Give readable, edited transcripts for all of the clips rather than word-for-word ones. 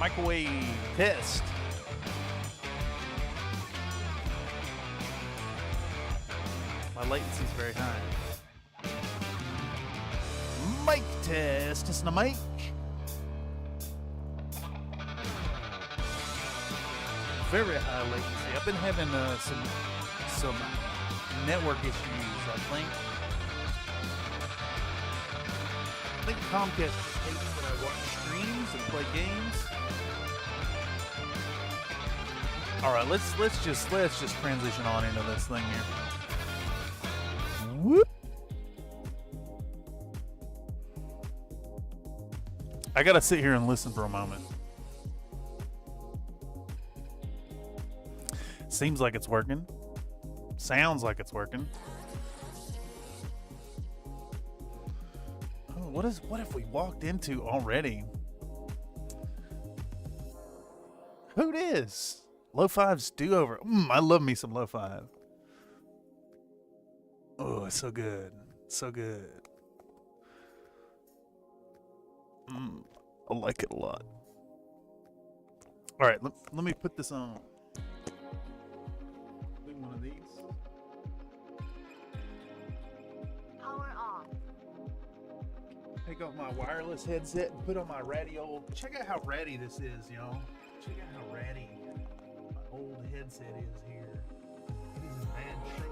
Microwave test. My latency is very high. Mic test. Testing the mic. Very high latency. I've been having some network issues, I think. I think Comcast hates that I watch streams and play games. All right, let's just transition on into this thing here. Whoop. I gotta sit here and listen for a moment. Seems like it's working. Sounds like it's working. Oh, what have we walked into already? Who dis? Low Five's do-over. I love me some Low Five. Oh, it's so good. So good. I like it a lot. All right, let me put this on. Do one of these. Power off. Take off my wireless headset and put on my ratty old. Check out how ratty this is, y'all. Check out how ratty my old headset is here. It is in bad shape.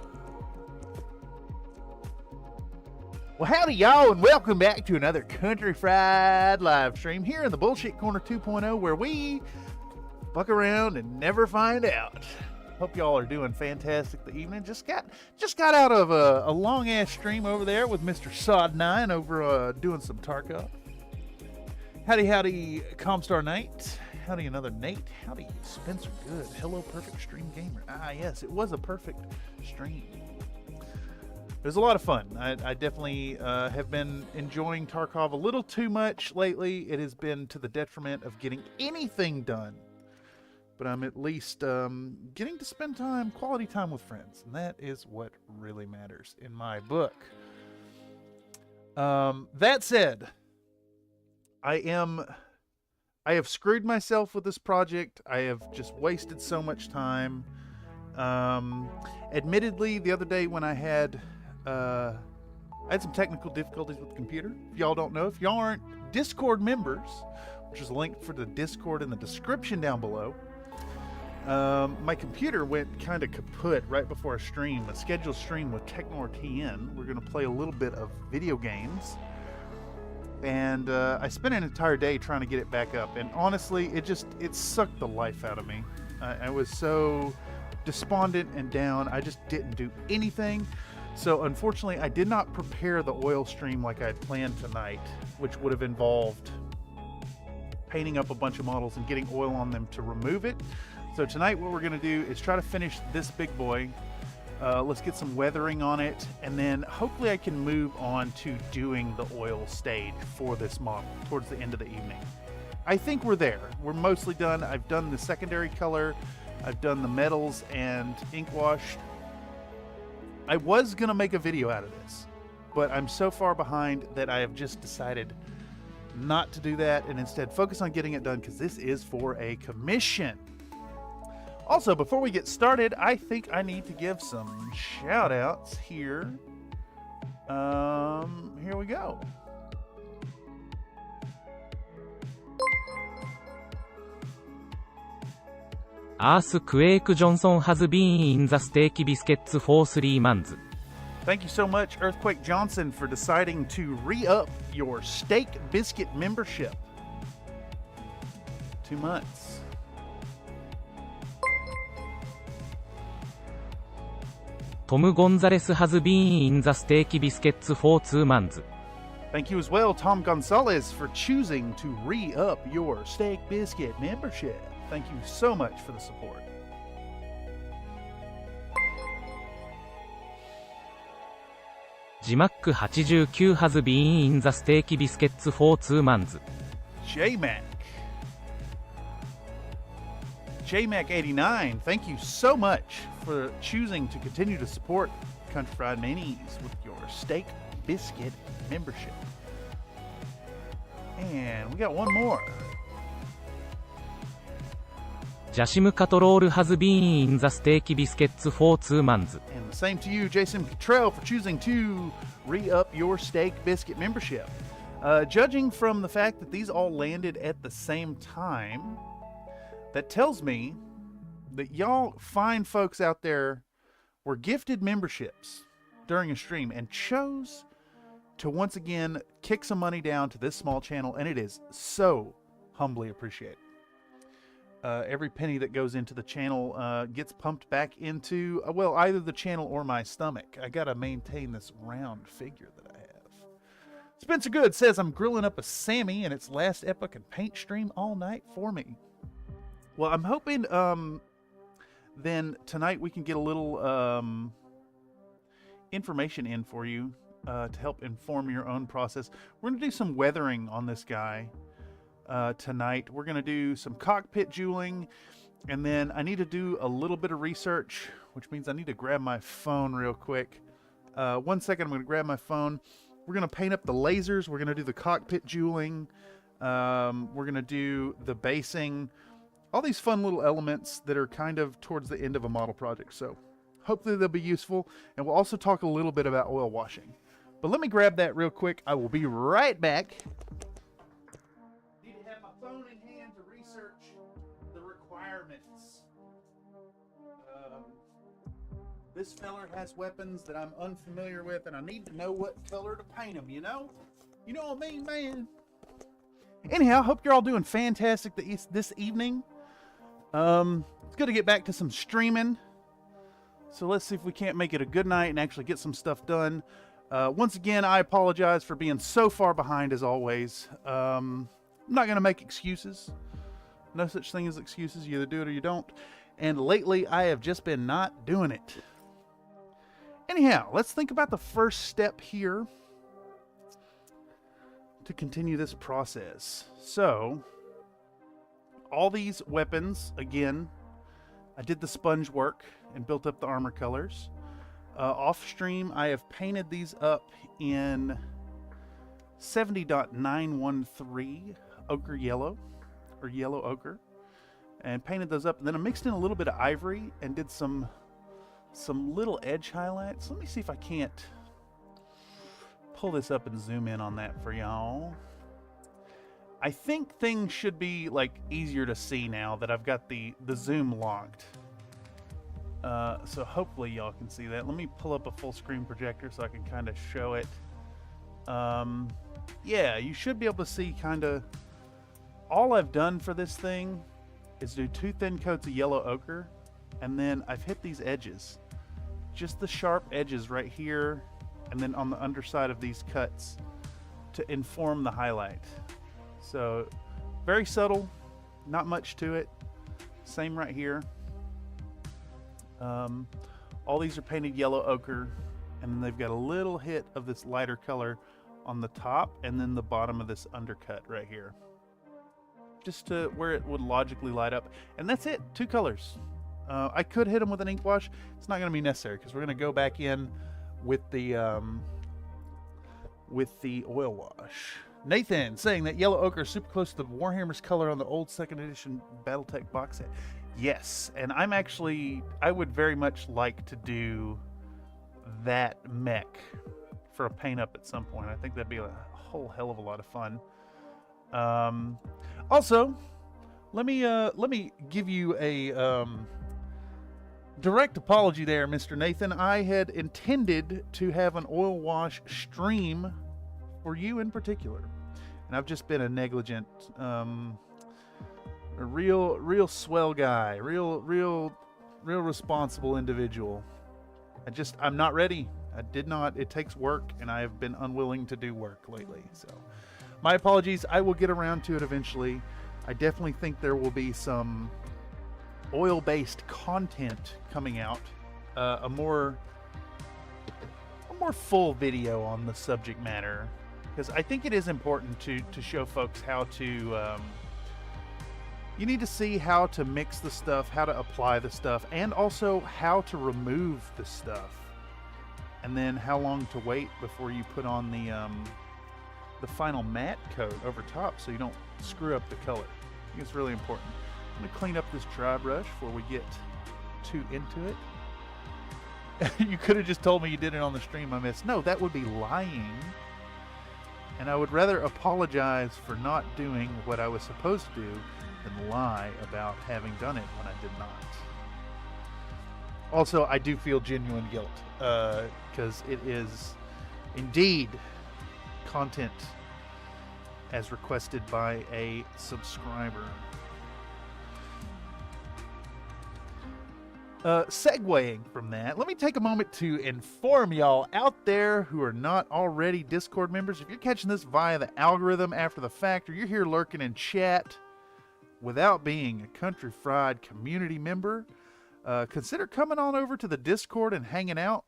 Well, howdy, y'all, and welcome back to another Country Fried live stream here in the Bullshit Corner 2.0, where we fuck around and never find out. Hope y'all are doing fantastic the evening. Just got out of a long ass stream over there with Mr. Sod9 over doing some Tarkov. Howdy, Comstar Knight. Howdy, another Nate. Howdy, Spencer Good. Hello, Perfect Stream Gamer. Ah, yes, it was a perfect stream. It was a lot of fun. I definitely have been enjoying Tarkov a little too much lately. It has been to the detriment of getting anything done. But I'm at least getting to spend quality time with friends. And that is what really matters in my book. That said, I have screwed myself with this project. I have just wasted so much time. Admittedly, the other day when I had some technical difficulties with the computer. If y'all don't know, if y'all aren't Discord members, which is linked for the Discord in the description down below, my computer went kind of kaput right before a scheduled stream with TechnoRTN. We're going to play a little bit of video games. And I spent an entire day trying to get it back up. And honestly, it sucked the life out of me. I was so despondent and down. I just didn't do anything. So unfortunately, I did not prepare the oil stream like I had planned tonight, which would have involved painting up a bunch of models and getting oil on them to remove it. So tonight what we're going to do is try to finish this big boy. Let's get some weathering on it, and then hopefully I can move on to doing the oil stage for this model towards the end of the evening. I think we're there. We're mostly done. I've done the secondary color. I've done the metals and ink wash. I was going to make a video out of this, but I'm so far behind that I have just decided not to do that and instead focus on getting it done because this is for a commission. Also, before we get started, I think I need to give some shout outs here. Here we go. Earthquake Johnson has been in the steak biscuits for 3 months. Thank you so much, Earthquake Johnson, for deciding to re-up your steak biscuit membership. 2 months. Tom Gonzalez has been in the steak biscuits for 2 months. Thank you as well, Tom Gonzalez, for choosing to re-up your steak biscuit membership. Thank you so much for the support. Gmac89 has been in the steak biscuits for 2 months. JMac89, thank you so much for choosing to continue to support Country Fried Minis with your steak biscuit membership. And we got one more. ジャシム・カトロール has been in the steak biscuits for 2 months. And the same to you, Jason Cottrell, for choosing to re-up your steak biscuit membership. Judging from the fact that these all landed at the same time, that tells me that y'all fine folks out there were gifted memberships during a stream and chose to once again kick some money down to this small channel, and it is so humbly appreciated. Every penny that goes into the channel gets pumped back into, well, either the channel or my stomach. I gotta maintain this round figure that I have. Spencer Good says, I'm grilling up a Sammy in its last epoch and paint stream all night for me. Well, I'm hoping then tonight we can get a little information in for you to help inform your own process. We're going to do some weathering on this guy tonight. We're going to do some cockpit jeweling, and then I need to do a little bit of research, which means I need to grab my phone real quick. 1 second, I'm going to grab my phone. We're going to paint up the lasers. We're going to do the cockpit jeweling. We're going to do the basing. All these fun little elements that are kind of towards the end of a model project. So hopefully they'll be useful. And we'll also talk a little bit about oil washing. But let me grab that real quick. I will be right back. Need to have my phone in hand to research the requirements. This feller has weapons that I'm unfamiliar with, and I need to know what color to paint them, you know? You know what I mean, man? Anyhow, hope you're all doing fantastic this evening. It's good to get back to some streaming. So let's see if we can't make it a good night and actually get some stuff done. Once again, I apologize for being so far behind as always. I'm not going to make excuses. No such thing as excuses. You either do it or you don't. And lately, I have just been not doing it. Anyhow, let's think about the first step here to continue this process. So, all these weapons, again, I did the sponge work and built up the armor colors. Off stream, I have painted these up in 70.913 ochre yellow, or yellow ochre, and painted those up. And then I mixed in a little bit of ivory and did some little edge highlights. Let me see if I can't pull this up and zoom in on that for y'all. I think things should be like easier to see now that I've got the zoom locked. So hopefully y'all can see that. Let me pull up a full screen projector so I can kind of show it. Yeah, you should be able to see kind of all I've done for this thing is do 2 thin coats of yellow ochre, and then I've hit these edges, just the sharp edges right here, and then on the underside of these cuts to inform the highlight. So very subtle, not much to it. Same right here. All these are painted yellow ochre, and then they've got a little hit of this lighter color on the top and then the bottom of this undercut right here, just to where it would logically light up. And that's it, 2 colors. I could hit them with an ink wash. It's not going to be necessary because we're going to go back in with the oil wash. Nathan saying that yellow ochre is super close to the Warhammer's color on the old 2nd edition Battletech box set. Yes, and I would very much like to do that mech for a paint up at some point. I think that'd be a whole hell of a lot of fun. Also, let me give you a direct apology there, Mr. Nathan. I had intended to have an oil wash stream for you in particular, and I've just been a negligent, a real swell guy, real responsible individual. I'm not ready. It takes work, and I have been unwilling to do work lately. So my apologies. I will get around to it eventually. I definitely think there will be some oil-based content coming out, a more full video on the subject matter, because I think it is important to show folks how to you need to see how to mix the stuff, how to apply the stuff, and also how to remove the stuff, and then how long to wait before you put on the final matte coat over top so you don't screw up the color. I think it's really important. I'm going to clean up this dry brush before we get too into it. You could have just told me you did it on the stream I missed. No, that would be lying. And I would rather apologize for not doing what I was supposed to do than lie about having done it when I did not. Also, I do feel genuine guilt because it is indeed content as requested by a subscriber. Segueing from that, let me take a moment to inform y'all out there who are not already Discord members. If you're catching this via the algorithm after the fact, or you're here lurking in chat without being a Country Fried community member, consider coming on over to the Discord and hanging out.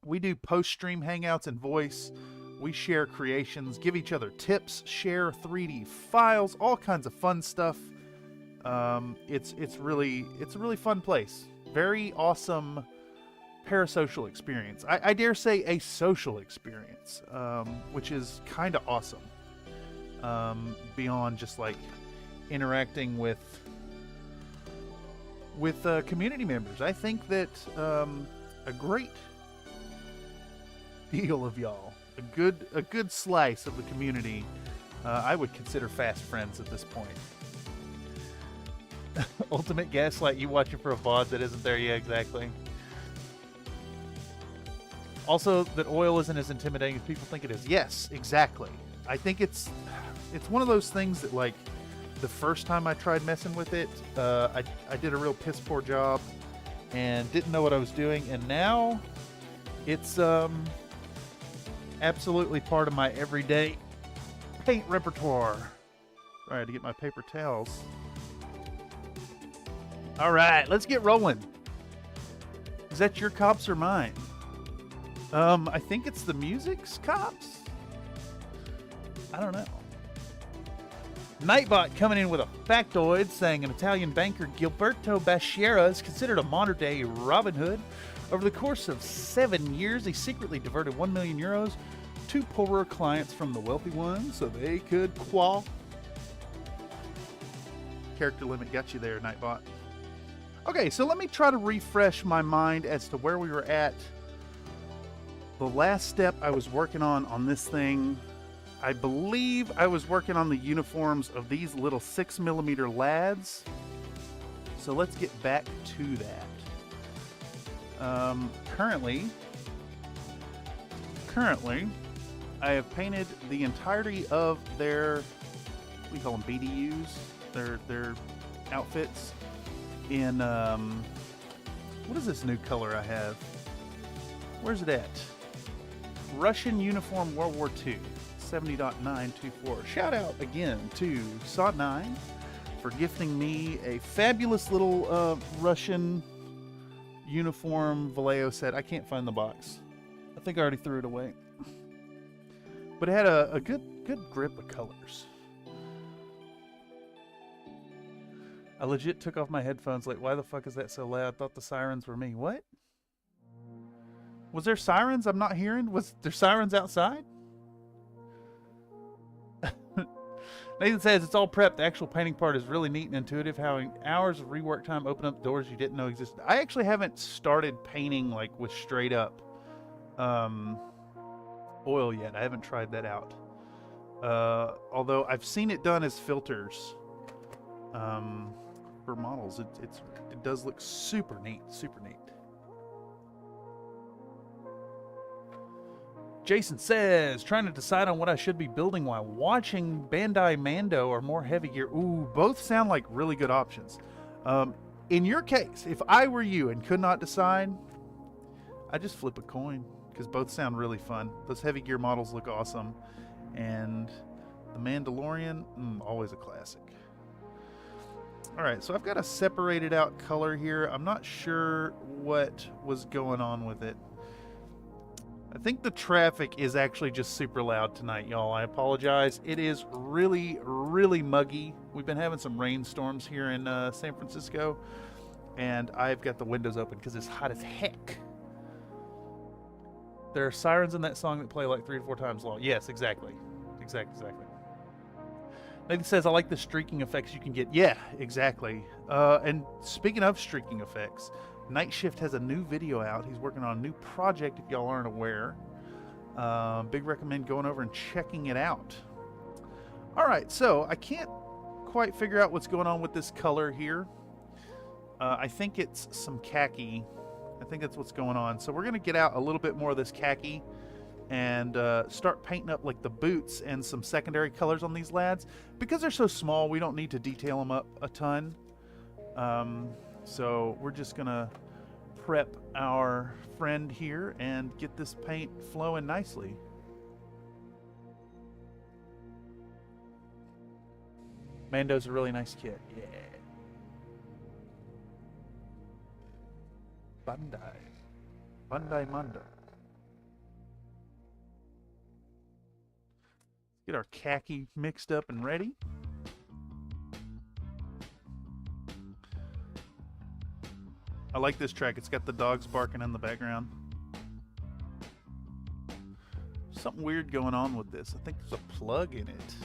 We do post-stream hangouts and voice. We share creations, give each other tips, share 3D files, all kinds of fun stuff. It's a really fun place. Very awesome parasocial experience. I dare say a social experience, which is kind of awesome. Beyond just like interacting with community members. I think that a great deal of y'all, a good slice of the community, I would consider fast friends at this point. Ultimate gaslight, you watching for a VOD that isn't there. Yeah, exactly. Also, that oil isn't as intimidating as people think it is. Yes, exactly. I think it's one of those things that, like, the first time I tried messing with it, I did a real piss poor job and didn't know what I was doing, and now it's absolutely part of my everyday paint repertoire. All right, to get my paper towels. All right, let's get rolling. Is that your cops or mine? I think it's the music's cops. I don't know. Nightbot coming in with a factoid saying an Italian banker Gilberto Baschiera is considered a modern-day Robin Hood. Over the course of 7 years, he secretly diverted 1 million euros to poorer clients from the wealthy ones so they could qual. Character limit got you there, Nightbot. Okay, so let me try to refresh my mind as to where we were at. The last step I was working on this thing, I believe I was working on the uniforms of these little 6mm lads. So let's get back to that. Currently, I have painted the entirety of their, what do you call them, BDUs? Their outfits in, what is this new color I have? Where's it at? Russian Uniform World War II, 70.924. Shout out again to Saw9 for gifting me a fabulous little Russian uniform Vallejo set. I can't find the box. I think I already threw it away. But it had a good grip of colors. I legit took off my headphones like, why the fuck is that so loud? I thought the sirens were me. What? Was there sirens I'm not hearing? Was there sirens outside? Nathan says, it's all prepped. The actual painting part is really neat and intuitive. How hours of rework time open up doors you didn't know existed. I actually haven't started painting like with straight up oil yet. I haven't tried that out. Although I've seen it done as filters for models. It does look super neat, super neat. Jason says, trying to decide on what I should be building while watching Bandai Mando or more heavy gear. Ooh, both sound like really good options. In your case, if I were you and could not decide, I'd just flip a coin because both sound really fun. Those heavy gear models look awesome. And the Mandalorian, always a classic. All right, so I've got a separated out color here. I'm not sure what was going on with it. I think the traffic is actually just super loud tonight, y'all. I apologize. It is really, really muggy. We've been having some rainstorms here in San Francisco, and I've got the windows open because it's hot as heck. There are sirens in that song that play like 3 to 4 times long. Yes, exactly. Exactly. Nathan says, I like the streaking effects you can get. Yeah, exactly. And speaking of streaking effects, Night Shift has a new video out. He's working on a new project, if y'all aren't aware. Big recommend going over and checking it out. All right, so I can't quite figure out what's going on with this color here. I think it's some khaki. I think that's what's going on. So we're going to get out a little bit more of this khaki and start painting up like the boots and some secondary colors on these lads. Because they're so small, we don't need to detail them up a ton. So we're just gonna prep our friend here and get this paint flowing nicely. Mando's a really nice kid. Yeah. Bandai Mando. Get our khaki mixed up and ready. I like this track. It's got the dogs barking in the background. Something weird going on with this. I think there's a plug in it.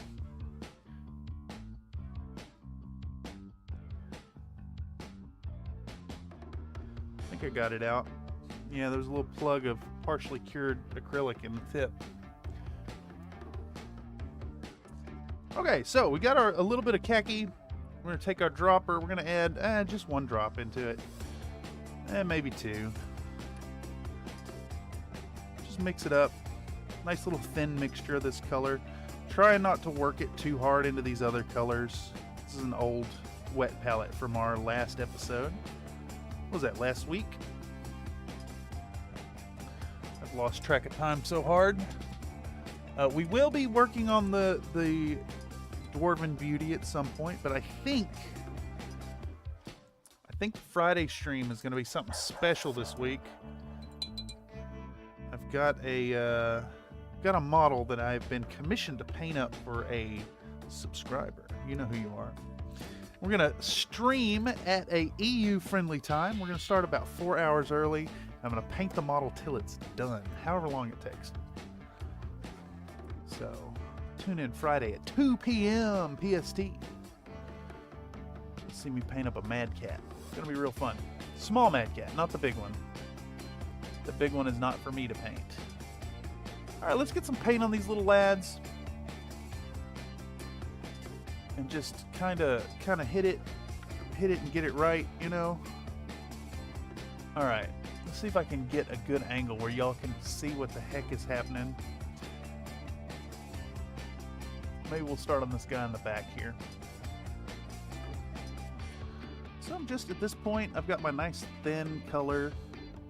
I think I got it out. Yeah, there's a little plug of partially cured acrylic in the tip. Okay, so we got a little bit of khaki. We're going to take our dropper. We're going to add just one drop into it. Maybe two. Just mix it up. Nice little thin mixture of this color. Try not to work it too hard into these other colors. This is an old wet palette from our last episode. What was that, last week? I've lost track of time so hard. We will be working on the Dwarven Beauty at some point, but I think Friday stream is going to be something special this week. I've got a model that I've been commissioned to paint up for a subscriber. You know who you are. We're going to stream at a EU friendly time. We're going to start about 4 hours early. I'm going to paint the model till it's done, however long it takes. So tune in Friday at 2 p.m. PST. See me paint up a mad cat. It's gonna be real fun. Small mad cat, not the big one. The big one is not for me to paint. All right, let's get some paint on these little lads, and just kind of hit it and get it right, you know. All right, let's see if I can get a good angle where y'all can see what the heck is happening. Maybe we'll start on this guy in the back here. So I'm just at this point, I've got my nice thin color.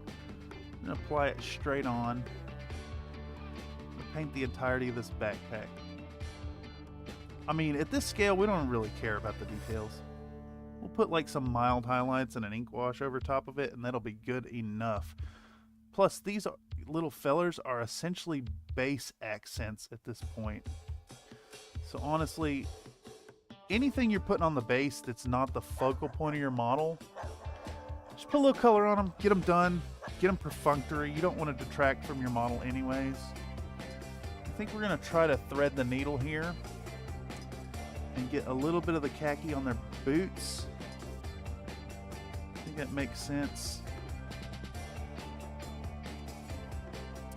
I'm gonna apply it straight on. I'm gonna paint the entirety of this backpack. I mean, at this scale, we don't really care about the details. We'll put like some mild highlights and an ink wash over top of it, and that'll be good enough. Plus, these little fellers are essentially base accents at this point. So honestly, anything you're putting on the base that's not the focal point of your model, just put a little color on them, get them done, get them perfunctory. You don't want to detract from your model anyways. I think we're going to try to thread the needle here and get a little bit of the khaki on their boots. I think that makes sense.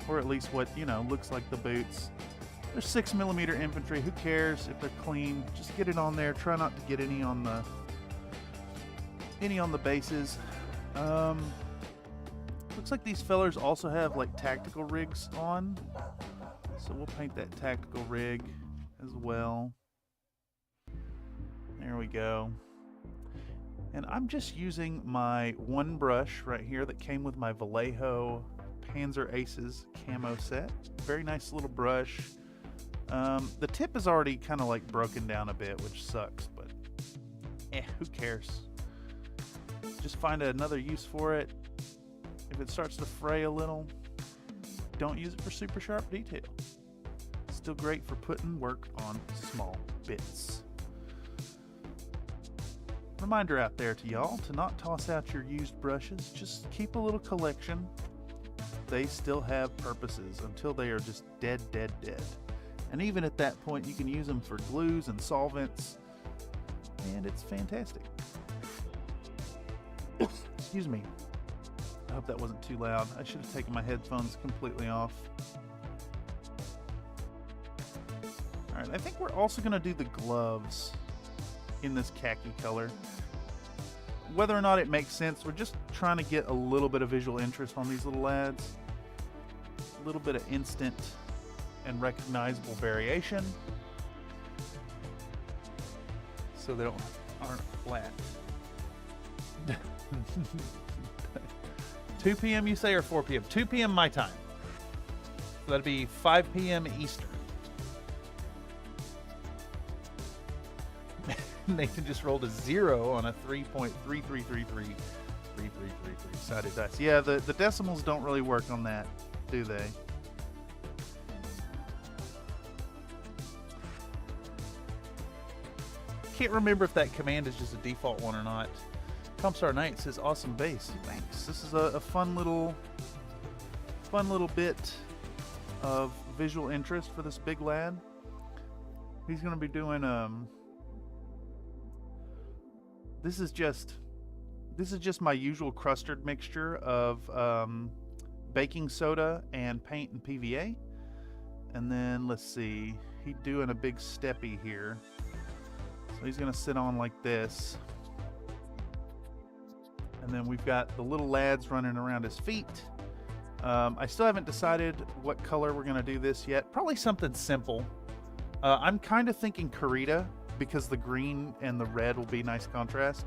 Or at least what, you know, looks like the boots. They're 6mm infantry. Who cares if they're clean? Just get it on there. Try not to get any on the bases. Looks like these fellers also have like tactical rigs on, so we'll paint that tactical rig as well. There we go. And I'm just using my one brush right here that came with my Vallejo Panzer Aces camo set. Very nice little brush. The tip is already kind of like broken down a bit, which sucks, but who cares? Just find another use for it. If it starts to fray a little, don't use it for super sharp detail. Still great for putting work on small bits. Reminder out there to y'all to not toss out your used brushes. Just keep a little collection. They still have purposes until they are just dead. And even at that point, you can use them for glues and solvents, and it's fantastic. Excuse me. I hope that wasn't too loud. I should have taken my headphones completely off. Alright, I think we're also going to do the gloves in this khaki color. Whether or not it makes sense, we're just trying to get a little bit of visual interest on these little lads. A little bit of instant and recognizable variation, so they aren't flat. 2 p.m. you say, or 4 p.m.? 2 p.m. my time. So that'd be 5 p.m. Eastern. Nathan just rolled a 0 on a 3.3333 sided dice. Yeah, the decimals don't really work on that, do they? Can't remember if that command is just a default one or not. Comstar Knight says awesome base. Thanks. This is a fun little bit of visual interest for this big lad. He's going to be doing this is just my usual crustard mixture of baking soda and paint and PVA. And then let's see, he's doing a big steppy here. So he's going to sit on like this. And then we've got the little lads running around his feet. I still haven't decided what color we're going to do this yet. Probably something simple. I'm kind of thinking Karita, because the green and the red will be nice contrast.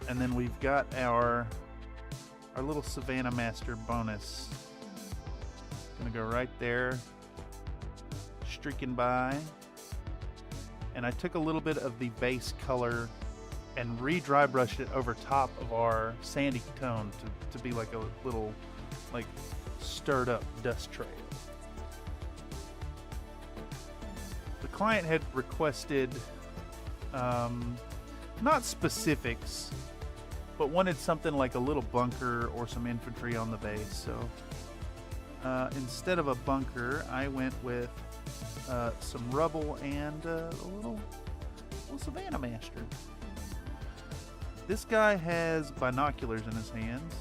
And then we've got our little Savannah Master bonus. Gonna go right there, streaking by. And I took a little bit of the base color and re-dry brushed it over top of our sandy tone to be like a little, like, stirred up dust trail. The client had requested not specifics, but wanted something like a little bunker or some infantry on the base. So instead of a bunker, I went with some rubble and a little Savannah Master. This guy has binoculars in his hands,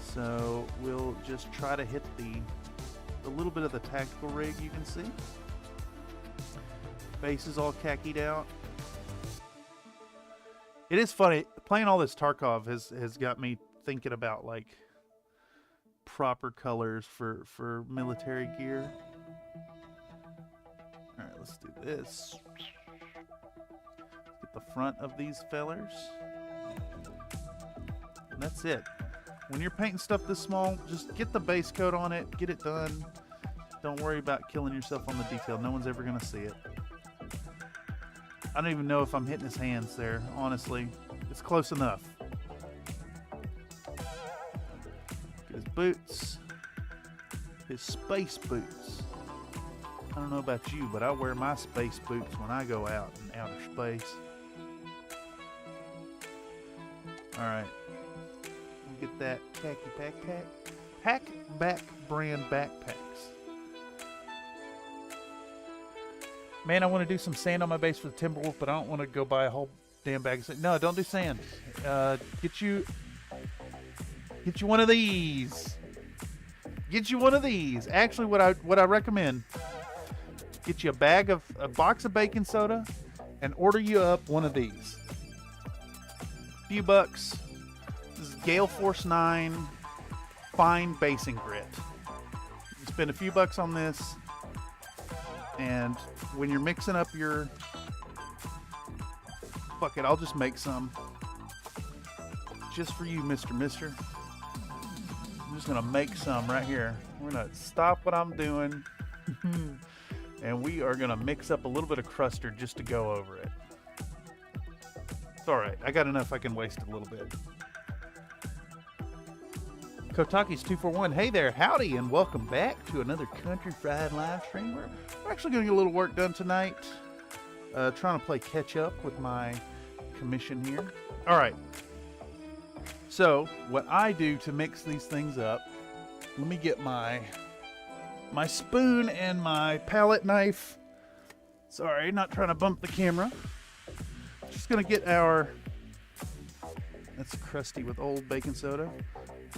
so we'll just try to hit the little bit of the tactical rig you can see. Base is all khakied out. It is funny, playing all this Tarkov has got me thinking about like proper colors for military gear. Alright, let's do this. Get the front of these fellers. And that's it. When you're painting stuff this small, just get the base coat on it, get it done. Don't worry about killing yourself on the detail. No one's ever going to see it. I don't even know if I'm hitting his hands there, honestly. It's close enough. Get his boots. His space boots. I don't know about you, but I wear my space boots when I go out in outer space. Alright. We'll get that khaki pack brand backpacks. Man, I want to do some sand on my base for the Timberwolf, but I don't want to go buy a whole damn bag of sand. No, don't do sand. Get you one of these. Get you one of these. Actually, what I recommend, get you a box of baking soda and order you up one of these. Few bucks. This is Gale Force 9 fine basing grit. You spend a few bucks on this, and when you're mixing up your... Fuck it, I'll just make some. Just for you, Mister. I'm just going to make some right here. We're going to stop what I'm doing. And we are going to mix up a little bit of crustard just to go over it. It's alright. I got enough I can waste a little bit. Kotaki's 241. Hey there, howdy, and welcome back to another Country Fried live stream. We're actually going to get a little work done tonight. Trying to play catch up with my commission here. All right. So what I do to mix these things up, let me get my my spoon and my palette knife. Sorry, not trying to bump the camera. Just gonna get our, that's crusty with old baking soda.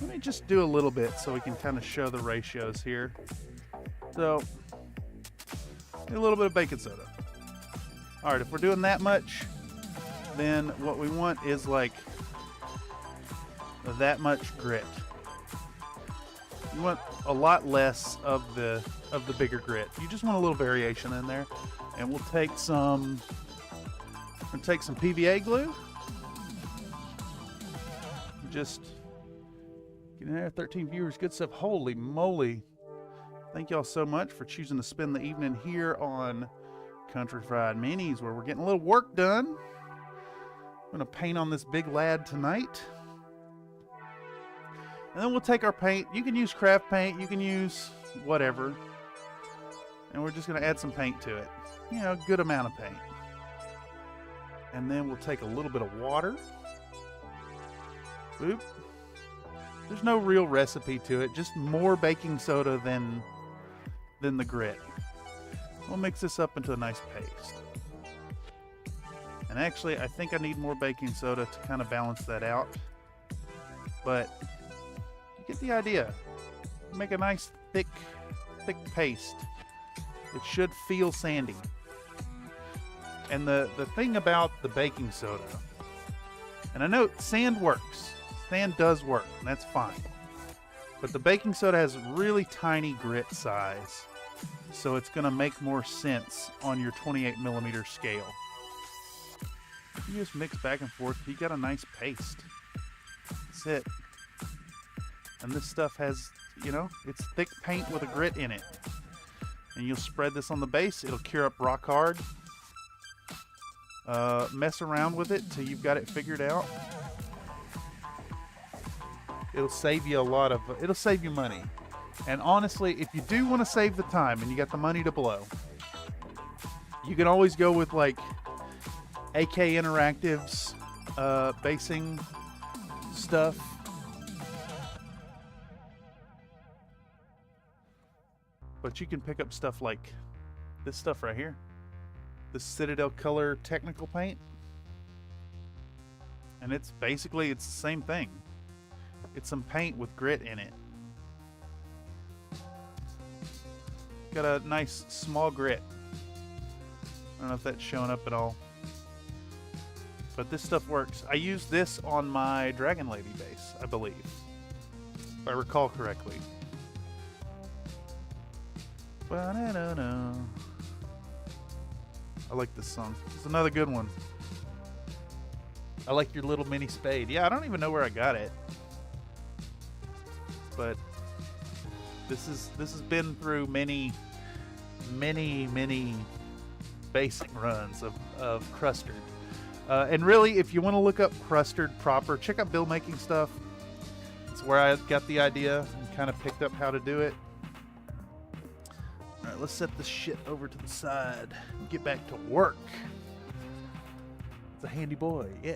Let me just do a little bit so we can kind of show the ratios here. So, a little bit of baking soda. All right, if we're doing that much, then what we want is like that much grit. You want a lot less of the bigger grit. You just want a little variation in there. And we'll take some PVA glue. Just get in there, 13 viewers, good stuff. Holy moly. Thank y'all so much for choosing to spend the evening here on Country Fried Minis, where we're getting a little work done. I'm gonna paint on this big lad tonight. And then we'll take our paint. You can use craft paint, you can use whatever. And we're just gonna add some paint to it. You know, good amount of paint. And then we'll take a little bit of water. Boop. There's no real recipe to it, just more baking soda than the grit. We'll mix this up into a nice paste. And actually, I think I need more baking soda to kind of balance that out. But you get the idea. Make a nice thick paste. It should feel sandy. And the thing about the baking soda, and I know sand works. Sand does work, and that's fine. But the baking soda has really tiny grit size, so it's going to make more sense on your 28 millimeter scale. You just mix back and forth, you got a nice paste. That's it. And this stuff has, you know, it's thick paint with a grit in it. And you'll spread this on the base, it'll cure up rock hard. Mess around with it till you've got it figured out. It'll save you it'll save you money. And honestly, if you do want to save the time and you got the money to blow, you can always go with like AK Interactive's basing stuff. But you can pick up stuff like this stuff right here. The Citadel Color Technical Paint. And it's basically, it's the same thing. It's some paint with grit in it. Got a nice small grit. I don't know if that's showing up at all. But this stuff works. I used this on my Dragon Lady base, I believe. If I recall correctly. Ba-da-da-da. I like this song. It's another good one. I like your little mini spade. Yeah, I don't even know where I got it. But this has been through many basing runs of Crustard. And really, if you want to look up Crustard proper, check out Bill Making Stuff. It's where I got the idea and kind of picked up how to do it. Alright, let's set this shit over to the side and get back to work. It's a handy boy, yeah.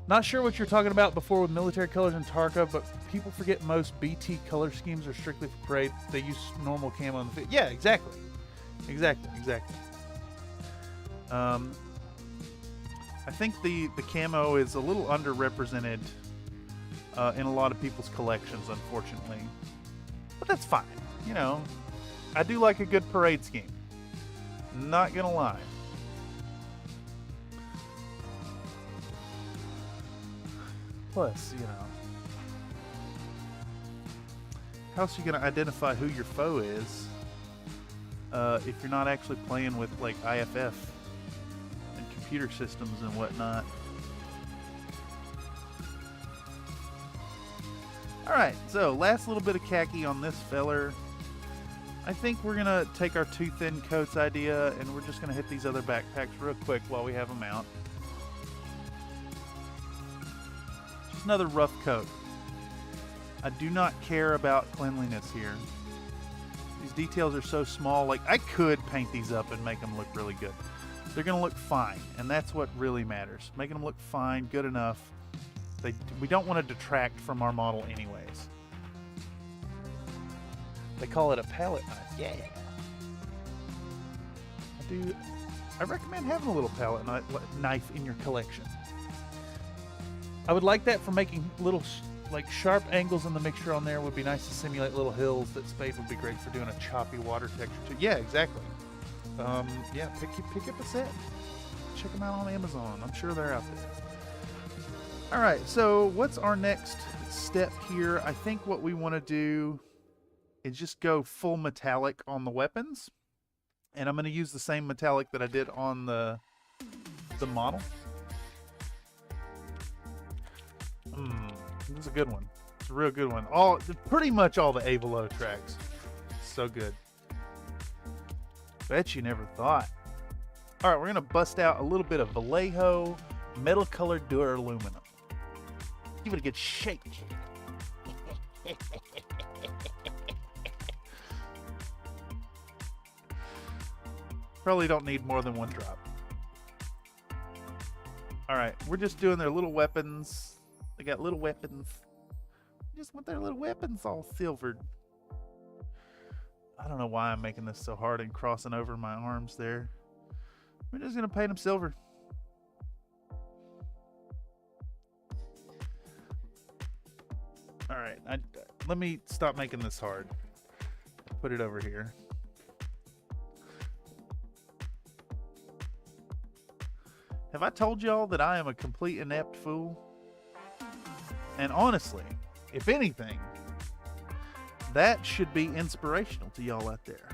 Not sure what you're talking about before with military colors in Tarkov, but people forget most BT color schemes are strictly for parade. They use normal camo on the field. Yeah, exactly. Exactly. I think the camo is a little underrepresented in a lot of people's collections, unfortunately. But that's fine. You know, I do like a good parade scheme. Not gonna lie. Plus, you know, how else are you gonna identify who your foe is if you're not actually playing with like IFF and computer systems and whatnot? Alright, so last little bit of khaki on this feller. I think we're gonna take our two thin coats idea and we're just gonna hit these other backpacks real quick while we have them out. Just another rough coat. I do not care about cleanliness here. These details are so small, like I could paint these up and make them look really good. They're gonna look fine, and that's what really matters. Making them look fine, good enough. We don't want to detract from our model anyways. They call it a palette knife. Yeah. I recommend having a little palette knife in your collection. I would like that for making little like sharp angles in the mixture on there. Would be nice to simulate little hills. That spade would be great for doing a choppy water texture too. Yeah, exactly. Yeah, pick up a set. Check them out on Amazon. I'm sure they're out there. All right, so what's our next step here? I think what we want to do is just go full metallic on the weapons. And I'm going to use the same metallic that I did on the model. This is a good one. It's a real good one. Pretty much all the Avalo tracks. So good. Bet you never thought. All right, we're going to bust out a little bit of Vallejo metal colored duraluminum. Give it a good shake. Probably don't need more than one drop. All right, we're just doing their little weapons. They got little weapons. Just want their little weapons all silvered. I don't know why I'm making this so hard and crossing over my arms there. We're just gonna paint them silver. All right, let me stop making this hard. Put it over here. Have I told y'all that I am a complete inept fool? And honestly, if anything, that should be inspirational to y'all out there.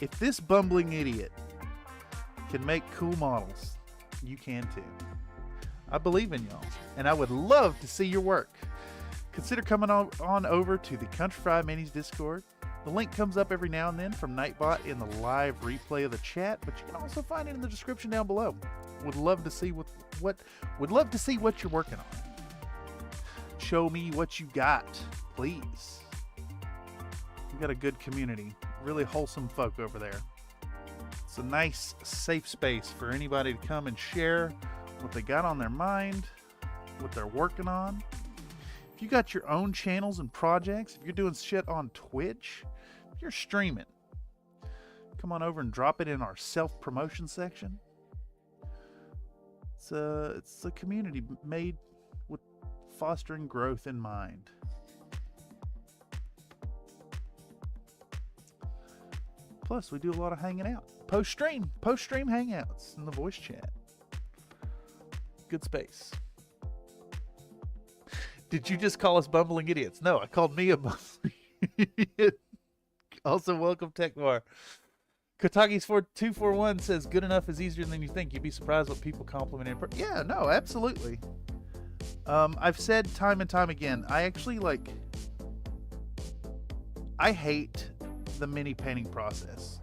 If this bumbling idiot can make cool models, you can too. I believe in y'all, and I would love to see your work. Consider coming on over to the Country Fried Minis Discord. The link comes up every now and then from Nightbot in the live replay of the chat, but you can also find it in the description down below. Would love to see what you're working on. Show me what you got, please. We got a good community, really wholesome folk over there. It's a nice, safe space for anybody to come and share what they got on their mind, what they're working on. If you got your own channels and projects, if you're doing shit on Twitch, if you're streaming, come on over and drop it in our self-promotion section. It's a community made with fostering growth in mind. Plus, we do a lot of hanging out. Post-stream hangouts in the voice chat. Good space. Did you just call us bumbling idiots? No, I called me a bumbling idiot. Also, welcome Technoir. Kotagi's 241 says, good enough is easier than you think. You'd be surprised what people compliment in person. Yeah, no, absolutely. I've said time and time again, I actually I hate the mini painting process.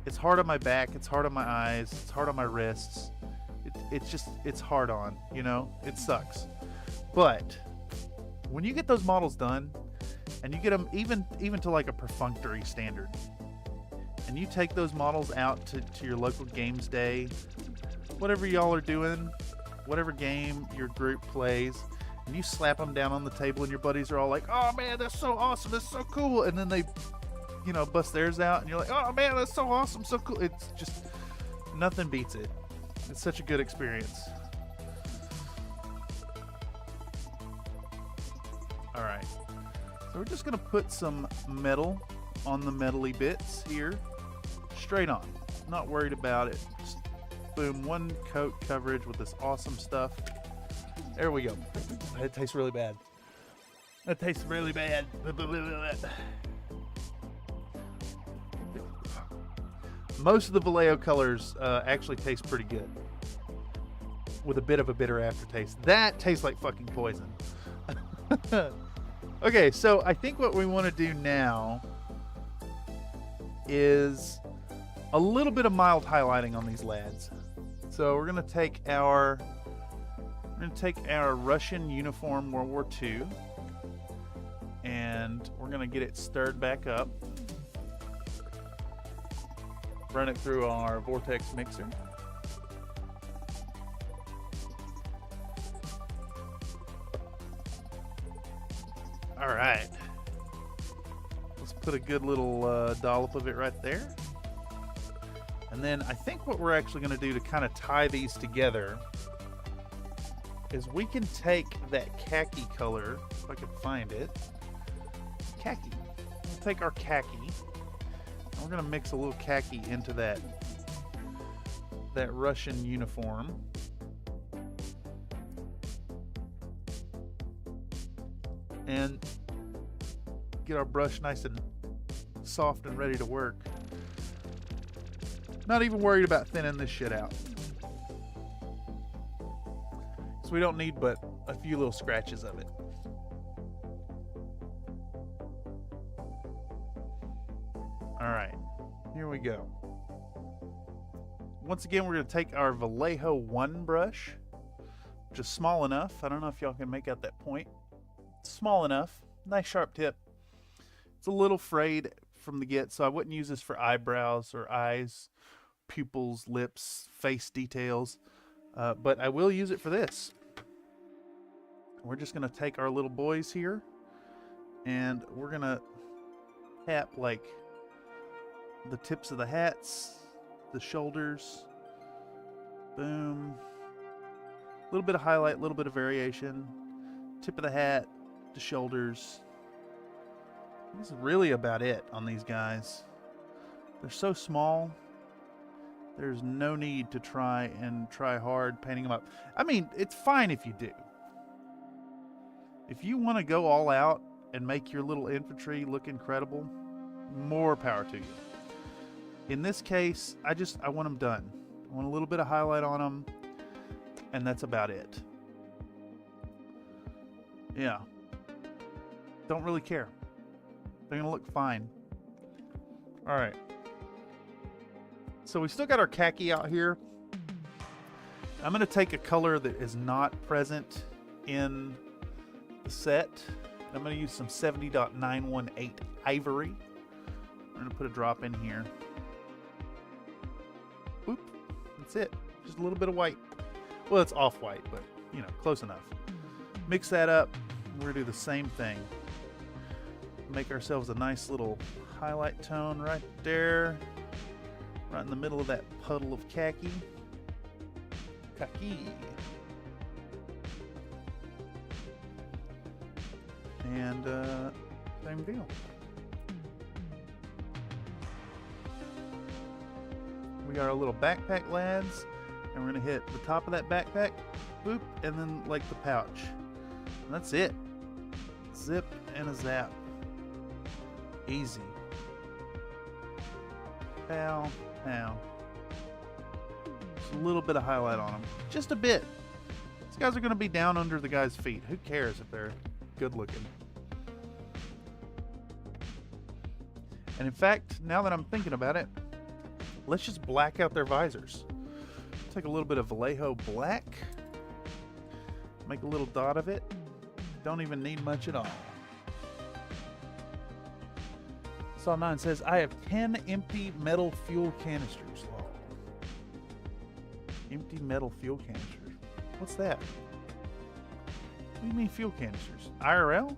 It's hard on my back, it's hard on my eyes, it's hard on my wrists. It's hard on, you know? It sucks. But when you get those models done, and you get them even to like a perfunctory standard, and you take those models out to your local games day, whatever y'all are doing, whatever game your group plays, and you slap them down on the table and your buddies are all like, oh man, that's so awesome, that's so cool, and then they, you know, bust theirs out and you're like, oh man, that's so awesome, so cool. It's just, nothing beats it. It's such a good experience. All right, so we're just gonna put some metal on the metally bits here, straight on. Not worried about it. Just boom, one coat coverage with this awesome stuff. There we go. It tastes really bad. That tastes really bad. Most of the Vallejo colors actually taste pretty good, with a bit of a bitter aftertaste. That tastes like fucking poison. Okay, so I think what we want to do now is a little bit of mild highlighting on these lads. So we're gonna take our Russian uniform World War II, and we're gonna get it stirred back up. Run it through our vortex mixer. All right. Let's put a good little dollop of it right there. And then I think what we're actually going to do to kind of tie these together is we can take that khaki color, if I can find it. Khaki. We'll take our khaki. And we're going to mix a little khaki into that Russian uniform. And get our brush nice and soft and ready to work. Not even worried about thinning this shit out. So we don't need but a few little scratches of it. Alright, here we go. Once again, we're going to take our Vallejo 1 brush, which is small enough. I don't know if y'all can make out that point. It's small enough. Nice sharp tip. It's a little frayed from the get, so I wouldn't use this for eyebrows or eyes, pupils, lips, face details. But I will use it for this. We're just going to take our little boys here, and we're going to tap like the tips of the hats, the shoulders. Boom. A little bit of highlight, a little bit of variation. Tip of the hat, the shoulders. This is really about it on these guys. They're so small. There's no need to try hard painting them up. I mean, it's fine if you do. If you want to go all out and make your little infantry look incredible, more power to you. In this case, I want them done. I want a little bit of highlight on them, and that's about it. Yeah. Don't really care. They're going to look fine. All right. So we still got our khaki out here. I'm going to take a color that is not present in the set. I'm going to use some 70.918 ivory. I'm going to put a drop in here. Boop. That's it. Just a little bit of white. Well, it's off-white, but, you know, close enough. Mix that up. We're going to do the same thing. Make ourselves a nice little highlight tone right there. Right in the middle of that puddle of khaki. Khaki. And same deal. We got our little backpack lads, and we're gonna hit the top of that backpack, boop, and then like the pouch. And that's it. Zip and a zap. Easy. Pow, pow. Just a little bit of highlight on them. Just a bit. These guys are going to be down under the guy's feet. Who cares if they're good looking? And in fact, now that I'm thinking about it, let's just black out their visors. Take a little bit of Vallejo black. Make a little dot of it. Don't even need much at all. Saw 9 says, I have 10 empty metal fuel canisters. Wow. Empty metal fuel canisters. What's that? What do you mean fuel canisters? IRL?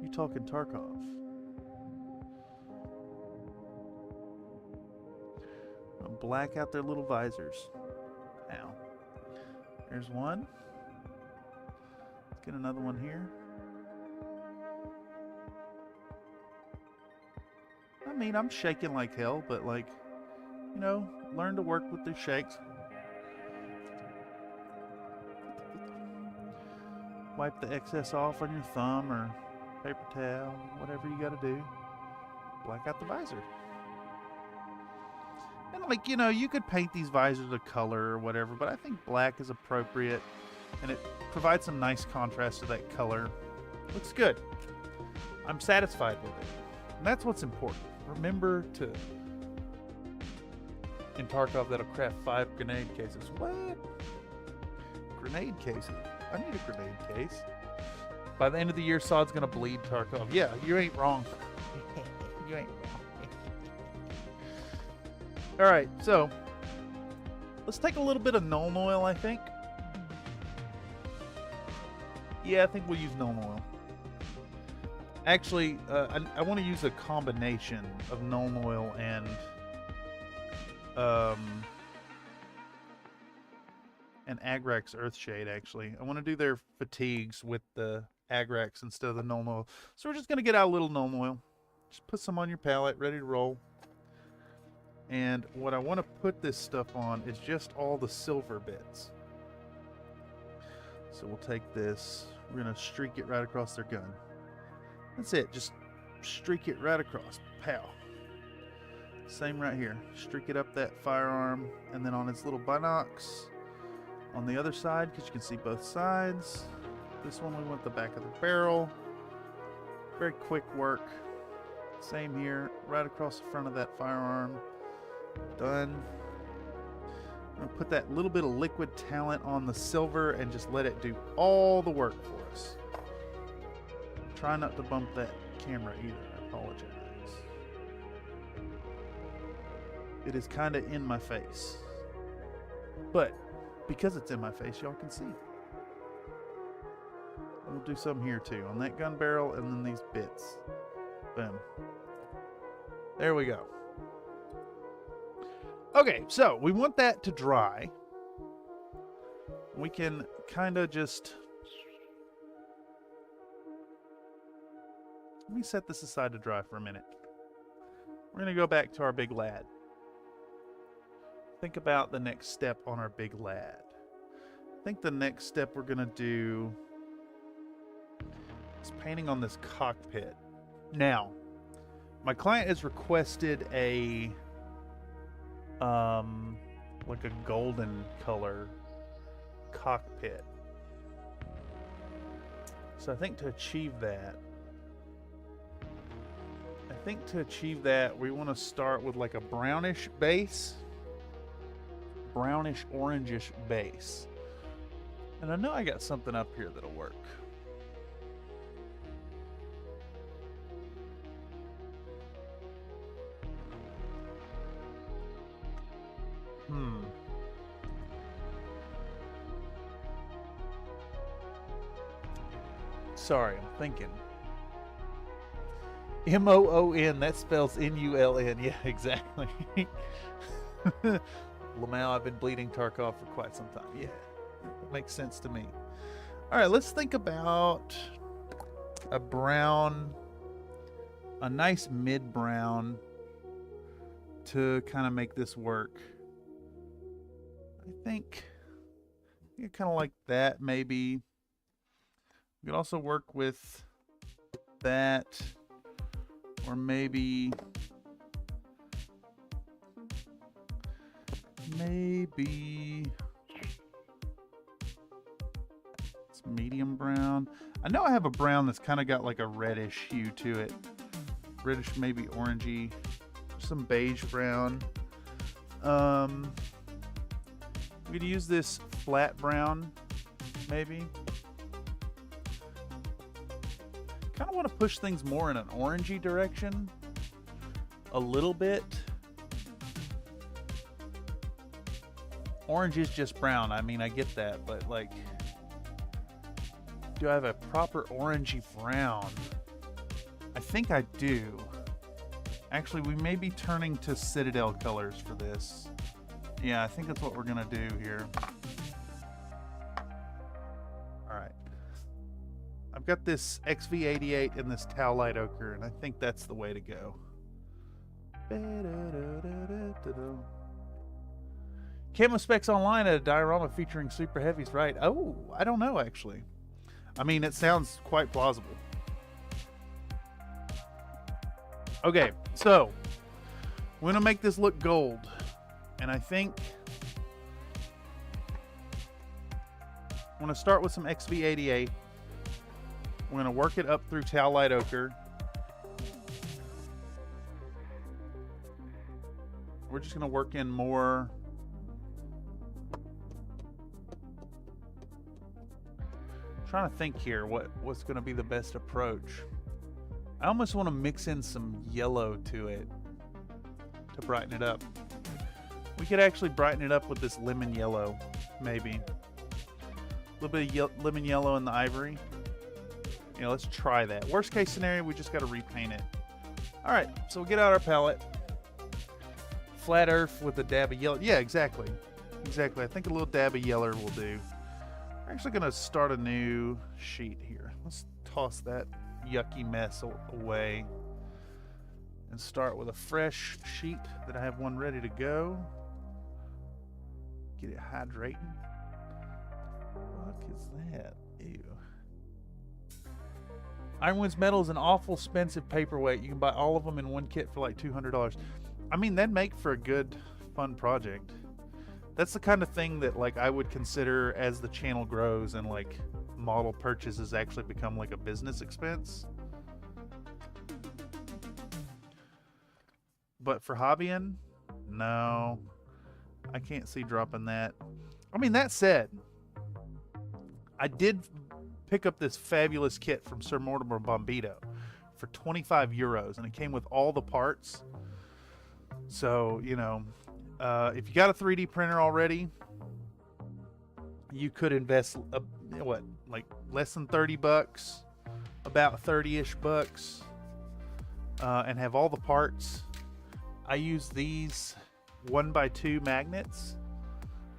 You talking Tarkov? I'll black out their little visors. Ow. There's one. Let's get another one here. I mean, I'm shaking like hell, but like, you know, learn to work with the shakes. Wipe the excess off on your thumb or paper towel, whatever you gotta do. Black out the visor. And like, you know, you could paint these visors a color or whatever, but I think black is appropriate and it provides some nice contrast to that color. Looks good. I'm satisfied with it. And that's what's important. Remember to, in Tarkov, that'll craft 5 grenade cases. What? Grenade cases? I need a grenade case. By the end of the year, Sod's gonna bleed Tarkov. Yeah, you ain't wrong. You ain't wrong. Alright, so Let's take a little bit of Nuln Oil, I think. Yeah, I think we'll use Nuln Oil. Actually, I want to use a combination of Nuln Oil and Agrax Earthshade, actually. I want to do their fatigues with the Agrax instead of the Nuln Oil. So we're just going to get out a little Nuln Oil. Just put some on your palette, ready to roll. And what I want to put this stuff on is just all the silver bits. So we'll take this, we're going to streak it right across their gun. That's it, just streak it right across. Pow. Same right here. Streak it up that firearm, and then on its little binocs on the other side, because you can see both sides. This one we want the back of the barrel. Very quick work. Same here, right across the front of that firearm. Done. I'm going to put that little bit of liquid talent on the silver and just let it do all the work for us. Try not to bump that camera either. I apologize. It is kind of in my face. But because it's in my face, y'all can see. We'll do some here too. On that gun barrel and then these bits. Boom. There we go. Okay, so we want that to dry. We can kind of just... Let me set this aside to dry for a minute. We're going to go back to our big lad. Think about the next step on our big lad. I think the next step we're going to do is painting on this cockpit. Now, my client has requested a like a golden color cockpit. So I think to achieve that, we want to start with like a brownish base, brownish orangish base. And I know I got something up here that'll work. Sorry, I'm thinking. M-O-O-N, that spells N-U-L-N. Yeah, exactly. Lamau, I've been bleeding Tarkov for quite some time. Yeah, it makes sense to me. All right, let's think about a brown, a nice mid-brown to kind of make this work. I think kind of like that, maybe. We could also work with that, or maybe it's medium brown. I know I have a brown that's kind of got like a reddish hue to it. Reddish, maybe orangey. Some beige brown. We could use this flat brown, maybe. Kind of want to push things more in an orangey direction. A little bit. Orange is just brown. I mean, I get that, but like, do I have a proper orangey brown? I think I do. Actually, we may be turning to Citadel colors for this. Yeah, I think that's what we're gonna do here. Alright. I've got this XV88 and this Towlight Ochre, and I think that's the way to go. Camo specs online at a diorama featuring super heavies, right? Oh, I don't know, actually. I mean, it sounds quite plausible. Okay, so we're gonna make this look gold, and I think I'm gonna start with some XV88. We're gonna work it up through Towlight Ochre. We're just gonna work in more. I'm trying to think here what's gonna be the best approach. I almost want to mix in some yellow to it to brighten it up. We could actually brighten it up with this lemon yellow, maybe. A little bit of lemon yellow in the ivory. Yeah, let's try that. Worst case scenario, we just got to repaint it. All right, so we'll get out our palette. Flat earth with a dab of yellow. Yeah, exactly. Exactly. I think a little dab of yeller will do. We're actually going to start a new sheet here. Let's toss that yucky mess away and start with a fresh sheet that I have one ready to go. Get it hydrating. What is that? Ew. Ironwinds Metal is an awful expensive paperweight. You can buy all of them in one kit for like $200. I mean, that'd make for a good, fun project. That's the kind of thing that like I would consider as the channel grows and like model purchases actually become like a business expense. But for hobbying, no, I can't see dropping that. I mean, that said, I did pick up this fabulous kit from SirMortimerBombito for 25 euros, and it came with all the parts. So, you know, if you got a 3D printer already, you could invest, what, like less than 30 bucks, about 30-ish bucks, and have all the parts. I use these 1x2 magnets,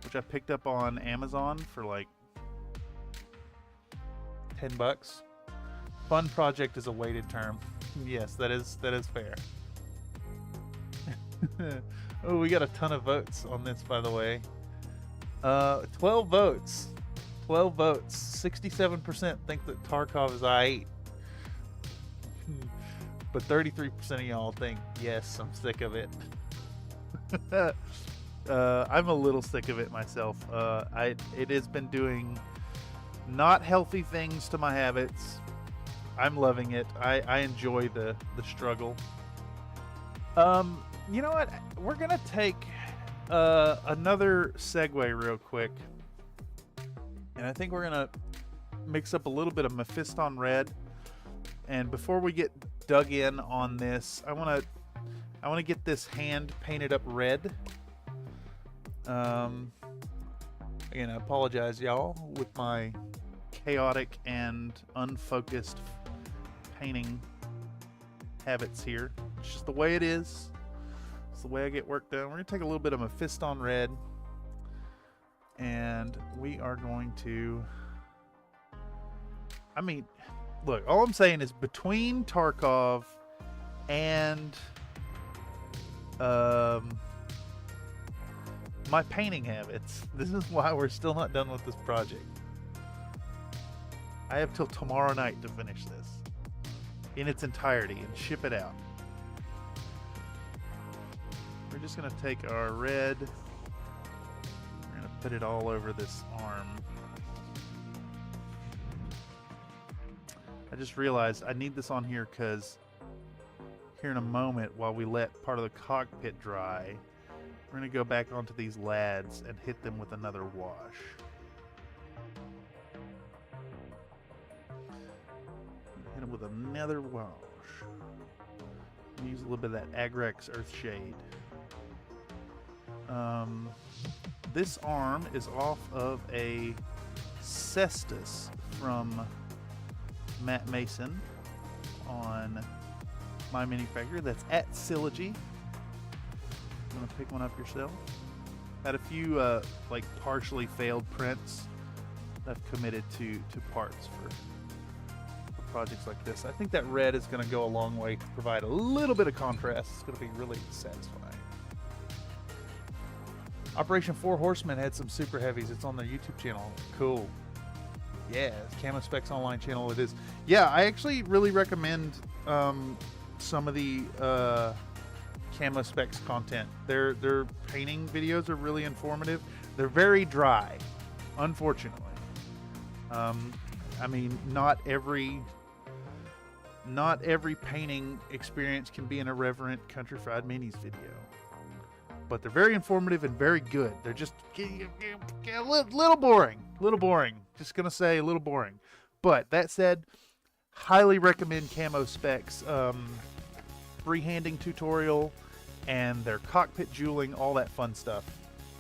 which I picked up on Amazon for like 10 bucks. Fun project is a weighted term. Yes, that is fair. Oh, we got a ton of votes on this, by the way. 12 votes. 12 votes. 67% think that Tarkov is I8. But 33% of y'all think, yes, I'm sick of it. I'm a little sick of it myself. It has been doing not healthy things to my habits. I'm loving it. I enjoy the struggle. You know what? We're gonna take another segue real quick, and I think we're gonna mix up a little bit of Mephiston red. And before we get dug in on this, I want to get this hand painted up red. Again, I apologize, y'all, with my chaotic and unfocused painting habits here. It's just the way it is. It's the way I get work done. We're going to take a little bit of Mephiston red, and we are going to... I mean, look, all I'm saying is between Tarkov and my painting habits, this is why we're still not done with this project. I have till tomorrow night to finish this in its entirety and ship it out. We're just going to take our red, we're going to put it all over this arm. I just realized I need this on here because here in a moment, while we let part of the cockpit dry, we're going to go back onto these lads and hit them with another wash. Hit them with another wash. Use a little bit of that Agrex Earthshade. This arm is off of a Cestus from Matt Mason on My Manufacturer. That's at Sylogy. You want to pick one up yourself? Had a few like partially failed prints that I've committed to parts for projects like this. I think that red is going to go a long way to provide a little bit of contrast. It's going to be really satisfying. Operation 4 Horsemen had some super heavies. It's on their YouTube channel. Cool. Yeah, Camo Specs online channel it is. Yeah, I actually really recommend some of the Camo Specs content. Their painting videos are really informative. They're very dry, unfortunately. I mean, not every painting experience can be an irreverent Country Fried Minis video. But they're very informative and very good. They're just a little boring. Just going to say a little boring. But that said, highly recommend Camo Specs freehanding tutorial and their cockpit jeweling, all that fun stuff.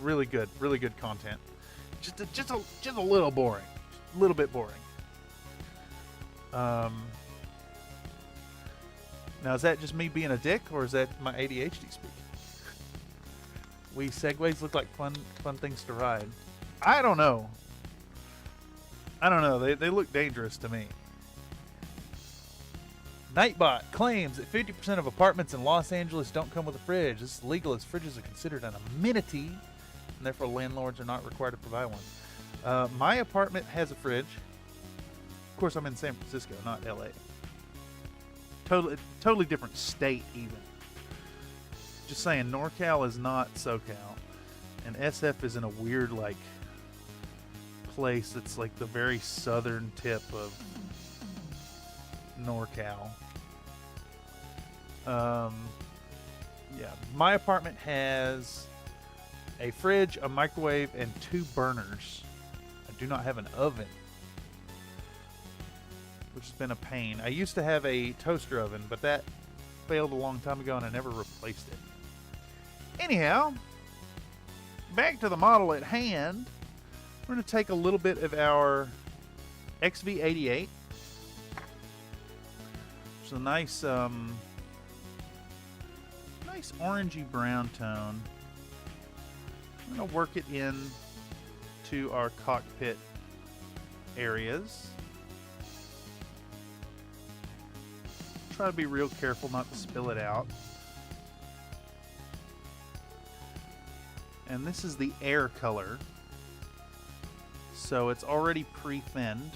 Really good content. Just a little boring, a little bit boring. Now, is that just me being a dick, or is that my ADHD speaking? Segways look like fun things to ride. I don't know. They look dangerous to me. Nightbot claims that 50% of apartments in Los Angeles don't come with a fridge. This is legal as fridges are considered an amenity, and therefore landlords are not required to provide one. My apartment has a fridge. Of course, I'm in San Francisco, not LA. Totally different state, even. Just saying, NorCal is not SoCal, and SF is in a weird, like, place that's like the very southern tip of NorCal. Yeah, my apartment has a fridge, a microwave, and 2 burners. I do not have an oven, which has been a pain. I used to have a toaster oven, but that failed a long time ago and I never replaced it. Anyhow, back to the model at hand. We're going to take a little bit of our XV88, which is a nice, nice orangey brown tone. I'm going to work it in to our cockpit areas. Try to be real careful not to spill it out. And this is the air color, so it's already pre-thinned.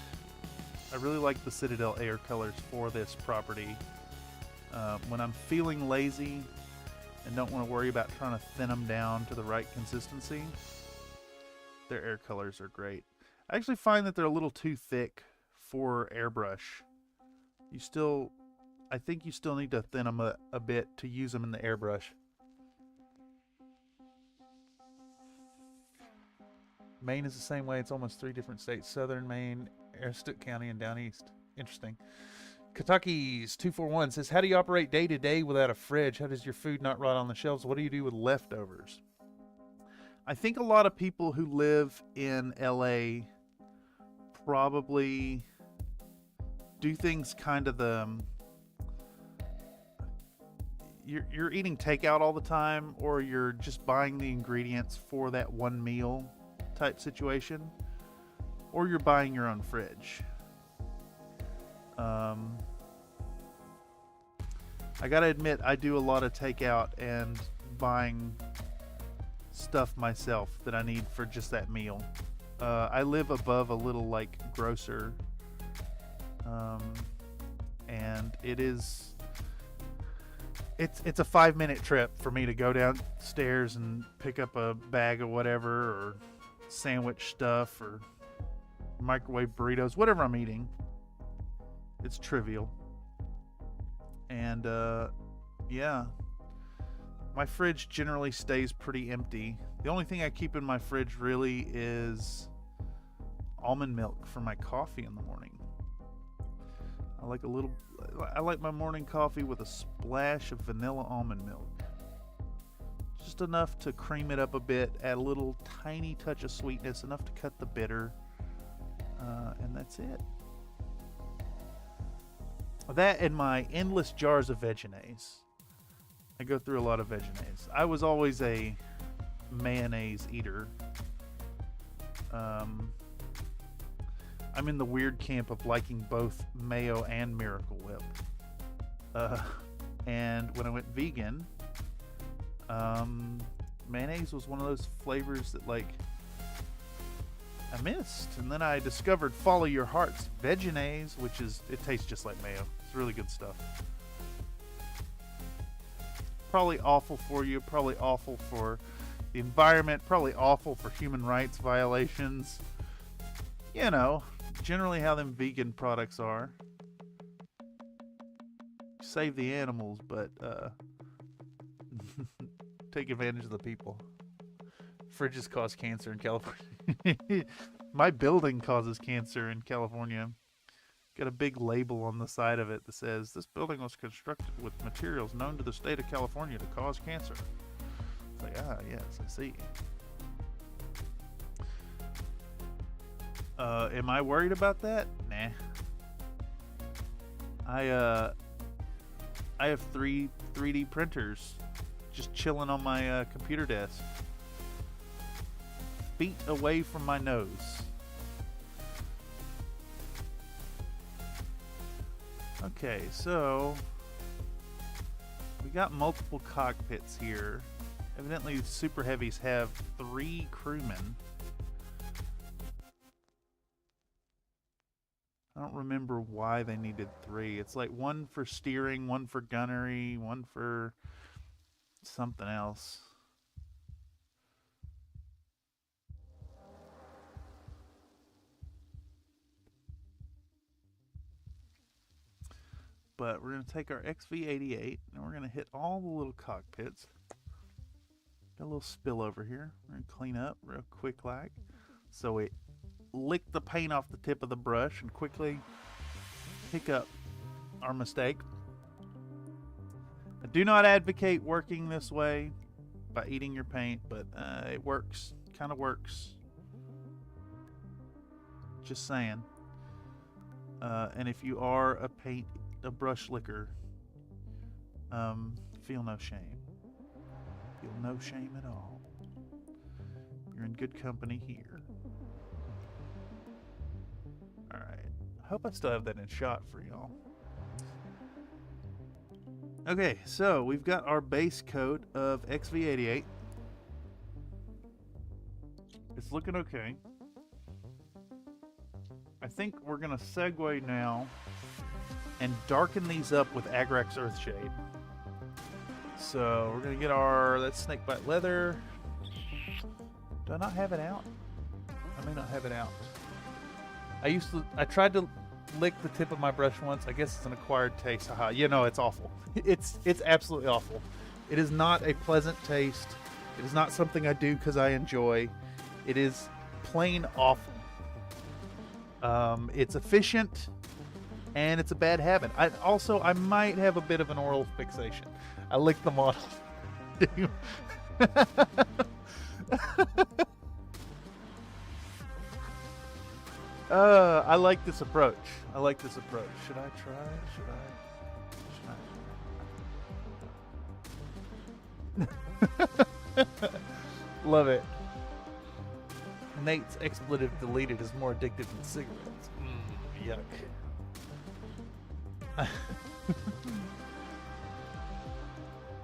I really like the Citadel air colors for this property. When I'm feeling lazy and don't want to worry about trying to thin them down to the right consistency, their air colors are great. I actually find that they're a little too thick for airbrush. I think you still need to thin them a bit to use them in the airbrush. Maine is the same way. It's almost 3 different states. Southern Maine, Aroostook County, and down east. Interesting. Kentucky's 241 says, how do you operate day to day without a fridge? How does your food not rot on the shelves? What do you do with leftovers? I think a lot of people who live in LA probably do things kind of the... You're eating takeout all the time, or you're just buying the ingredients for that one meal type situation, or you're buying your own fridge. I gotta admit, I do a lot of takeout and buying stuff myself that I need for just that meal. I live above a little like grocer, and it's a 5-minute trip for me to go downstairs and pick up a bag of whatever, or sandwich stuff, or microwave burritos, whatever I'm eating. It's trivial. And yeah, my fridge generally stays pretty empty. The only thing I keep in my fridge really is almond milk for my coffee in the morning. I like my morning coffee with a splash of vanilla almond milk. Just enough to cream it up a bit, add a little tiny touch of sweetness, enough to cut the bitter, and that's it. That and my endless jars of Vegenaise. I go through a lot of Vegenaise. I was always a mayonnaise eater. I'm in the weird camp of liking both mayo and Miracle Whip. And when I went vegan, mayonnaise was one of those flavors that like I missed. And then I discovered Follow Your Heart's Vegenaise, which it tastes just like mayo. It's really good stuff. Probably awful for you, probably awful for the environment, probably awful for human rights violations. You know, generally how them vegan products are. Save the animals, but take advantage of the people. Fridges cause cancer in California. My building causes cancer in California got a big label on the side of it that says, "This building was constructed with materials known to the state of California to cause cancer." It's like, ah, yes, I see. Am I worried about that? Nah. I have 3D printers just chilling on my computer desk, feet away from my nose. Okay, so we got multiple cockpits here. Evidently, Super Heavies have 3 crewmen. I don't remember why they needed 3. It's like 1 for steering, 1 for gunnery, 1 for something else. But we're going to take our XV-88 and we're going to hit all the little cockpits. Got a little spill over here. We're going to clean up real quick like. So we lick the paint off the tip of the brush and quickly pick up our mistake. I do not advocate working this way by eating your paint, but it works. Kind of works. Just saying. And if you are a brush licker, feel no shame. Feel no shame at all. You're in good company here. Alright. I hope I still have that in shot for y'all. Okay, so we've got our base coat of XV-88. It's looking okay. I think we're going to segue now and darken these up with Agrax Earthshade. So we're going to get our, that's snakebite leather. Do I not have it out? I may not have it out. I tried to lick the tip of my brush once. I guess it's an acquired taste. Haha. You know, it's awful. It's absolutely awful. It is not a pleasant taste. It is not something I do because I enjoy. It is plain awful. It's efficient, and it's a bad habit. I might have a bit of an oral fixation. I lick the model. I like this approach. Should I try? Love it. Nate's expletive deleted is more addictive than cigarettes. Yuck.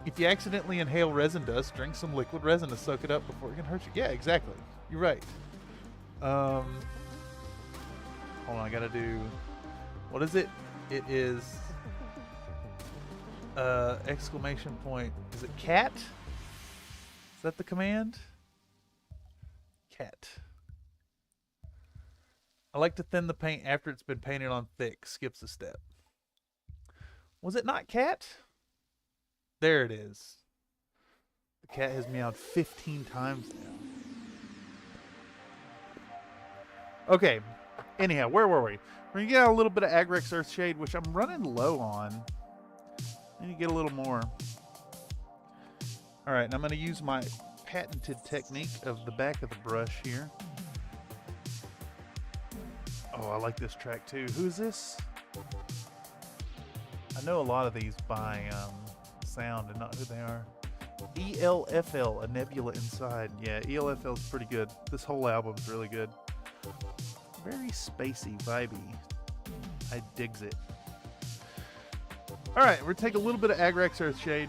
If you accidentally inhale resin dust, drink some liquid resin to soak it up before it can hurt you. Yeah, exactly. You're right. Hold on, I gotta do... What is it? It is... exclamation point. Is it cat? Is that the command? Cat. I like to thin the paint after it's been painted on thick. Skips a step. Was it not cat? There it is. The cat has meowed 15 times now. Okay. Anyhow, where were we? We're going to get a little bit of Agrax Earthshade, which I'm running low on. I need to get a little more. Alright, and I'm going to use my patented technique of the back of the brush here. Oh, I like this track too. Who's this? I know a lot of these by sound and not who they are. ELFL, A Nebula Inside. Yeah, ELFL is pretty good. This whole album's really good. Very spacey, vibey. I digs it. Alright, we're going to take a little bit of Agrax Earthshade.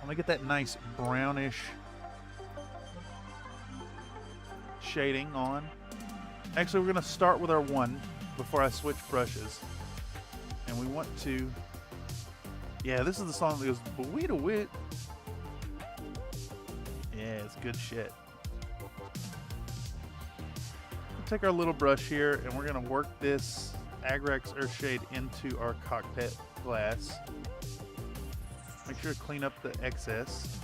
I'm going to get that nice brownish shading on. Actually, we're going to start with our 1 before I switch brushes. And we want to... Yeah, this is the song that goes, "Bwee to wit." Yeah, it's good shit. We'll take our little brush here, and we're going to work this Agrax Earthshade into our cockpit glass. Make sure to clean up the excess.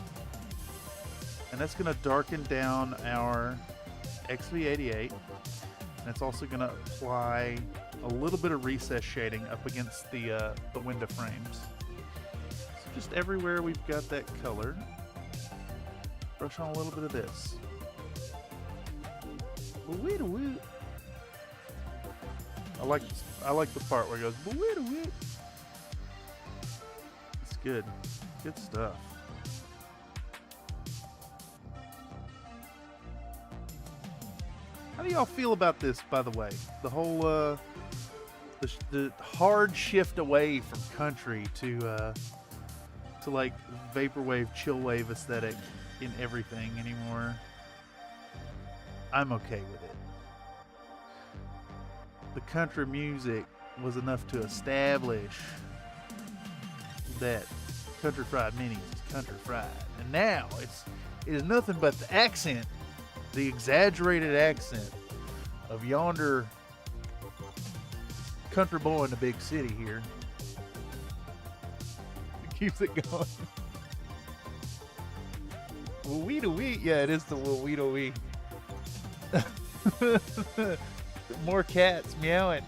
And that's going to darken down our XV-88. And it's also going to apply a little bit of recess shading up against the window frames. So just everywhere we've got that color. Brush on a little bit of this. Woo-wee-da-woo. I like the part where it goes woo-wee-da-woo. It's good. Good stuff. How do y'all feel about this, by the way? The whole the hard shift away from country to like vaporwave, chillwave aesthetic in everything anymore. I'm okay with it. The country music was enough to establish that Country Fried Minis is country fried, and now it is nothing but the accent, the exaggerated accent of yonder country boy in the big city here. It keeps it going. Wee-da-wee. Yeah, it is the wee-da-wee. More cats meowing.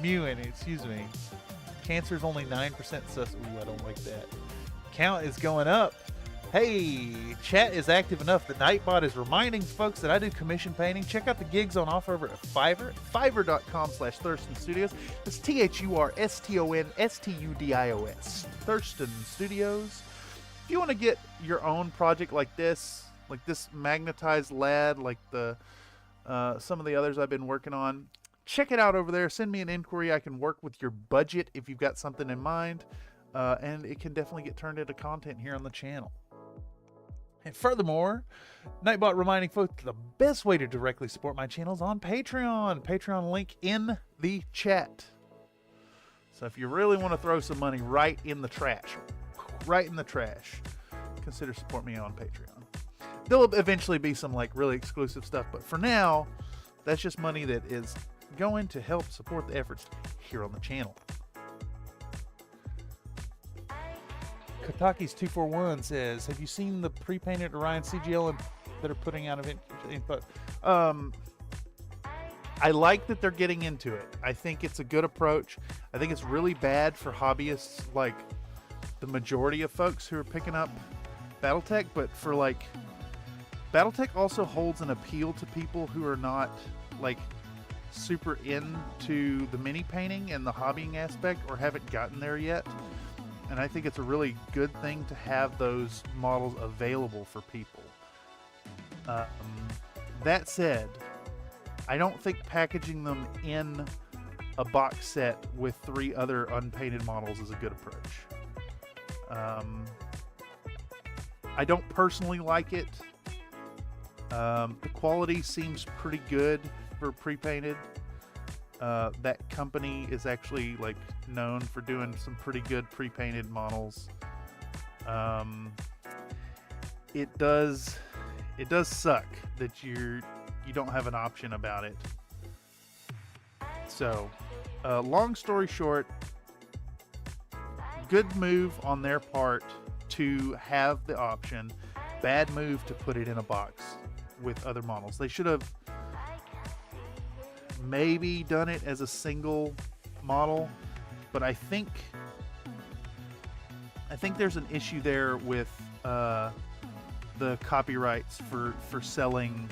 Mewing, excuse me. Cancer's only 9% sus. Ooh, I don't like that. Count is going up. Hey, chat is active enough. The Nightbot is reminding folks that I do commission painting. Check out the gigs on offer over at Fiverr. Fiverr.com/Thurston Studios. That's ThurstonStudios. Thurston Studios. If you want to get your own project like this magnetized lad, like the some of the others I've been working on, check it out over there. Send me an inquiry. I can work with your budget if you've got something in mind, and it can definitely get turned into content here on the channel. And furthermore, Nightbot reminding folks the best way to directly support my channel is on Patreon. Patreon link in the chat. So if you really want to throw some money right in the trash, consider supporting me on Patreon. There'll eventually be some like really exclusive stuff, but for now, that's just money that is going to help support the efforts here on the channel. Kataki's 241 says, have you seen the pre-painted Orion CGL that are putting out of input? I like that they're getting into it. I think it's a good approach. I think it's really bad for hobbyists, like the majority of folks who are picking up Battletech, but for like, Battletech also holds an appeal to people who are not like super into the mini painting and the hobbying aspect or haven't gotten there yet. And I think it's a really good thing to have those models available for people. That said, I don't think packaging them in a box set with 3 other unpainted models is a good approach. I don't personally like it. The quality seems pretty good for pre-painted. That company is actually like known for doing some pretty good pre-painted models. It does suck that you don't have an option about it. So, long story short, good move on their part to have the option. Bad move to put it in a box with other models. They should have maybe done it as a single model, but I think there's an issue there with the copyrights for selling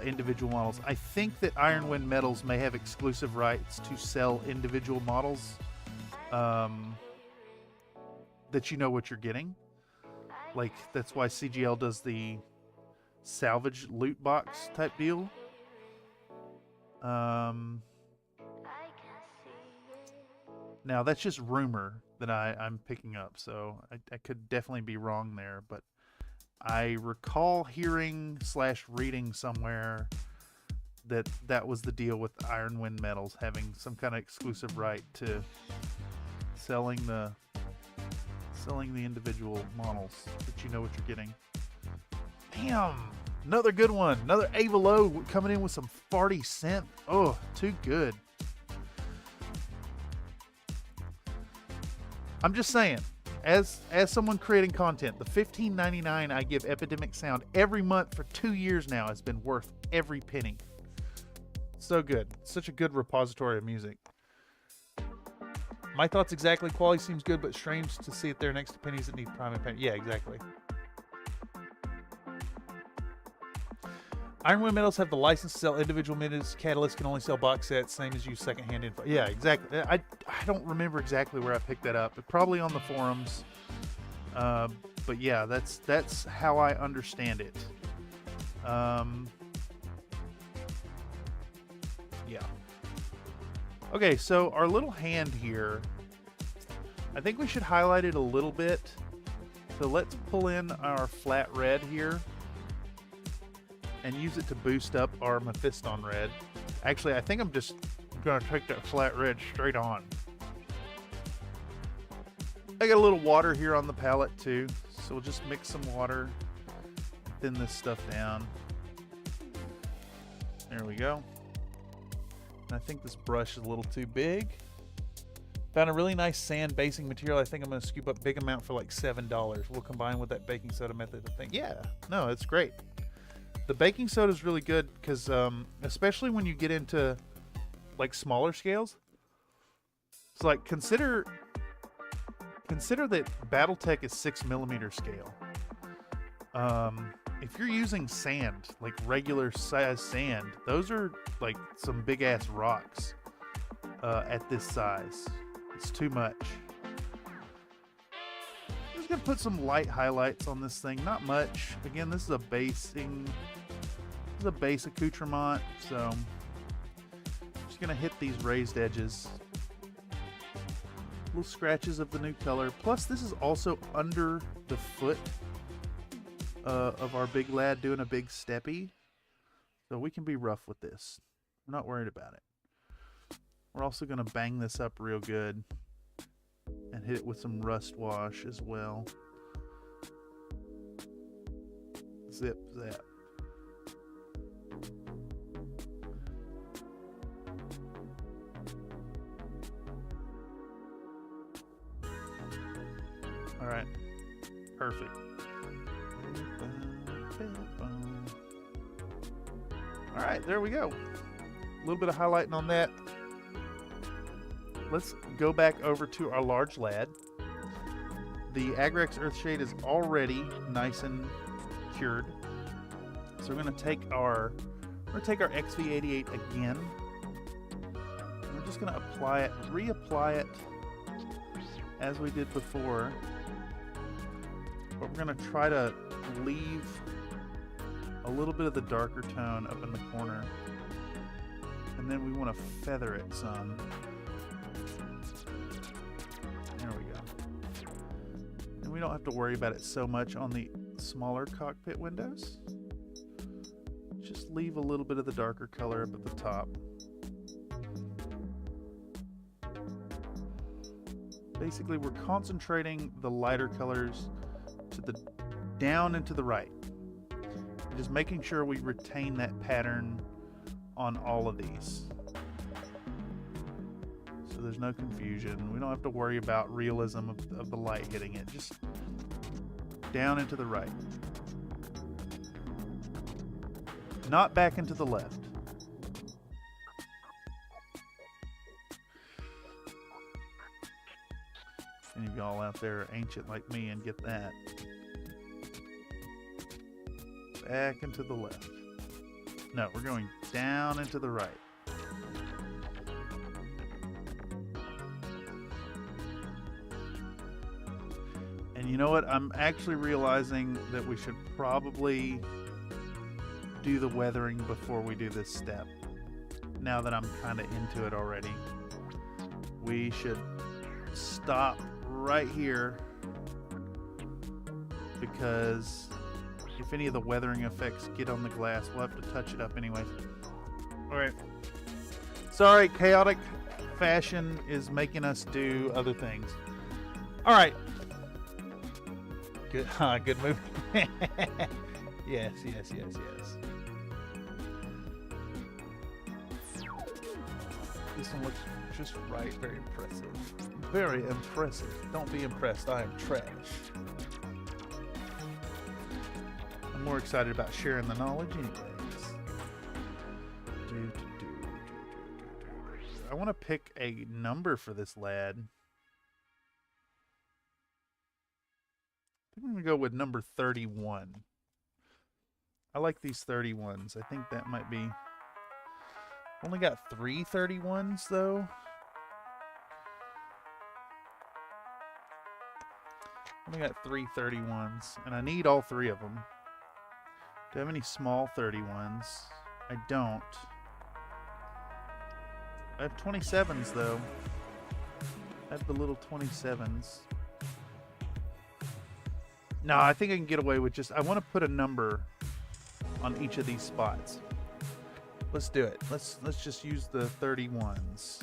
individual models. I think that Iron Wind Metals may have exclusive rights to sell individual models, that you know what you're getting. Like, that's why CGL does the salvage loot box type deal. Now that's just rumor that I'm picking up, so I could definitely be wrong there, but I recall hearing / reading somewhere that was the deal with Iron Wind Metals, having some kind of exclusive right to selling the individual models, that you know what you're getting. Damn, another good one. Another Ava Low coming in with some farty scent. Oh, too good. I'm just saying, as someone creating content, the $15.99 I give Epidemic Sound every month for 2 years now has been worth every penny. So good. Such a good repository of music. My thoughts exactly. Quality seems good, but strange to see it there next to pennies that need priming paint. Yeah, exactly. Ironwood Metals have the license to sell individual minutes. Catalyst can only sell box sets, same as use secondhand info. Yeah, exactly. I don't remember exactly where I picked that up, but probably on the forums. But yeah, that's how I understand it. Yeah. Okay, so our little hand here, I think we should highlight it a little bit. So let's pull in our flat red here and use it to boost up our Mephiston red. Actually, I think I'm just going to take that flat red straight on. I got a little water here on the palette too, so we'll just mix some water, thin this stuff down. There we go. And I think this brush is a little too big. Found a really nice sand basing material. I think I'm going to scoop up a big amount for like $7. We'll combine with that baking soda method. I think, yeah, no, it's great. The baking soda is really good because, especially when you get into like smaller scales, it's like consider that BattleTech is 6mm scale. If you're using sand, like regular size sand, those are like some big ass rocks at this size. It's too much. I'm just gonna put some light highlights on this thing, not much. Again, this is a base accoutrement, so I'm just gonna hit these raised edges. Little scratches of the new color. Plus, this is also under the foot of our big lad doing a big steppy, so we can be rough with this. We're not worried about it. We're also going to bang this up real good and hit it with some rust wash as well. Zip zap. All right, perfect. All right, there we go. A little bit of highlighting on that. Let's go back over to our large lad. The Agrax Earthshade is already nice and cured. So we're going to take our XV88 again. We're just going to apply it, reapply it as we did before. But we're going to try to leave a little bit of the darker tone up in the corner, and then we want to feather it some. There we go. And we don't have to worry about it so much on the smaller cockpit windows. Just leave a little bit of the darker color up at the top. Basically, we're concentrating the lighter colors to the down and to the right. Just making sure we retain that pattern on all of these, so there's no confusion. We don't have to worry about realism of the light hitting it. Just down and to the right, not back into the left. Any of y'all out there are ancient like me and get that. Back and to the left. No, we're going down and to the right. And you know what? I'm actually realizing that we should probably do the weathering before we do this step. Now that I'm kind of into it already. We should stop right here, because if any of the weathering effects get on the glass, we'll have to touch it up anyway. Alright. Sorry, chaotic fashion is making us do other things. Alright. Good, good move. Yes. This one looks just right. Very impressive. Very impressive. Don't be impressed. I am trash. I'm more excited about sharing the knowledge anyways. want to pick a number for this lad. I think I'm going to go with number 31. I like these 31s. I think that might be... Only got 3 31s, though. Only got 3 31s, and I need all 3 of them. Do I have any small 31s? I don't. I have 27s, though. I have the little 27s. No, I think I can get away with just... I want to put a number on each of these spots. Let's do it. Let's just use the 31s.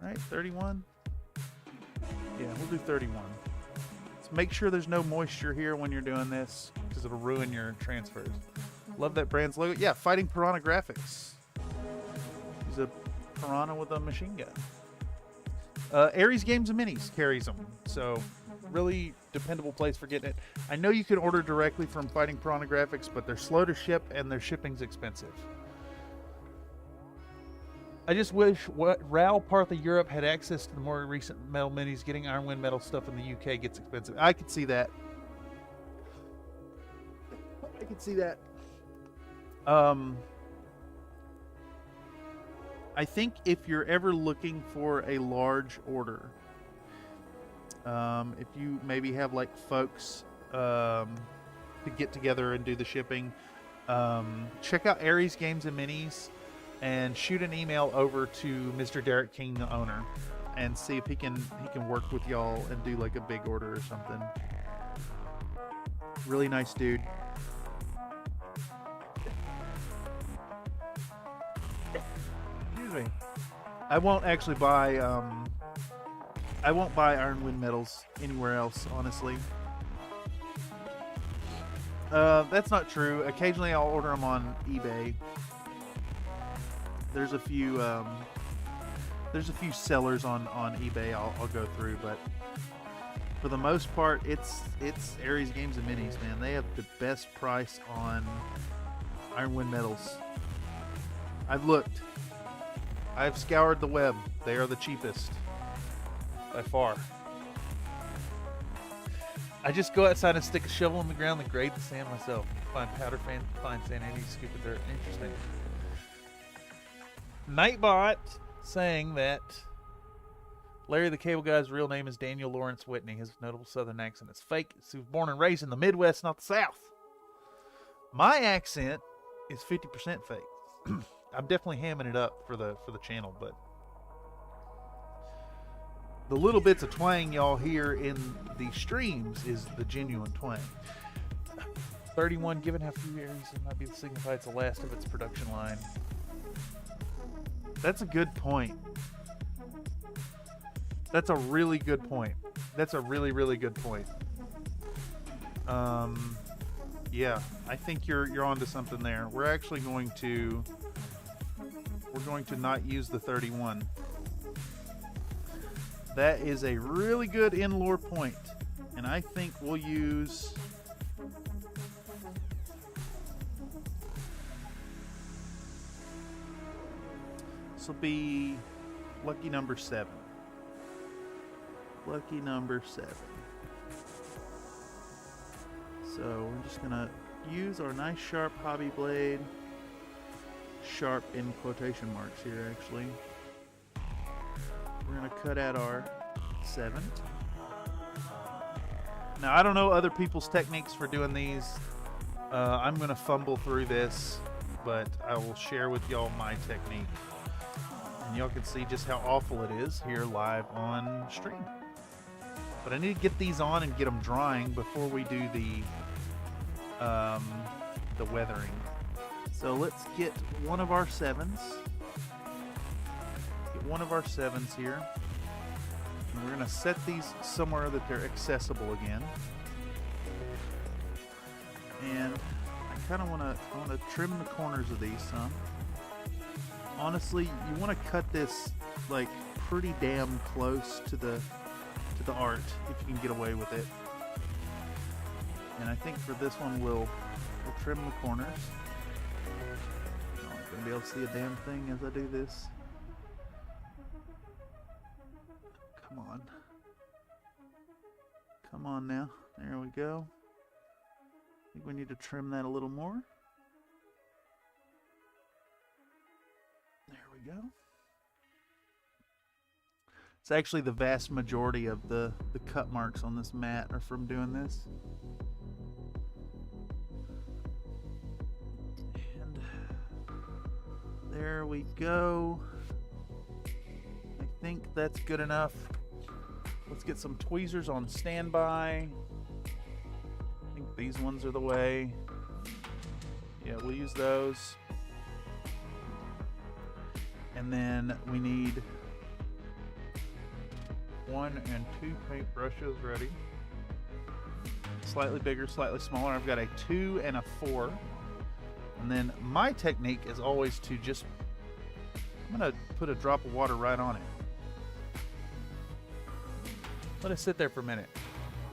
All right, 31. Yeah, we'll do 31. Let's make sure there's no moisture here when you're doing this, because it'll ruin your transfers. Love that brand's logo. Yeah, Fighting Piranha Graphics. He's a piranha with a machine gun. Aries Games and Minis carries them, so really dependable place for getting it. I know you can order directly from Fighting Piranha Graphics, but they're slow to ship and their shipping's expensive. I just wish RAL part of Europe had access to the more recent metal minis. Getting Iron Wind metal stuff in the UK gets expensive. I could see that. I could see that. I think if you're ever looking for a large order, if you maybe have like folks to get together and do the shipping, check out Aries Games and Minis and shoot an email over to Mr. Derek King, the owner, and see if he can work with y'all and do like a big order or something. Really nice dude. Excuse me. I won't actually buy I won't buy Iron Wind medals anywhere else, honestly. That's not true. Occasionally I'll order them on eBay. There's a few sellers on eBay I'll go through, but for the most part, it's Aries Games and Minis, man. They have the best price on Iron Wind medals. I've looked. I've scoured the web. They are the cheapest by far. I just go outside and stick a shovel in the ground and grade the sand myself. Find powder, find sand, any scoop of dirt. Interesting. Nightbot saying that Larry the Cable Guy's real name is Daniel Lawrence Whitney. His notable southern accent is fake. He was born and raised in the Midwest, not the South. My accent is 50% fake. I'm definitely hamming it up for the channel, but the little bits of twang y'all hear in the streams is the genuine twang. 31, given how few areas it might be the signify it's the last of its production line. That's a good point. That's a really good point. That's a really, really good point. Yeah, I think you're onto something there. We're actually going to not use the 31. That is a really good in-lore point, and I think we'll use this will be lucky number 7. Lucky number 7. So we're just gonna use our nice sharp hobby blade. Sharp in quotation marks here, actually. We're gonna cut out our 7. Now I don't know other people's techniques for doing these. I'm gonna fumble through this, but I will share with y'all my technique. And y'all can see just how awful it is here live on stream. But I need to get these on and get them drying before we do the weathering. So let's get one of our 7s. Get one of our 7s here. And we're gonna set these somewhere that they're accessible again. And I wanna trim the corners of these some. Honestly, you want to cut this like pretty damn close to the art if you can get away with it. And I think for this one we'll trim the corners. gonna be able to see a damn thing as I do this. Come on. Come on now. There we go. I think we need to trim that a little more. There we go. It's actually the vast majority of the cut marks on this mat are from doing this. And there we go. I think that's good enough. Let's get some tweezers on standby. I think these ones are the way. Yeah, we'll use those. And then we need 1 and 2 paintbrushes ready. Slightly bigger, slightly smaller. I've got a 2 and a 4. And then my technique is always to just, I'm gonna put a drop of water right on it. Let it sit there for a minute.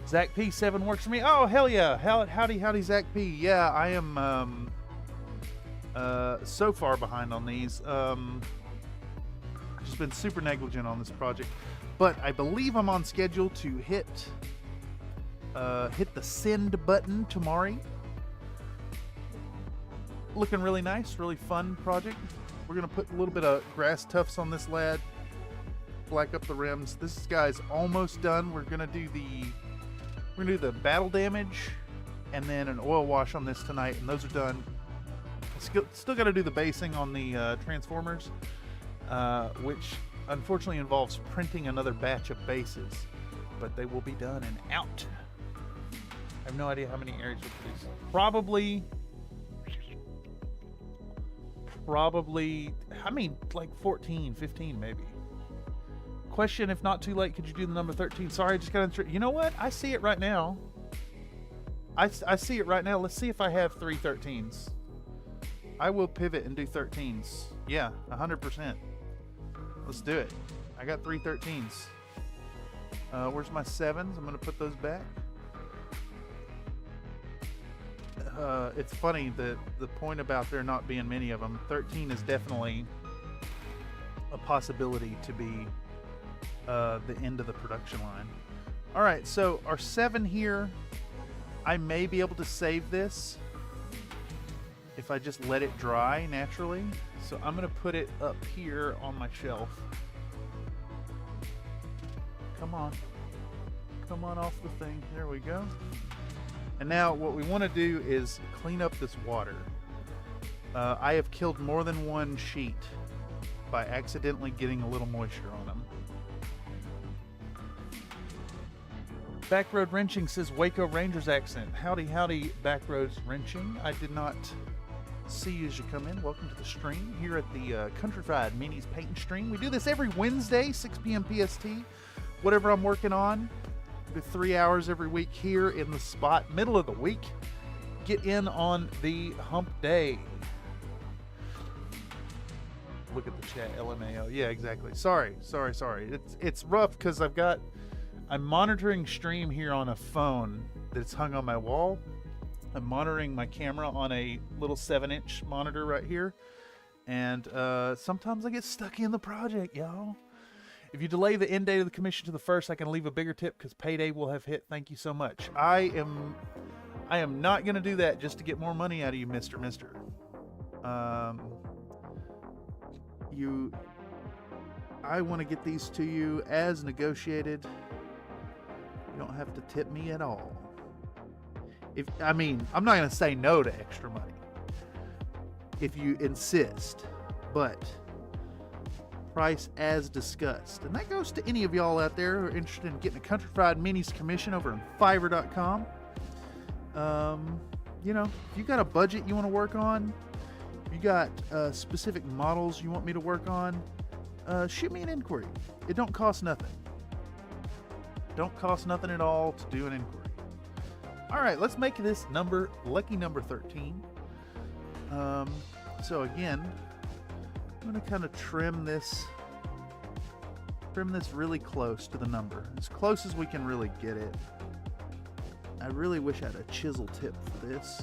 Zach P 7 works for me. Oh, hell yeah. Howdy, Zach P. Yeah, I am so far behind on these. I've just been super negligent on this project. But I believe I'm on schedule to hit the send button tomorrow. Looking really nice, really fun project. We're gonna put a little bit of grass tufts on this lad, black up the rims. This guy's almost done. We're gonna do the battle damage and then an oil wash on this tonight, and those are done. Still got to do the basing on the transformers, which unfortunately involves printing another batch of bases, but they will be done and out. I have no idea how many areas we'll produce. Probably, I mean, like 14, 15 maybe. Question, if not too late, could you do the number 13? Sorry, I just got to, you know what? I see it right now. I see it right now. Let's see if I have 3 13s. I will pivot and do 13s. Yeah, 100%. Let's do it. I got 3 13s. Where's my 7s? I'm going to put those back. It's funny that the point about there not being many of them, 13 is definitely a possibility to be the end of the production line. All right, so our 7 here, I may be able to save this if I just let it dry naturally. So I'm going to put it up here on my shelf. Come on. Come on off the thing. There we go. And now what we want to do is clean up this water. I have killed more than one sheet by accidentally getting a little moisture on them. Backroad Wrenching says Waco Rangers accent. Howdy, Backroads Wrenching. I did not see you as you come in. Welcome to the stream here at the Countrified Minis Paintin Stream. We do this every Wednesday, 6 p.m. PST. Whatever I'm working on, do 3 hours every week here in the spot, middle of the week. Get in on the hump day. Look at the chat, LMAO. Yeah, exactly. Sorry. It's rough because I'm monitoring stream here on a phone that's hung on my wall. I'm monitoring my camera on a little 7-inch monitor right here. And sometimes I get stuck in the project, y'all. If you delay the end date of the commission to the 1st, I can leave a bigger tip because payday will have hit. Thank you so much. I am not going to do that just to get more money out of you, Mr. I want to get these to you as negotiated. You don't have to tip me at all. I'm not going to say no to extra money if you insist, but price as discussed. And that goes to any of y'all out there who are interested in getting a Countrified Minis commission over on Fiverr.com. If you got a budget you want to work on, if you got specific models you want me to work on, shoot me an inquiry. It don't cost nothing. Don't cost nothing at all to do an inquiry. All right, let's make this lucky number 13. So again, I'm going to kind of trim this really close to the number, as close as we can really get it. I really wish I had a chisel tip for this.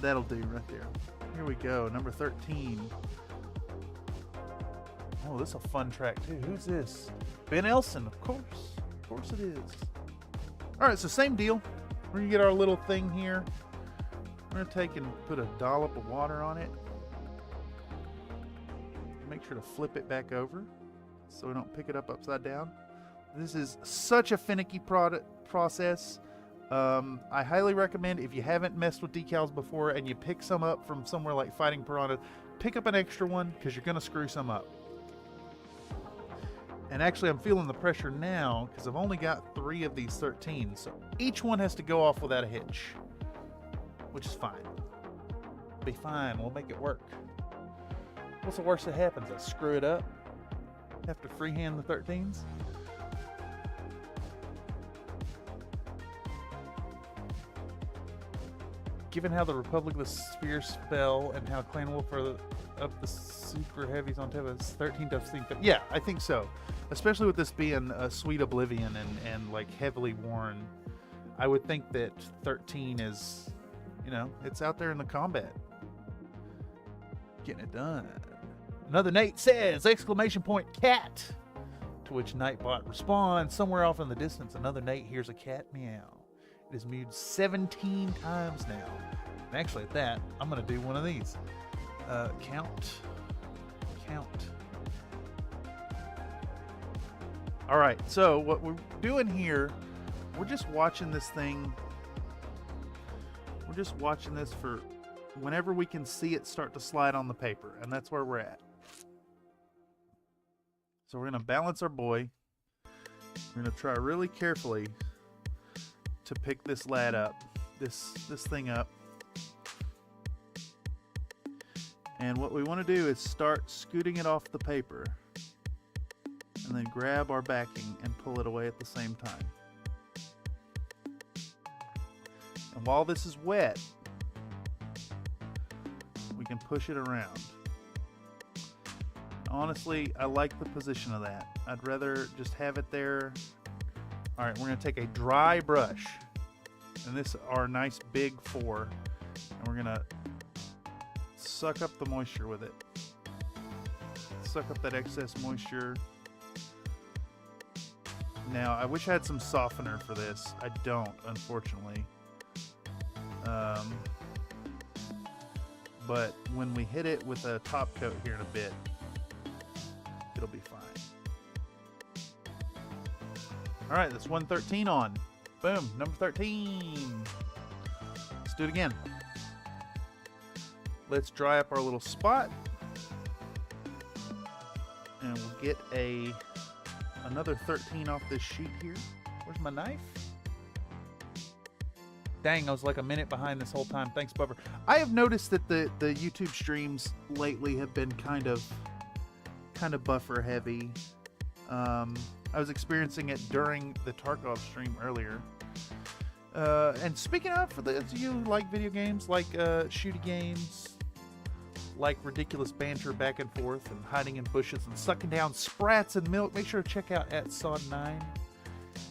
That'll do right there. Here we go, number 13. Oh, this is a fun track too. Who's this? Ben Elson, of course. Of course it is. All right, so same deal. We're gonna get our little thing here. We're gonna take and put a dollop of water on it. Make sure to flip it back over so we don't pick it up upside down. This is such a finicky process. I highly recommend, if you haven't messed with decals before and you pick some up from somewhere like Fighting Piranha, pick up an extra one because you're going to screw some up. And actually, I'm feeling the pressure now because I've only got 3 of these 13. So each one has to go off without a hitch, which is fine. Be fine. We'll make it work. What's the worst that happens? I screw it up. Have to freehand the 13s. Given how the Republic of the Spheres fell and how Clan Wolf are up the super heavies on top of 13 does seem fit. Yeah, I think so. Especially with this being a Sweet Oblivion and like heavily worn. I would think that 13 is, you know, it's out there in the combat. Getting it done. Another Nate says, exclamation point cat. To which Nightbot responds, somewhere off in the distance, another Nate hears a cat meow. It has mewed 17 times now. And actually at that, I'm going to do one of these. Count. All right, so what we're doing here, we're just watching this thing. We're just watching this for whenever we can see it start to slide on the paper, and that's where we're at. So we're going to balance our boy. We're going to try really carefully to pick this lad up, this thing up. And what we want to do is start scooting it off the paper and then grab our backing and pull it away at the same time. And while this is wet, we can push it around. Honestly, I like the position of that. I'd rather just have it there. All right, we're going to take a dry brush, and this is our nice big 4, and we're going to suck up the moisture with it. Suck up that excess moisture. Now, I wish I had some softener for this. I don't, unfortunately. But when we hit it with a top coat here in a bit, it'll be fine. All right, that's 113 on. Boom, number 13. Let's do it again. Let's dry up our little spot. And we'll get another 13 off this sheet here. Where's my knife? Dang, I was like a minute behind this whole time. Thanks, Bubber. I have noticed that the YouTube streams lately have been kind of buffer heavy. I was experiencing it during the Tarkov stream earlier. And speaking of, for those of you who like video games, like shooty games, like ridiculous banter back and forth and hiding in bushes and sucking down sprats and milk, make sure to check out @Sod9.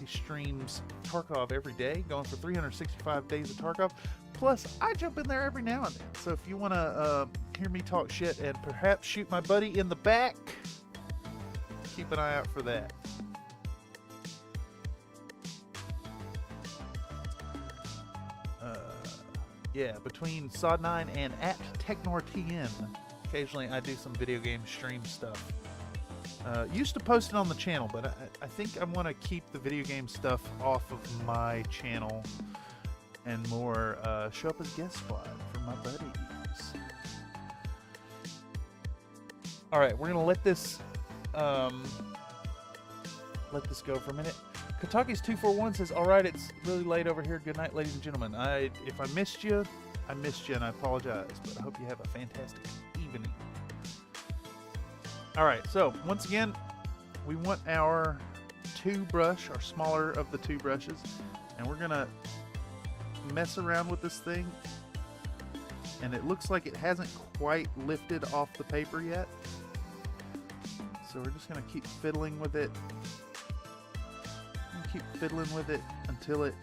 He streams Tarkov every day, going for 365 days of Tarkov. Plus, I jump in there every now and then. So if you want to hear me talk shit and perhaps shoot my buddy in the back, keep an eye out for that. Yeah, between Sod9 and @TechnorTN, occasionally I do some video game stream stuff. Used to post it on the channel, but I think I want to keep the video game stuff off of my channel and more show up as guest spot for my buddies. All right, we're gonna let this go for a minute. Kataki's241 says, all right, it's really late over here. Good night, ladies and gentlemen. If I missed you, and I apologize, but I hope you have a fantastic evening. All right, so once again, we want our 2 brush, our smaller of the 2 brushes, and we're gonna mess around with this thing, and it looks like it hasn't quite lifted off the paper yet. So we're just gonna keep fiddling with it. Keep fiddling with it until it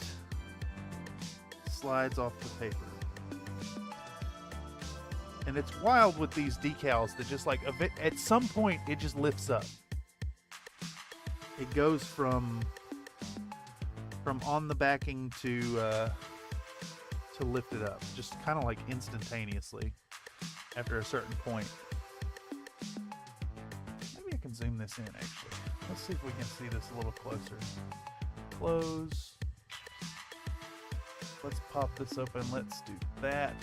slides off the paper. And it's wild with these decals that just like at some point it just lifts up. It goes from on the backing to lift it up, just kind of like instantaneously after a certain point. Maybe I can zoom this in actually. Let's see if we can see this a little closer. Close. Let's pop this open. Let's do that.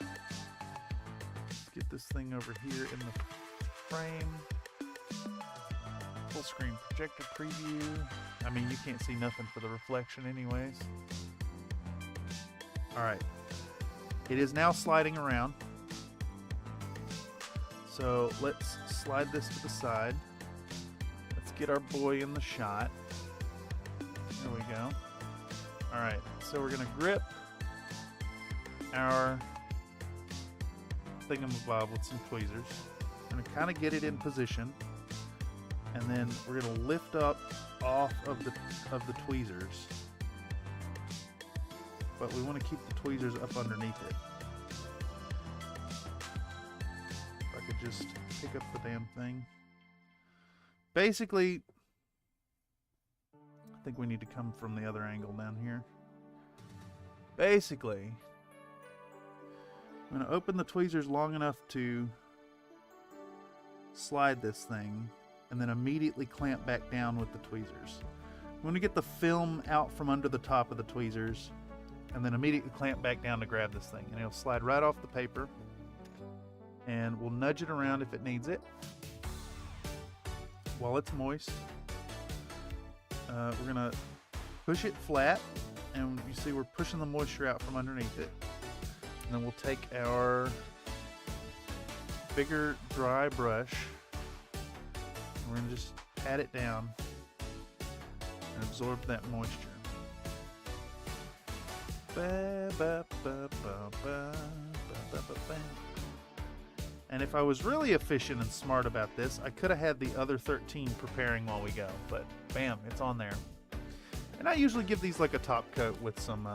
Let's get this thing over here in the frame. Full screen projector preview. I mean, you can't see nothing for the reflection anyways. Alright. It is now sliding around. So let's slide this to the side. Let's get our boy in the shot. There we go. Alright, so we're going to grip our thingamabob with some tweezers. We're going to kind of get it in position. And then we're going to lift up off of the tweezers. But we want to keep the tweezers up underneath it. If I could just pick up the damn thing. Basically, I think we need to come from the other angle down here. Basically, I'm going to open the tweezers long enough to slide this thing and then immediately clamp back down with the tweezers. I'm going to get the film out from under the top of the tweezers and then immediately clamp back down to grab this thing. And it'll slide right off the paper. And we'll nudge it around if it needs it. While it's moist, we're going to push it flat. And you see we're pushing the moisture out from underneath it. And then we'll take our bigger dry brush. We're going to just pat it down and absorb that moisture. And if I was really efficient and smart about this, I could have had the other 13 preparing while we go. But bam, it's on there. And I usually give these like a top coat with some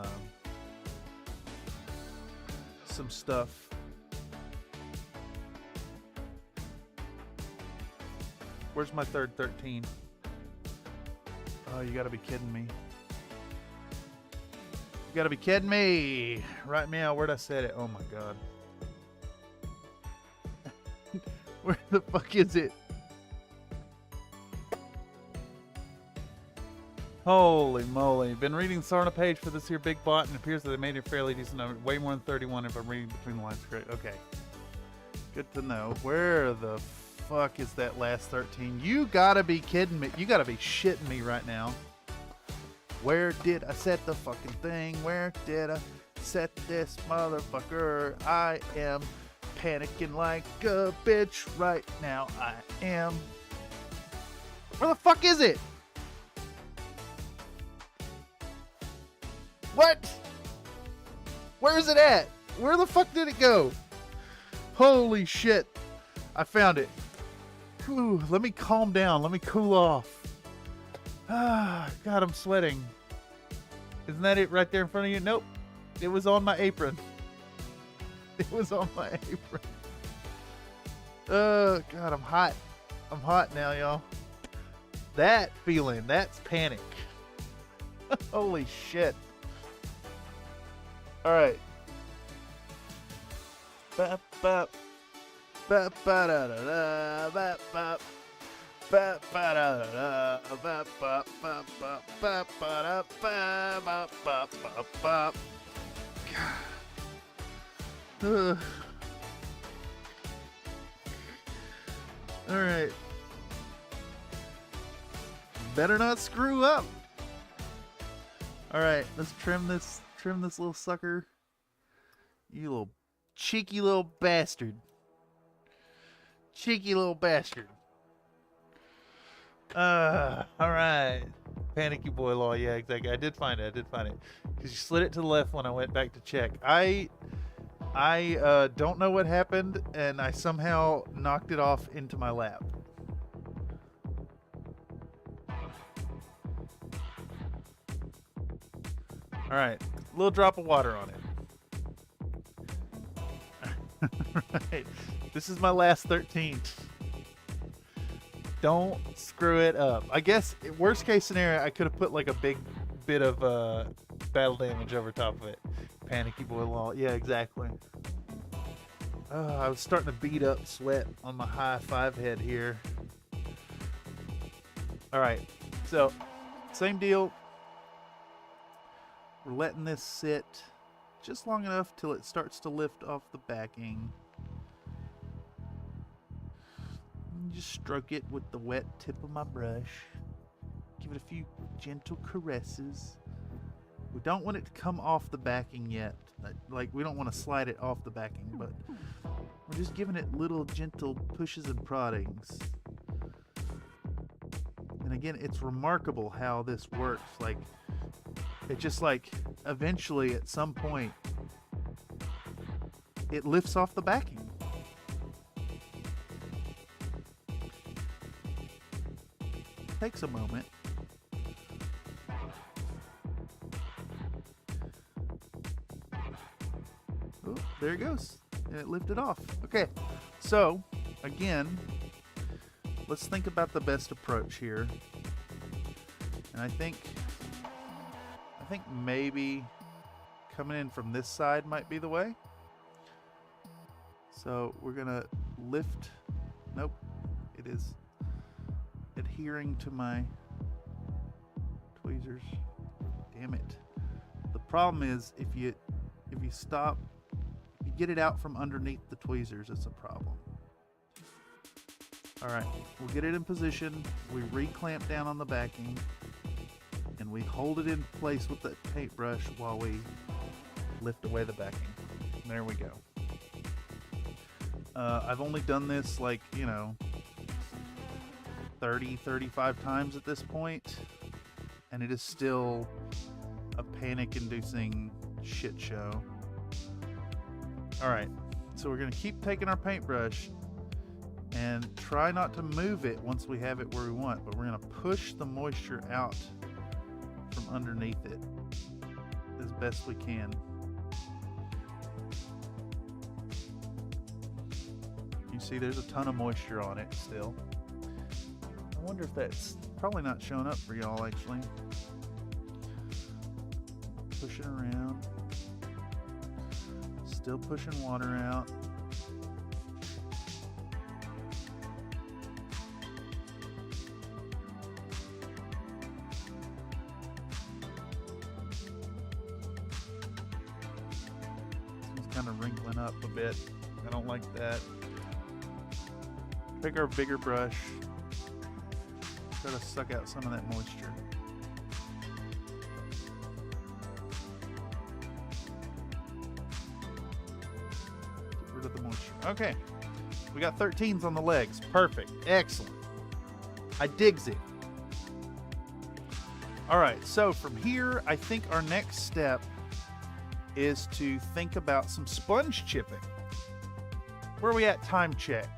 stuff. Where's my third 13? Oh, you gotta be kidding me. You gotta be kidding me. Right now, where'd I set it? Oh my god. Where the fuck is it? Holy moly. Been reading the Sarna page for this here big bot, and it appears that they made it fairly decent number. Way more than 31 if I'm reading between the lines. Great. Okay. Good to know. Where the fuck is that last 13? You gotta be kidding me. You gotta be shitting me right now. Where did I set the fucking thing? Where did I set this motherfucker? I am panicking like a bitch right now. I am. Where the fuck is it? What? Where is it at? Where the fuck did it go? Holy shit. I found it. Whew, let me calm down. Let me cool off. Ah, God, I'm sweating. Isn't that it right there in front of you? Nope. It was on my apron. It was on my apron. Oh, God, I'm hot. I'm hot now, y'all. That feeling, that's panic. Holy shit. All right. Bop, bop. Bop, ba, da, da, da, bop, bop. Bop, ba, da, da, da, bop, bop, bop, bop, bop, ba, da, ba, bop, bop, bop, bop. God. All right. Better not screw up. All right, let's trim this little sucker. You little cheeky little bastard. Cheeky little bastard. All right. Panicky boy law. Yeah, exactly. I did find it. Because you slid it to the left when I went back to check. I don't know what happened, and I somehow knocked it off into my lap. All right. A little drop of water on it. Right. This is my last 13. Don't screw it up. I guess, worst case scenario, I could have put like a big bit of battle damage over top of it. Panicky boy law. Yeah, exactly. I was starting to beat up sweat on my high 5 head here. Alright, so same deal. We're letting this sit just long enough till it starts to lift off the backing. And just stroke it with the wet tip of my brush. Give it a few gentle caresses. We don't want it to come off the backing yet. Like, we don't want to slide it off the backing, but we're just giving it little gentle pushes and proddings. And again, it's remarkable how this works. Like, it just like, eventually at some point, it lifts off the backing. Takes a moment. Oh, there it goes. And it lifted off. Okay, so again, let's think about the best approach here. And I think maybe coming in from this side might be the way. So we're gonna lift. Nope, it is adhering to my tweezers. Damn it. The problem is if you stop, if you get it out from underneath the tweezers, it's a problem. Alright, we'll get it in position, we re-clamp down on the backing, and we hold it in place with the paintbrush while we lift away the backing. There we go. I've only done this like, 30, 35 times at this point, and it is still a panic-inducing shit show. Alright, so we're going to keep taking our paintbrush and try not to move it once we have it where we want, but we're going to push the moisture out from underneath it as best we can. You see there's a ton of moisture on it still. I wonder if that's probably not showing up for y'all actually. Pushing around. Still pushing water out. It's kind of wrinkling up a bit. I don't like that. Pick our bigger brush. Try to suck out some of that moisture. Get rid of the moisture. Okay. We got 13s on the legs. Perfect. Excellent. I digs it. Alright, so from here, I think our next step is to think about some sponge chipping. Where are we at? Time check.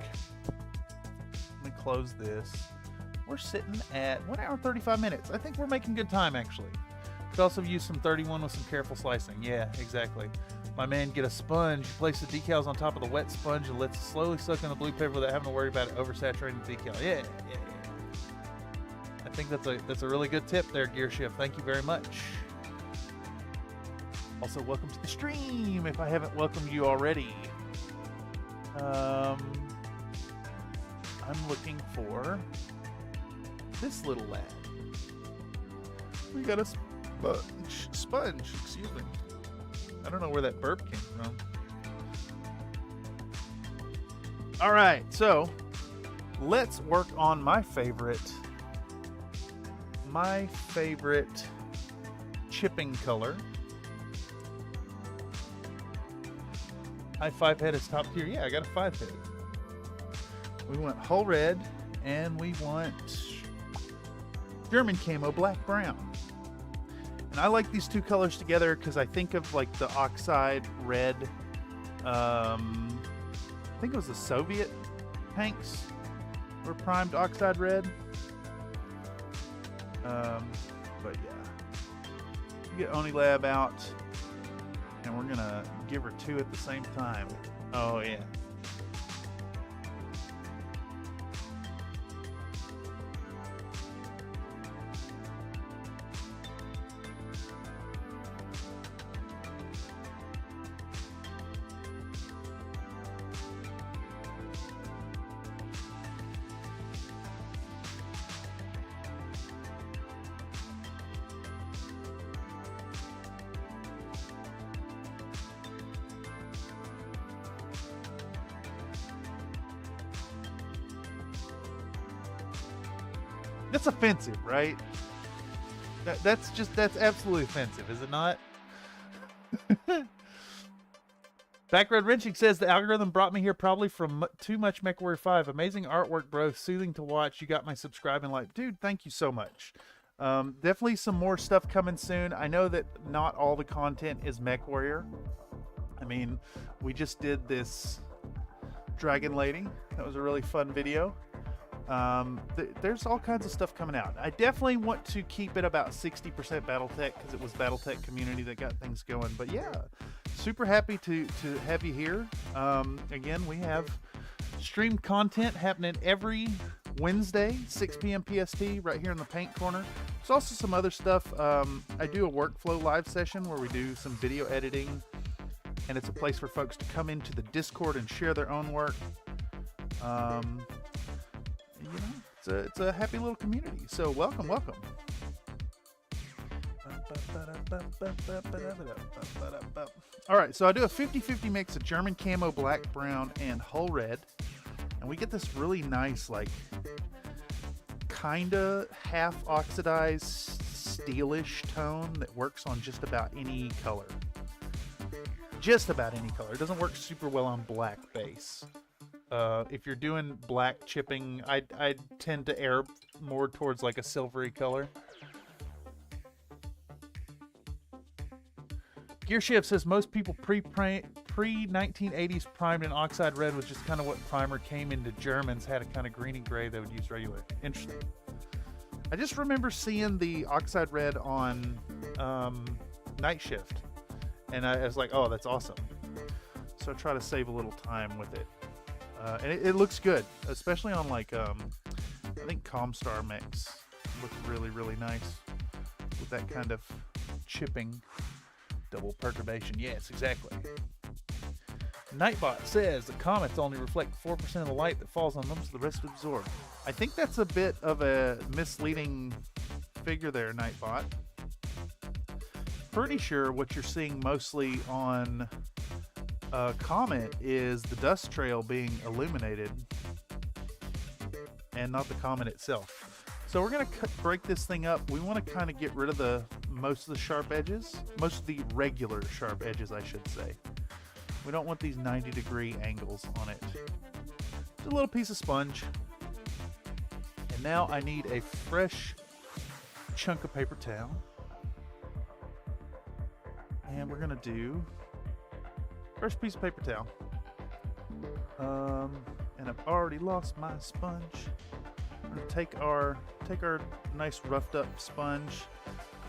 Let me close this. We're sitting at 1 hour 35 minutes. I think we're making good time actually. Could also use some 31 with some careful slicing. Yeah, exactly. My man, get a sponge, place the decals on top of the wet sponge and let's slowly suck in the blue paper without having to worry about it oversaturating the decal. Yeah. I think that's a really good tip there, Gear Shift. Thank you very much. Also, welcome to the stream if I haven't welcomed you already. I'm looking for this little lad. We got a sponge, excuse me. I don't know where that burp came from. All right, so let's work on my favorite chipping color. High 5 head is top tier. Yeah, I got a 5 head. We want whole red, and we want German camo, black brown. And I like these two colors together because I think of like the oxide red. I think it was the Soviet tanks were primed oxide red. But yeah, we get Onilab out, and we're gonna give her two at the same time. Oh yeah, That's offensive, right? That's absolutely offensive, is it not? Backroad Wrenching says the algorithm brought me here probably from too much MechWarrior 5. Amazing artwork, bro. Soothing to watch. You got my subscribe and like. Dude, thank you so much. Definitely some more stuff coming soon. I know that not all the content is MechWarrior. I mean, we just did this Dragon Lady. That was a really fun video. There's all kinds of stuff coming out. I definitely want to keep it about 60% Battletech because it was Battletech community that got things going. But yeah, super happy to have you here. Again, we have streamed content happening every Wednesday, 6 p.m. PST, right here in the Paint Corner. There's also some other stuff. I do a workflow live session where we do some video editing, and it's a place for folks to come into the Discord and share their own work. You know, it's a happy little community. So welcome. All right, so I do a 50-50 mix of German camo, black, brown, and hull red, and we get this really nice, like, kinda half oxidized steelish tone that works on just about any color. Just about any color. It doesn't work super well on black base. If you're doing black chipping, I tend to err more towards like a silvery color. Gear Shift says most people pre-1980s primed in oxide red was just kind of what primer came into. Germans had a kind of greeny gray they would use regularly. Interesting. I just remember seeing the oxide red on Night Shift, and I was like, oh, that's awesome. So I try to save a little time with it. And it looks good, especially on like, I think Comstar mechs look really, really nice with that kind of chipping. Double perturbation, yes, exactly. Nightbot says the comets only reflect 4% of the light that falls on them, so the rest is absorbed. I think that's a bit of a misleading figure there, Nightbot. Pretty sure what you're seeing mostly on Comet is the dust trail being illuminated and not the comet itself. So we're going to break this thing up. We want to kind of get rid of most of the sharp edges, most of the regular sharp edges, I should say. We don't want these 90-degree angles on it. Just a little piece of sponge. And now I need a fresh chunk of paper towel. And we're going to do first piece of paper towel. And I've already lost my sponge. We're going to take our nice roughed up sponge,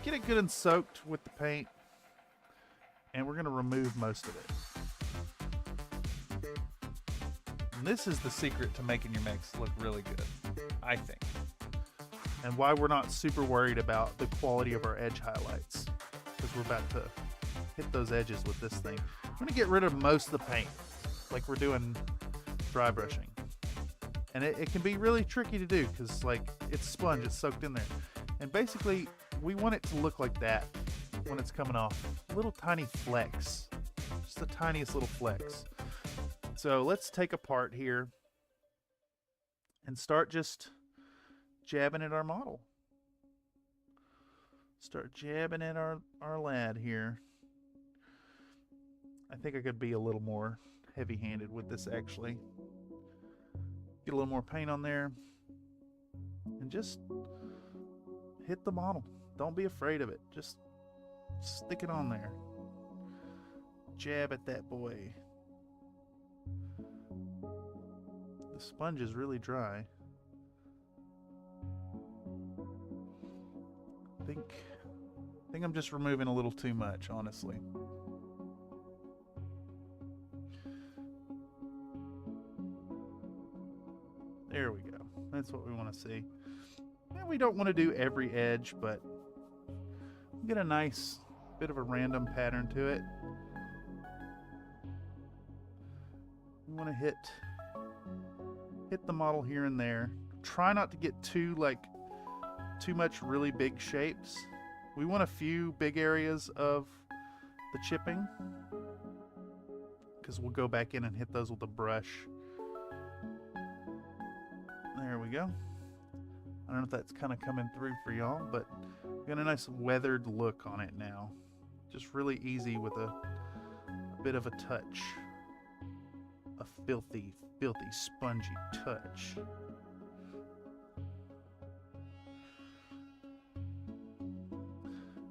get it good and soaked with the paint, and we're going to remove most of it. And this is the secret to making your mechs look really good, I think. And why we're not super worried about the quality of our edge highlights, because we're about to hit those edges with this thing. I'm going to get rid of most of the paint, like we're doing dry brushing. And it can be really tricky to do because, like, it's sponge, it's soaked in there. And basically, we want it to look like that when it's coming off. Little tiny flecks. Just the tiniest little flecks. So let's take a part here and start just jabbing at our model. Start jabbing at our lad here. I think I could be a little more heavy-handed with this, actually. Get a little more paint on there and just hit the model. Don't be afraid of it. Just stick it on there. Jab at that boy. The sponge is really dry. I think I'm just removing a little too much, honestly. There we go. That's what we want to see. And we don't want to do every edge, but get a nice bit of a random pattern to it. We want to hit the model here and there. Try not to get too much really big shapes. We want a few big areas of the chipping, because we'll go back in and hit those with a brush. There we go. I don't know if that's kind of coming through for y'all, but got a nice weathered look on it now. Just really easy with a bit of a touch. A filthy, filthy, spongy touch.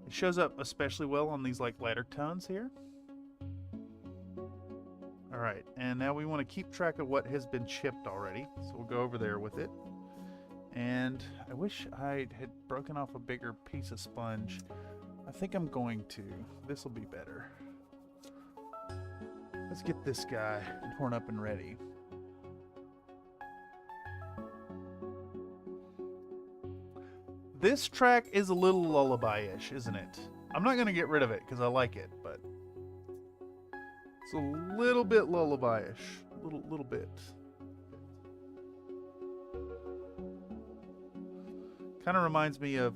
It shows up especially well on these like lighter tones here. Alright, and now we want to keep track of what has been chipped already. So we'll go over there with it. And I wish I had broken off a bigger piece of sponge. I think I'm going to. This will be better. Let's get this guy torn up and ready. This track is a little lullaby-ish, isn't it? I'm not going to get rid of it because I like it, but it's a little bit lullaby-ish. Little bit. Kind of reminds me of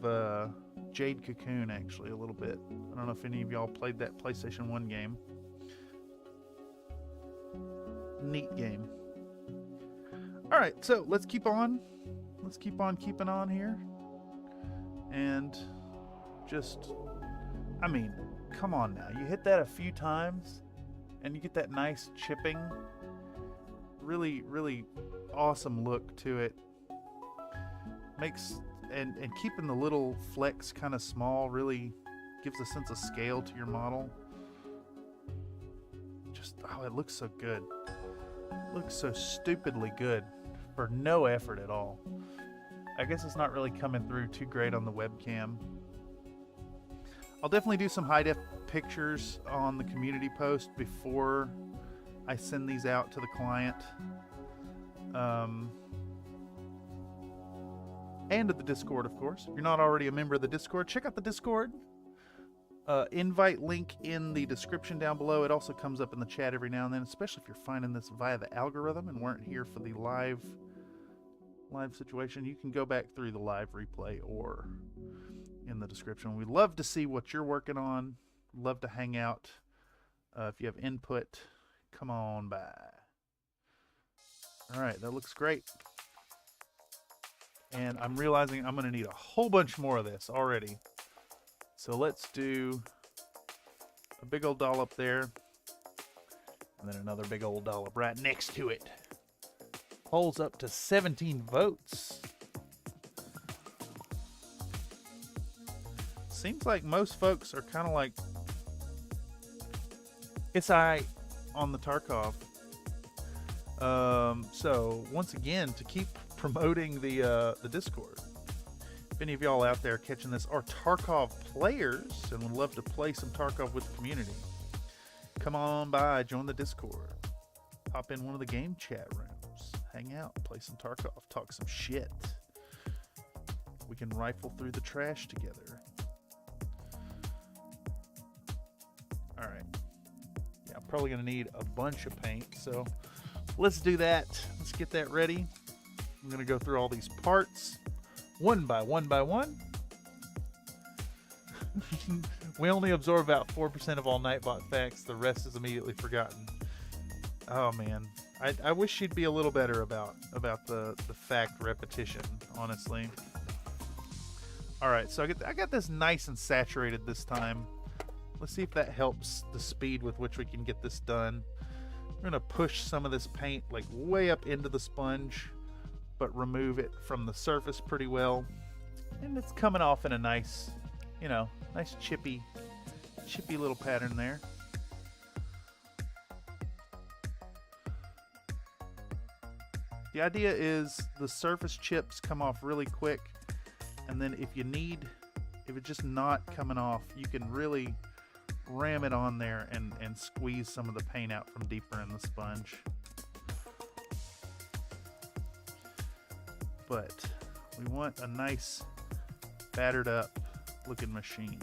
Jade Cocoon, actually, a little bit. I don't know if any of y'all played that PlayStation 1 game. Neat game. Alright, so let's keep on. Let's keep on keeping on here. And just, I mean, come on now. You hit that a few times and you get that nice chipping. Really, really awesome look to it. Makes, and keeping the little flecks kind of small really gives a sense of scale to your model. Just, oh, it looks so good. It looks so stupidly good for no effort at all. I guess it's not really coming through too great on the webcam. I'll definitely do some high-def pictures on the community post before I send these out to the client. And at the Discord, of course. If you're not already a member of the Discord, check out the Discord. Invite link in the description down below. It also comes up in the chat every now and then, especially if you're finding this via the algorithm and weren't here for the live situation. You can go back through the live replay or in the description. We'd love to see what you're working on. Love to hang out. If you have input, come on by. All right, that looks great. And I'm realizing I'm going to need a whole bunch more of this already. So let's do a big old dollop there. And then another big old dollop right next to it. Polls up to 17 votes. Seems like most folks are kind of like, it's alright on the Tarkov. So once again, to keep promoting the Discord, if any of y'all out there catching this are Tarkov players and would love to play some Tarkov with the community, come on by, join the Discord, pop in one of the game chat rooms, hang out, play some Tarkov, talk some shit. We can rifle through the trash together. Alright. Yeah, I'm probably going to need a bunch of paint, so let's do that. Let's get that ready. I'm going to go through all these parts one by one by one. We only absorb about 4% of all Nightbot facts. The rest is immediately forgotten. Oh man, I wish she'd be a little better about the fact repetition, honestly. Alright, so I got this nice and saturated this time. Let's see if that helps the speed with which we can get this done. We're going to push some of this paint like way up into the sponge, but remove it from the surface pretty well. And it's coming off in a nice, you know, nice chippy little pattern there. The idea is the surface chips come off really quick, and then if it's just not coming off, you can really ram it on there and squeeze some of the paint out from deeper in the sponge. But we want a nice battered up looking machine.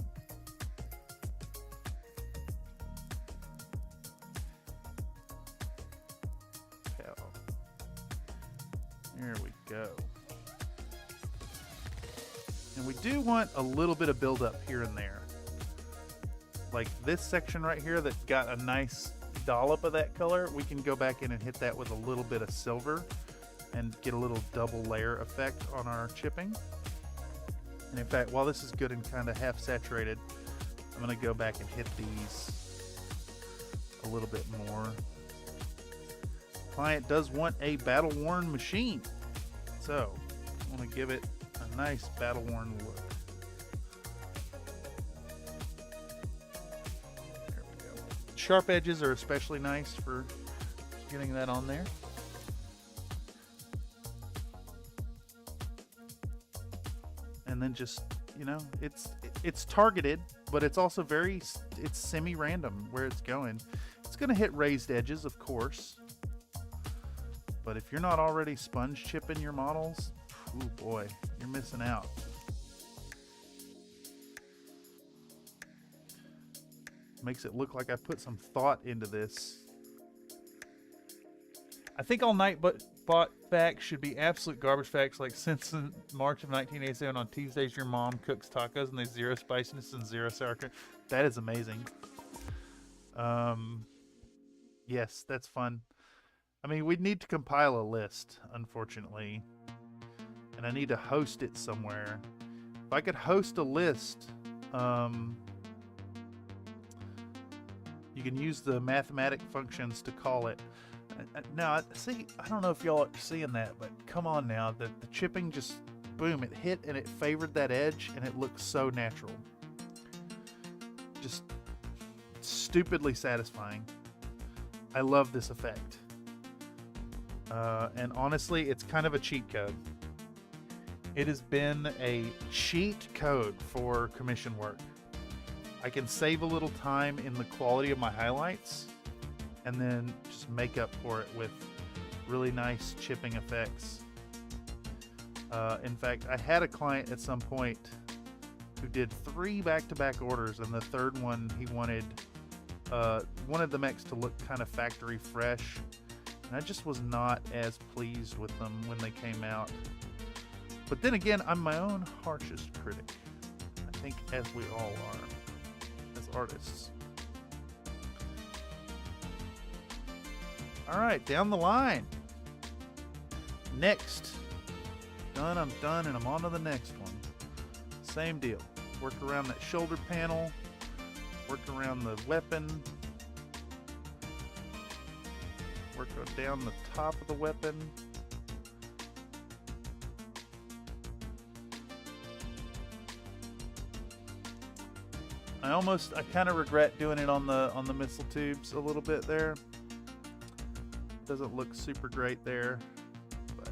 There we go. And we do want a little bit of buildup here and there. Like this section right here that got a nice dollop of that color, we can go back in and hit that with a little bit of silver and get a little double layer effect on our chipping. And in fact, while this is good and kind of half saturated, I'm going to go back and hit these a little bit more. Client does want a battle-worn machine, so I want to give it a nice battle-worn look. There we go. Sharp edges are especially nice for getting that on there. And then just, you know, it's targeted, but it's also it's semi-random where it's going. It's going to hit raised edges, of course. But if you're not already sponge chipping your models, oh boy, you're missing out. Makes it look like I put some thought into this. I think all Nightbot facts should be absolute garbage facts, like since March of 1987 on Tuesdays your mom cooks tacos and there's 0 spiciness and 0 sour cream. That is amazing. Yes, that's fun. I mean, we'd need to compile a list, unfortunately. And I need to host it somewhere. If I could host a list, you can use the mathematic functions to call it. Now, see, I don't know if y'all are seeing that, but come on now. The chipping just, boom, it hit and it favored that edge and it looks so natural. Just stupidly satisfying. I love this effect. And honestly, it's kind of a cheat code. It has been a cheat code for commission work. I can save a little time in the quality of my highlights and then just make up for it with really nice chipping effects. In fact, I had a client at some point who did 3 back-to-back orders, and the third one he wanted the mechs to look kind of factory fresh, and I just was not as pleased with them when they came out. But then again, I'm my own harshest critic, I think, as we all are as artists. Alright, down the line. Next. Done, I'm done, and I'm on to the next one. Same deal. Work around that shoulder panel. Work around the weapon. Work down the top of the weapon. I kind of regret doing it on the missile tubes a little bit there. Doesn't look super great there, but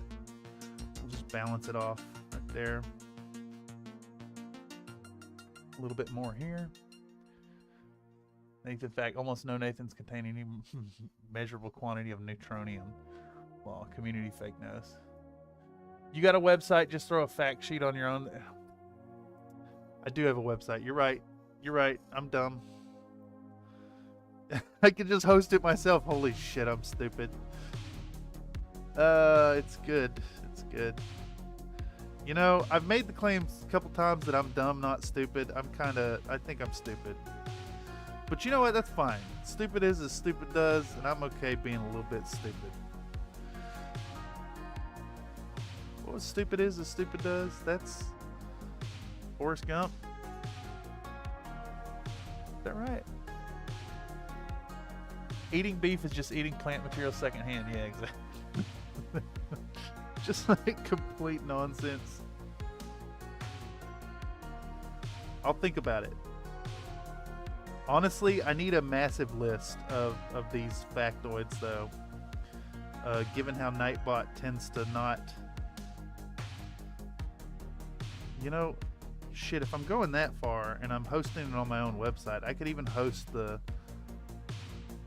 we'll just balance it off right there. A little bit more here. In fact, almost no Nathans contain any measurable quantity of neutronium. Well, community fake news. You got a website, just throw a fact sheet on your own. I do have a website. You're right. You're right. I'm dumb. I could just host it myself. Holy shit, I'm stupid. It's good. It's good. You know, I've made the claims a couple times that I'm dumb, not stupid. I think I'm stupid. But you know what? That's fine. Stupid is as stupid does, and I'm okay being a little bit stupid. What stupid is as stupid does? That's Forrest Gump. Is that right? Eating beef is just eating plant material secondhand. Yeah, exactly. Just like complete nonsense. I'll think about it. Honestly, I need a massive list of these factoids, though. Given how Nightbot tends to not... You know, shit, if I'm going that far and I'm hosting it on my own website, I could even host the...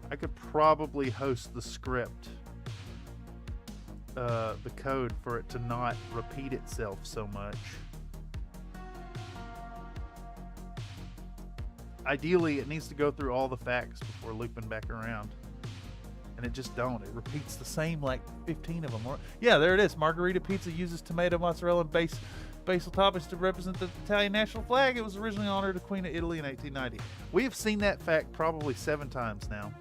I could probably host the script, the code for it to not repeat itself so much. Ideally, it needs to go through all the facts before looping back around. And it just don't. It repeats the same, like, 15 of them. Yeah, there it is. Margarita pizza uses tomato, mozzarella, and basil toppings to represent the Italian national flag. It was originally honored the Queen of Italy in 1890. We have seen that fact probably 7 times now.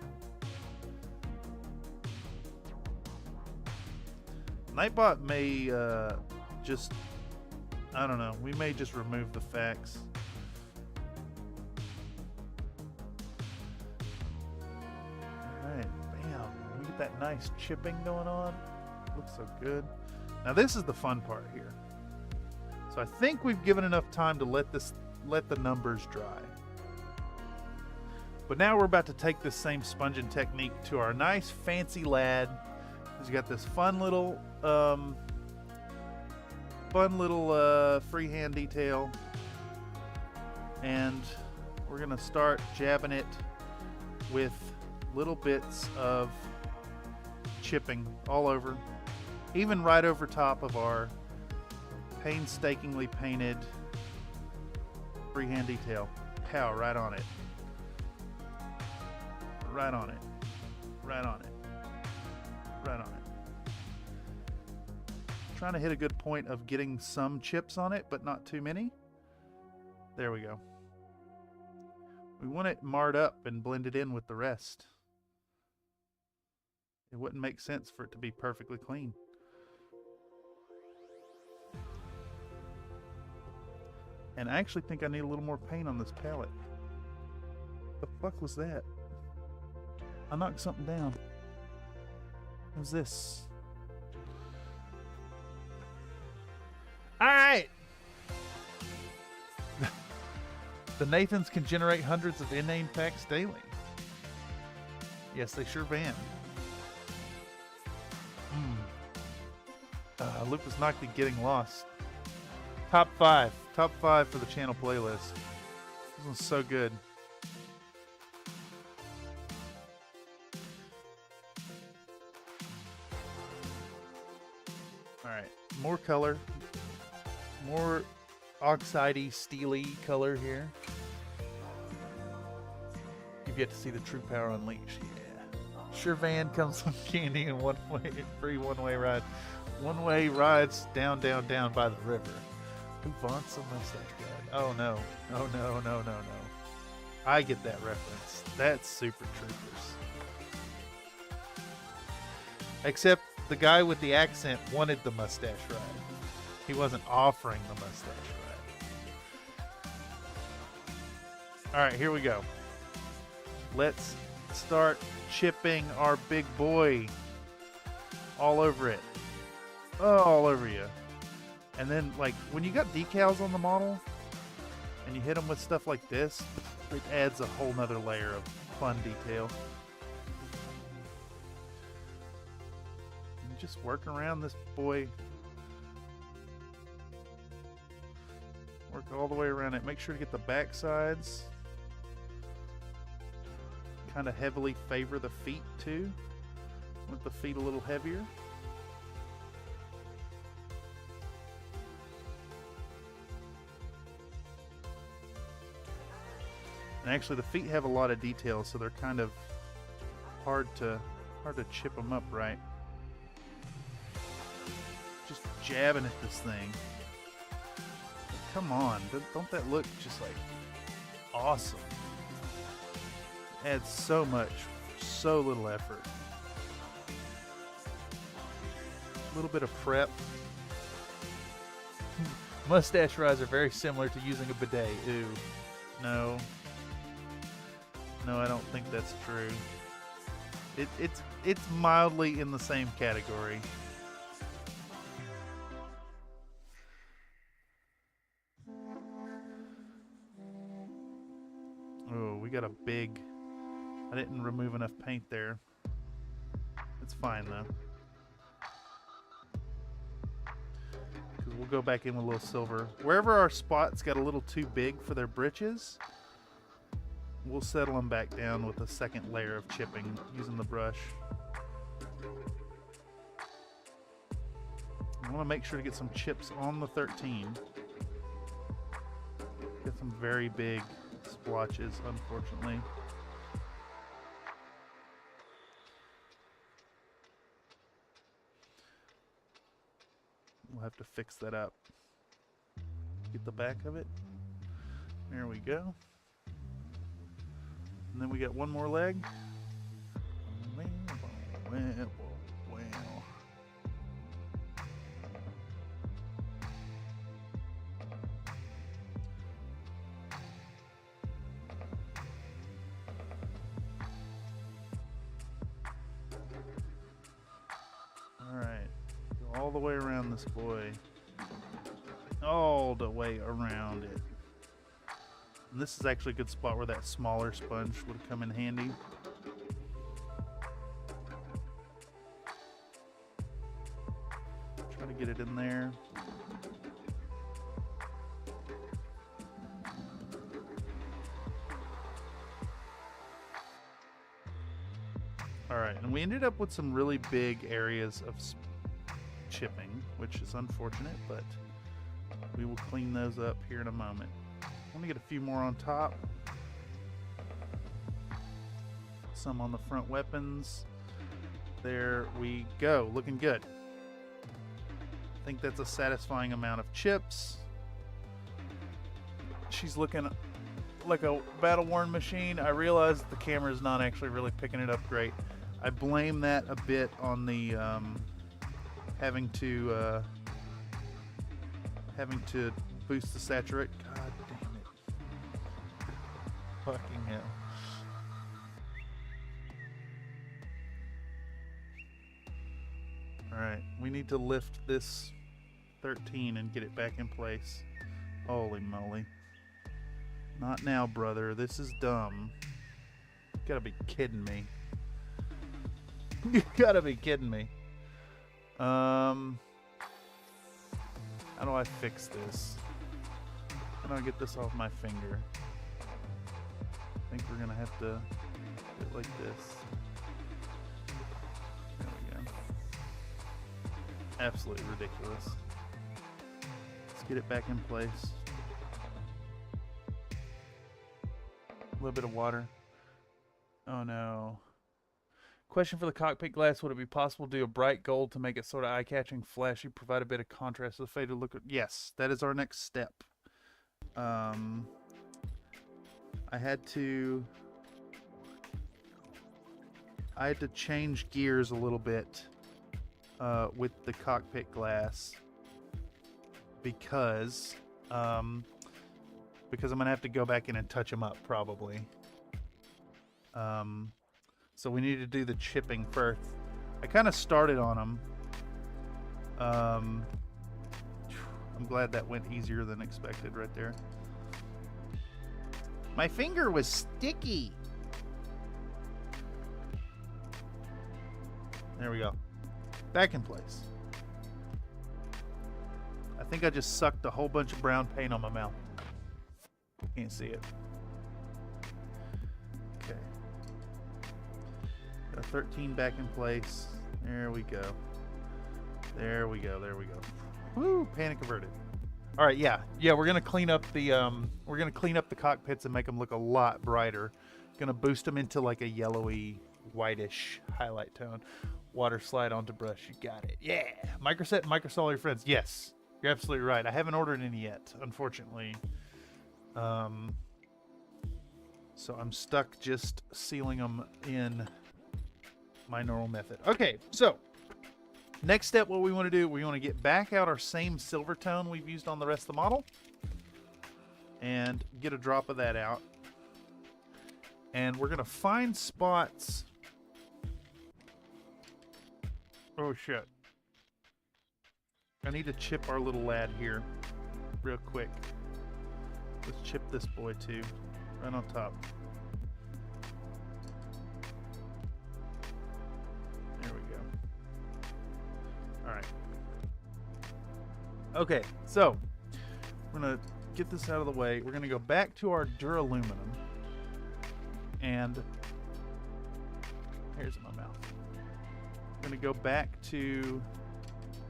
Nightbot may just, I don't know, we may just remove the facts. Alright, bam. We get that nice chipping going on. Looks so good. Now this is the fun part here. So I think we've given enough time to let the numbers dry. But now we're about to take this same sponging technique to our nice fancy lad. He's got this fun little freehand detail, and we're gonna start jabbing it with little bits of chipping all over, even right over top of our painstakingly painted freehand detail. Pow, right on it. Right on it. Right on it. Right on it. Trying to hit a good point of getting some chips on it, but not too many. There we go. We want it marred up and blended in with the rest. It wouldn't make sense for it to be perfectly clean. And I actually think I need a little more paint on this palette. The fuck was that? I knocked something down. What was this? Alright! The Nathans can generate hundreds of inane packs daily. Yes, they sure can. Lucas Nocty getting lost. Top 5. Top 5 for the channel playlist. This one's so good. Alright, more color. More oxidey, steely color here. You've yet to see the true power unleashed. Yeah. Sure van comes with candy and free one-way ride. One-way rides down by the river. Who wants a mustache ride? Oh no. Oh no. I get that reference. That's Super Troopers. Except the guy with the accent wanted the mustache ride. He wasn't offering the mustache ride. Alright, here we go. Let's start chipping our big boy all over it. Oh, all over you. And then, like, when you got decals on the model and you hit them with stuff like this, it adds a whole nother layer of fun detail. And just work around this boy. Work all the way around it. Make sure to get the back sides. Kind of heavily favor the feet too. Want the feet a little heavier. And actually the feet have a lot of detail, so they're kind of hard to chip them up right. Just jabbing at this thing. Come on, don't that look just like awesome? Adds so much, so little effort. A little bit of prep. Mustache rides are very similar to using a bidet. Ooh, no. No, I don't think that's true. It's mildly in the same category. Oh, we got a big... I didn't remove enough paint there. It's fine though. Because we'll go back in with a little silver. Wherever our spots got a little too big for their britches, we'll settle them back down with a second layer of chipping using the brush. I want to make sure to get some chips on the 13. Get some very big splotches, unfortunately. We'll have to fix that up. Get the back of it. There we go. And then we got one more leg. all the way around this boy. All the way around it. And this is actually a good spot where that smaller sponge would come in handy. Try to get it in there. Alright, and we ended up with some really big areas of chipping, which is unfortunate, but we will clean those up here in a moment. I'm going to get a few more on top. Some on the front weapons. There we go. Looking good. I think that's a satisfying amount of chips. She's looking like a battle-worn machine. I realize the camera is not actually really picking it up great. I blame that a bit on the having to boost the saturate. God damn it! Fucking hell! All right, we need to lift this 13 and get it back in place. Holy moly! Not now, brother. This is dumb. You gotta be kidding me. You gotta be kidding me. How do I fix this? How do I get this off my finger? I think we're gonna have to do it like this. There we go. Absolutely ridiculous. Let's get it back in place. A little bit of water. Oh no. Question for the cockpit glass: would it be possible to do a bright gold to make it sort of eye-catching, flashy, provide a bit of contrast to the faded look? Yes, that is our next step. I had to change gears a little bit with the cockpit glass because I'm gonna have to go back in and touch them up probably. So we need to do the chipping first. I kind of started on them. I'm glad that went easier than expected right there. My finger was sticky. There we go. Back in place. I think I just sucked a whole bunch of brown paint on my mouth. Can't see it. Okay. Got 13 back in place. There we go. There we go. There we go. Woo! Panic averted. All right, yeah, we're gonna clean up the cockpits and make them look a lot brighter. Gonna boost them into like a yellowy, whitish highlight tone. Water slide onto brush. You got it. Yeah. Microset, Microsoft, all your friends. Yes, you're absolutely right. I haven't ordered any yet, unfortunately. So I'm stuck just sealing them in my normal method. Okay, so next step, what we want to do, we want to get back out our same silver tone we've used on the rest of the model and get a drop of that out. And we're going to find spots. Oh shit. I need to chip our little lad here real quick. Let's chip this boy too, right on top. There we go. All right. Okay, so we're gonna get this out of the way. We're gonna go back to our duraluminum, and hairs in my mouth. I'm gonna go back to.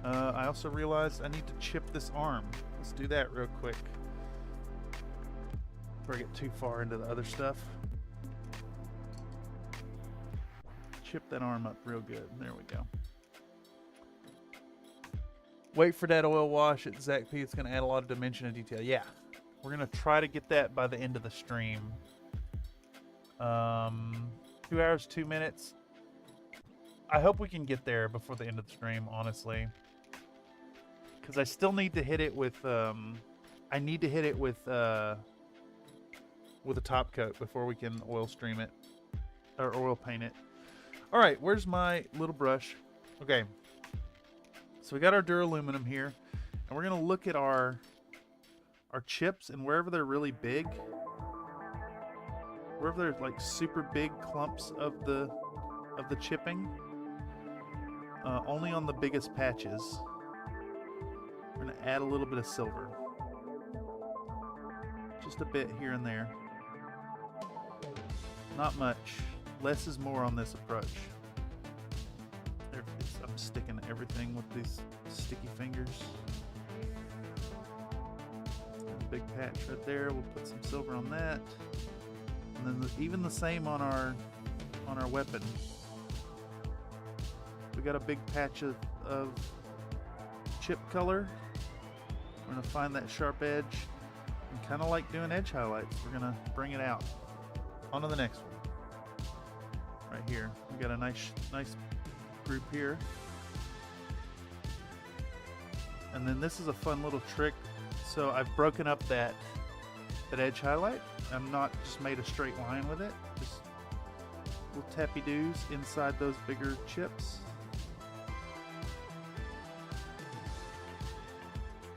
I also realized I need to chip this arm. Let's do that real quick before I get too far into the other stuff. Chip that arm up real good. There we go. Wait for that oil wash at Zach P. It's going to add a lot of dimension and detail. Yeah, we're going to try to get that by the end of the stream. 2 hours, 2 minutes. I hope we can get there before the end of the stream, honestly. Because I still need to hit it with... I need to hit it with a top coat before we can oil stream it. Or oil paint it. Alright, where's my little brush? Okay. So we got our duraluminum here, and we're gonna look at our chips, and wherever they're really big, wherever there's like super big clumps of the chipping, only on the biggest patches, we're gonna add a little bit of silver, just a bit here and there. Not much. Less is more on this approach. I'm sticking everything with these sticky fingers. Big patch right there. We'll put some silver on that, and then even the same on our weapon. We got a big patch of chip color. We're gonna find that sharp edge, and kind of like doing edge highlights, we're gonna bring it out. On to the next one. Right here, we got a nice group here. And then this is a fun little trick. So I've broken up that edge highlight. I'm not just made a straight line with it. Just little tappy-doos inside those bigger chips.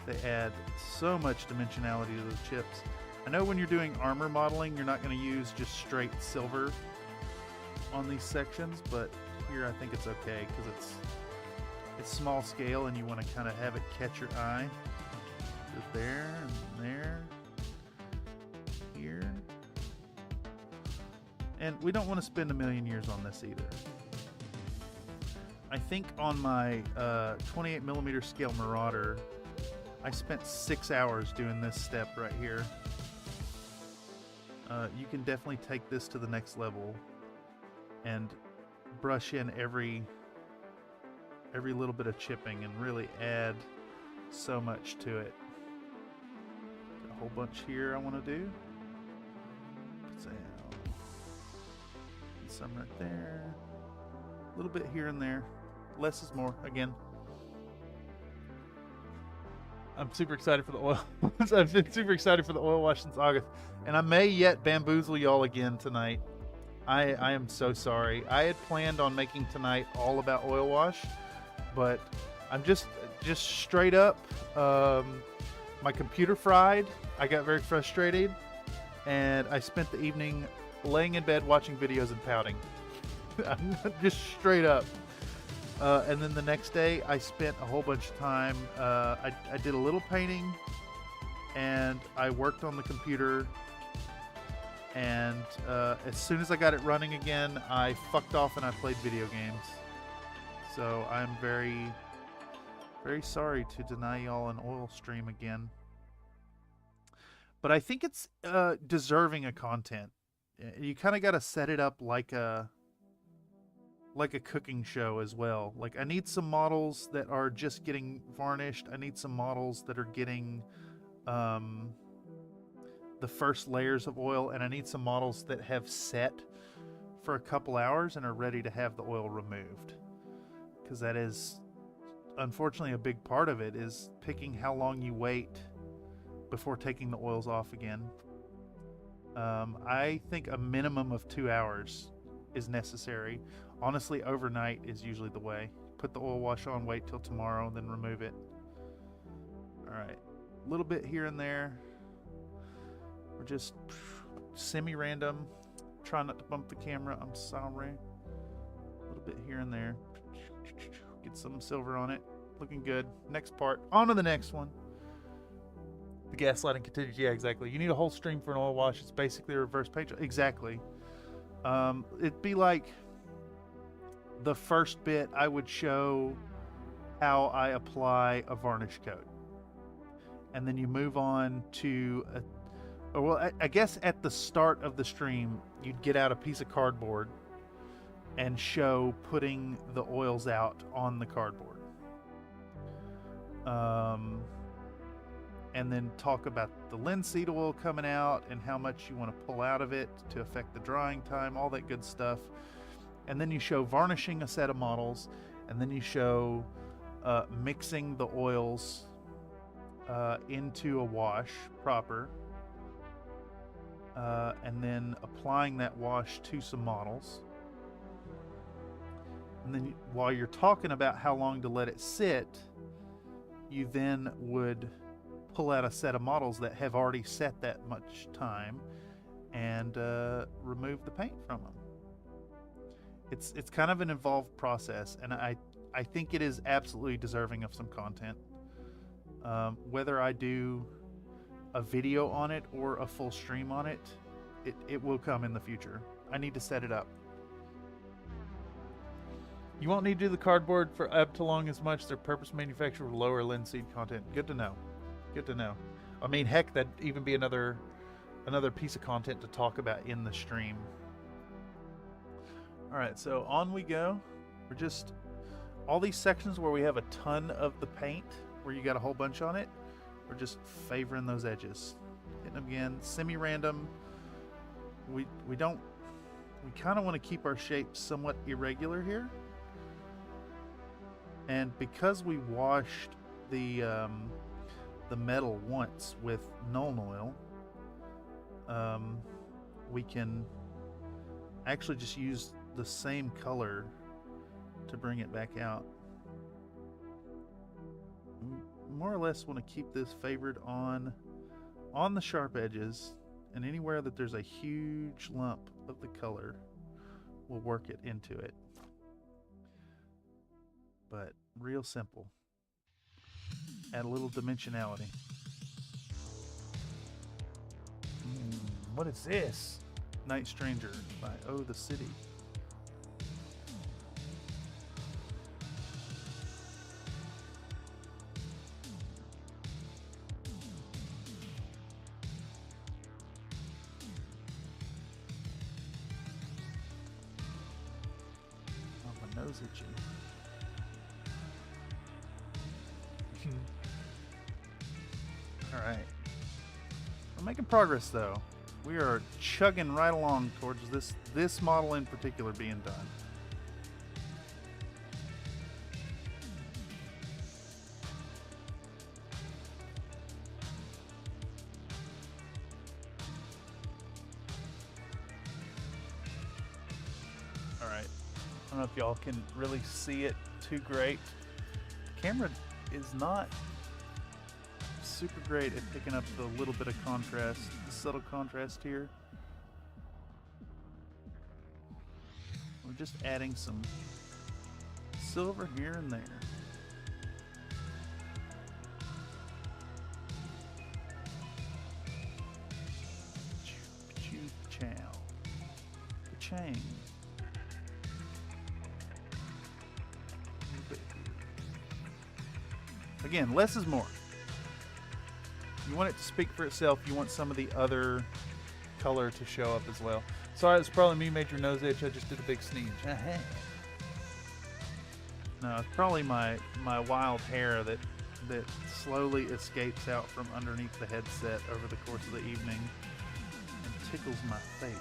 They add so much dimensionality to the chips. I know when you're doing armor modeling, you're not going to use just straight silver on these sections, but here I think it's okay because it's small scale and you want to kind of have it catch your eye. Just there and there, here. And we don't want to spend a million years on this either. I think on my 28mm scale Marauder, I spent 6 hours doing this step right here. You can definitely take this to the next level and brush in every little bit of chipping and really add so much to it. Got a whole bunch here I want to do. Some right there. A little bit here and there. Less is more, again. I'm super excited for the oil. I've been super excited for the oil wash since August. And I may yet bamboozle y'all again tonight. I am so sorry. I had planned on making tonight all about oil wash, but I'm just straight up, my computer fried. I got very frustrated, and I spent the evening laying in bed watching videos and pouting. Just straight up. And then the next day I spent a whole bunch of time, I did a little painting, and I worked on the computer, and as soon as I got it running again, I fucked off and I played video games. So I'm very, very sorry to deny y'all an oil stream again. But I think it's deserving of content. You kind of got to set it up like a cooking show as well. Like, I need some models that are just getting varnished. I need some models that are getting the first layers of oil, and I need some models that have set for a couple hours and are ready to have the oil removed, because that is unfortunately a big part of it, is picking how long you wait before taking the oils off again. I think a minimum of 2 hours is necessary. Honestly, overnight is usually the way. Put the oil wash on, wait till tomorrow, then remove it. Alright, a little bit here and there. We're just semi-random. Try not to bump the camera, I'm sorry. A little bit here and there. Get some silver on it. Looking good. Next part. On to the next one. The gaslighting continues. Yeah, exactly. You need a whole stream for an oil wash. It's basically a reverse paint job. Exactly. It'd be like the first bit I would show how I apply a varnish coat, and then you move on to I guess at the start of the stream you'd get out a piece of cardboard and show putting the oils out on the cardboard, and then talk about the linseed oil coming out and how much you want to pull out of it to affect the drying time, all that good stuff. And then you show varnishing a set of models, and then you show mixing the oils into a wash proper, and then applying that wash to some models. And then while you're talking about how long to let it sit, you then would pull out a set of models that have already set that much time and remove the paint from them. It's kind of an involved process, and I think it is absolutely deserving of some content. Whether I do a video on it or a full stream on it, it will come in the future. I need to set it up. You won't need to do the cardboard for up to long as much. They're purpose manufactured with lower linseed content. Good to know. Good to know. I mean, heck, that'd even be another piece of content to talk about in the stream. All right, so on we go. We're just all these sections where we have a ton of the paint, where you got a whole bunch on it. We're just favoring those edges, hitting them again, semi-random. We kind of want to keep our shape somewhat irregular here. And because we washed the metal once with Nuln Oil, we can actually just use the same color to bring it back out. More or less want to keep this favored on the sharp edges, and anywhere that there's a huge lump of the color, we'll work it into it. But real simple. Add a little dimensionality. What is this? Night Stranger by Oh the City. Oh, my nose itchy. Alright. We're making progress though. We are chugging right along towards this model in particular being done. Alright. I don't know if y'all can really see it too great. The camera is not super great at picking up the little bit of contrast, the subtle contrast here. We're just adding some silver here and there. Chow. Chang. Again, less is more. You want it to speak for itself. You want some of the other color to show up as well. Sorry, it's probably me made your nose itch. I just did a big sneeze. No, it's probably my wild hair that slowly escapes out from underneath the headset over the course of the evening and tickles my face.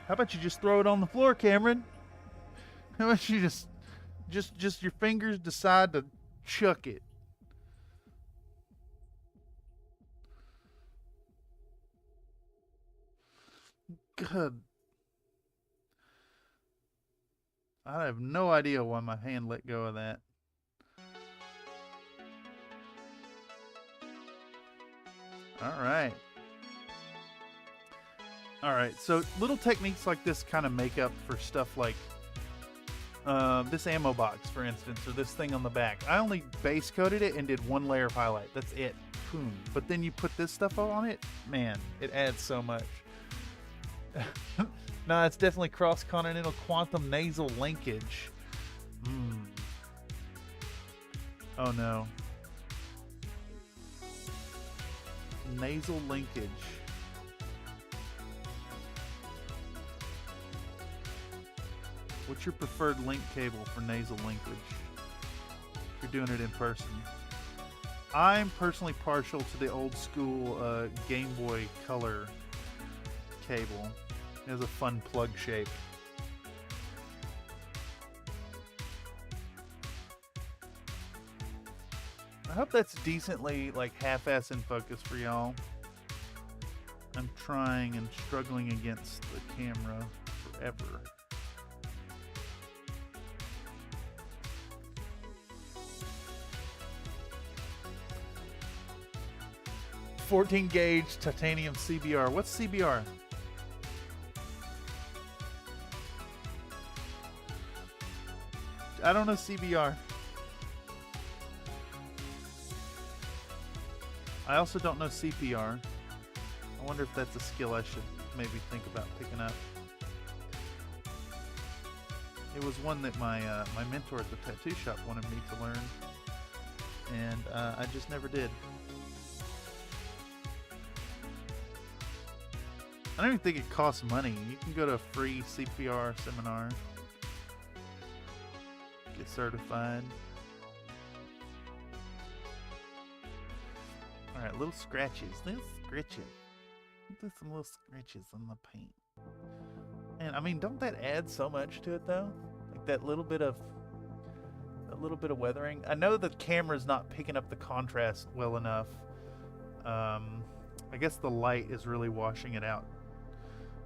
How about you just throw it on the floor, Cameron? How about you just your fingers decide to chuck it? Good. I have no idea why my hand let go of that. All right. Alright, so little techniques like this kind of make up for stuff like this ammo box, for instance, or this thing on the back. I only base coated it and did one layer of highlight. That's it. Boom. But then you put this stuff on it, man, it adds so much. No, it's definitely cross-continental quantum nasal linkage. Oh no. Nasal linkage. What's your preferred link cable for nasal linkage? If you're doing it in person. I'm personally partial to the old school Game Boy Color cable. It has a fun plug shape. I hope that's decently like half-ass in focus for y'all. I'm trying and struggling against the camera forever. .14 gauge titanium CBR. What's CBR? I don't know CBR. I also don't know CPR. I wonder if that's a skill I should maybe think about picking up. It was one that my my mentor at the tattoo shop wanted me to learn, and I just never did. I don't even think it costs money. You can go to a free CPR seminar, get certified. Alright, little scratches. Little scratches. Do some little scratches on the paint. And I mean, don't that add so much to it though? Like that little bit of weathering. I know the camera's not picking up the contrast well enough. I guess the light is really washing it out.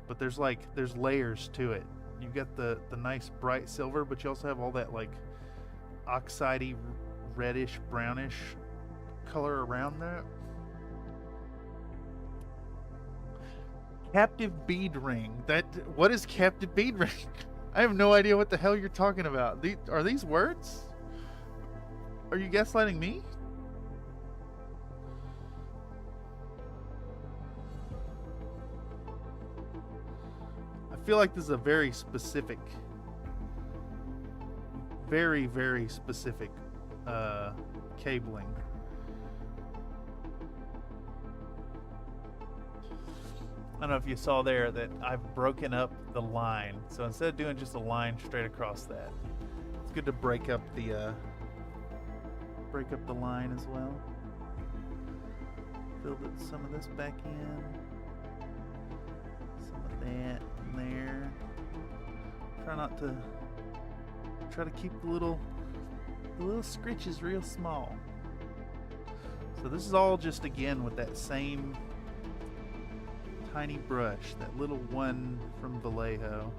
But there's layers to it. You've got the nice bright silver, but you also have all that like oxidey, reddish, brownish color around that. Captive bead ring. What is captive bead ring? I have no idea what the hell you're talking about. Are these words? Are you gaslighting me? I feel like this is a very specific, very, very specific cabling. I don't know if you saw there that I've broken up the line. So instead of doing just a line straight across that, it's good to break up the line as well. Fill some of this back in. Some of that in there. Try to keep the little scritches real small. So this is all just again with that same tiny brush, that little one from Vallejo.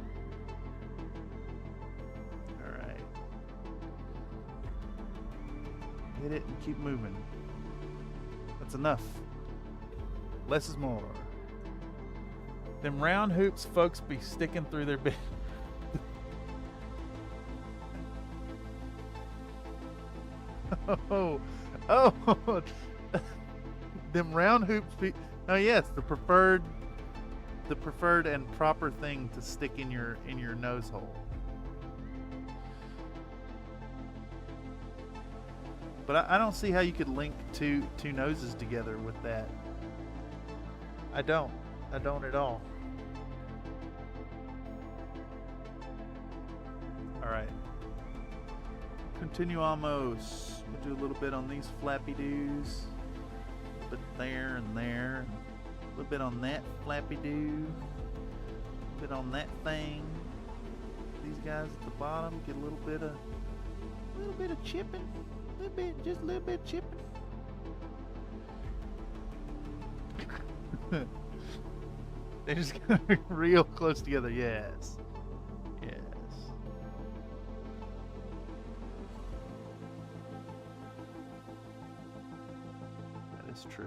Alright. Hit it and keep moving. That's enough. Less is more. Them round hoops folks be sticking through their bed. Oh. Them round hoops be... Oh yes, the preferred and proper thing to stick in your nose hole. But I don't see how you could link two noses together with that. I don't at all. Alright. Continuamos. We'll do a little bit on these flappy doos. A little bit there and there. A little bit on that flappy doo. A little bit on that thing. These guys at the bottom get a little bit of chipping. Just a little bit chipping. They just got real close together. Yes. Yes. That is true.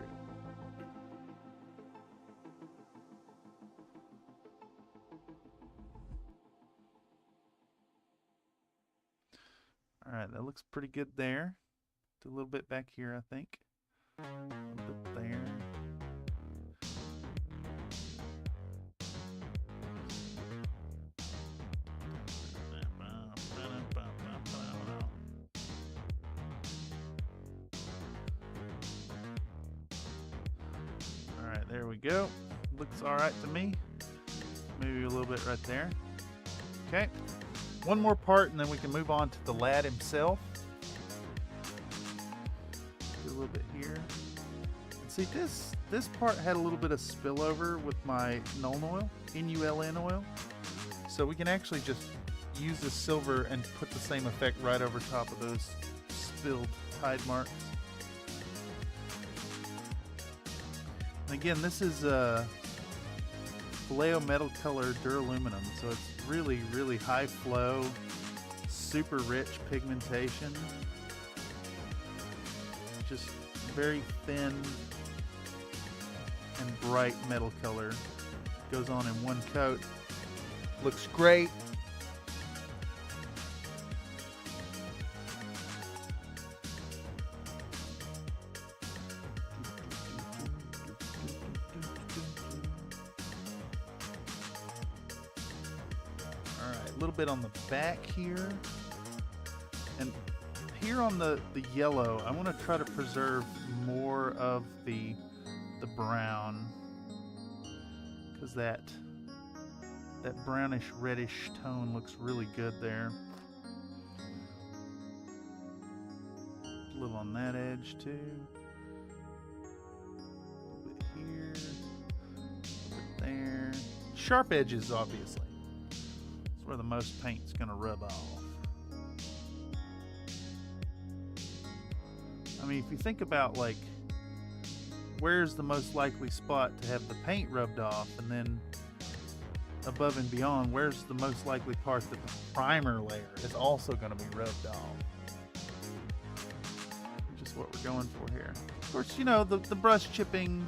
Alright, that looks pretty good there. Do a little bit back here, I think. A little bit there. Alright, there we go. Looks alright to me. Maybe a little bit right there. Okay. One more part and then we can move on to the lad himself. Do a little bit here. And see, this part had a little bit of spillover with my Nuln oil, NULN oil. So we can actually just use the silver and put the same effect right over top of those spilled tide marks. And again, this is Vallejo metal color duraluminum, so it's really, really high flow, super rich pigmentation, just very thin and bright metal color. Goes on in one coat, looks great. A little bit on the back here, and here on the yellow I want to try to preserve more of the brown, because that brownish reddish tone looks really good there. A little on that edge too, a little bit here, a little bit there. Sharp edges, obviously, where the most paint's gonna rub off. I mean, if you think about, like, where's the most likely spot to have the paint rubbed off, and then above and beyond, where's the most likely part that the primer layer is also gonna be rubbed off. Which is what we're going for here. Of course, you know, the brush chipping,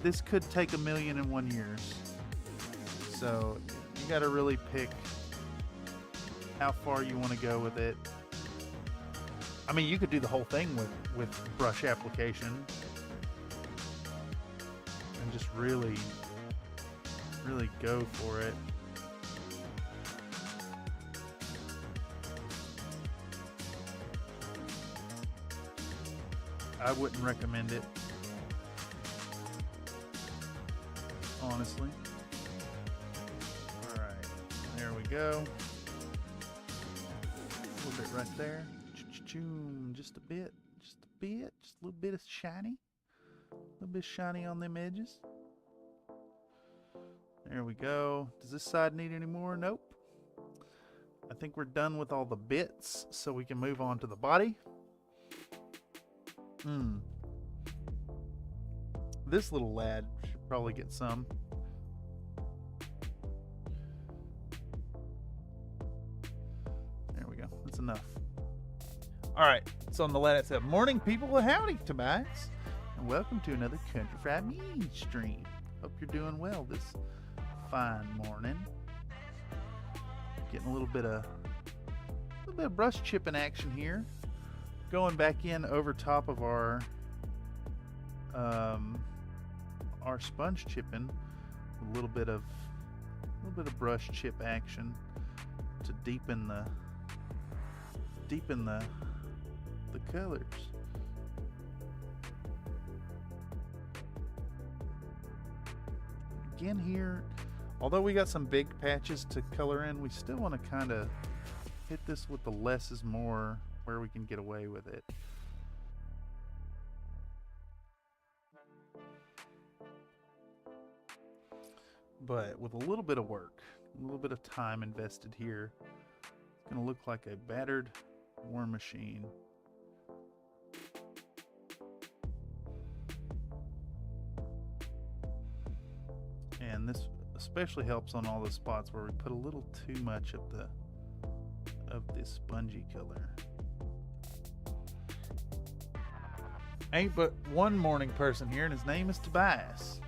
this could take 1,000,001 years. So you got to really pick how far you want to go with it. I mean, you could do the whole thing with brush application and just really, really go for it. I wouldn't recommend it, honestly. There we go. A little bit right there. Just a bit. Just a little bit of shiny. A little bit shiny on them edges. There we go. Does this side need any more? Nope. I think we're done with all the bits, so we can move on to the body. This little lad should probably get some. That's enough. All right, so on the lad it said, "Morning, people. Howdy, Tobias, and welcome to another Country Fried Meat stream. Hope you're doing well this fine morning. Getting a little bit of brush chipping action here. Going back in over top of our sponge chipping, a little bit of brush chip action to deepen the colors. Again here, although we got some big patches to color in, we still want to kind of hit this with the less is more, where we can get away with it. But with a little bit of work, a little bit of time invested here, it's going to look like a battered war machine. And this especially helps on all the spots where we put a little too much of this spongy color. Ain't but one morning person here, and his name is Tobias.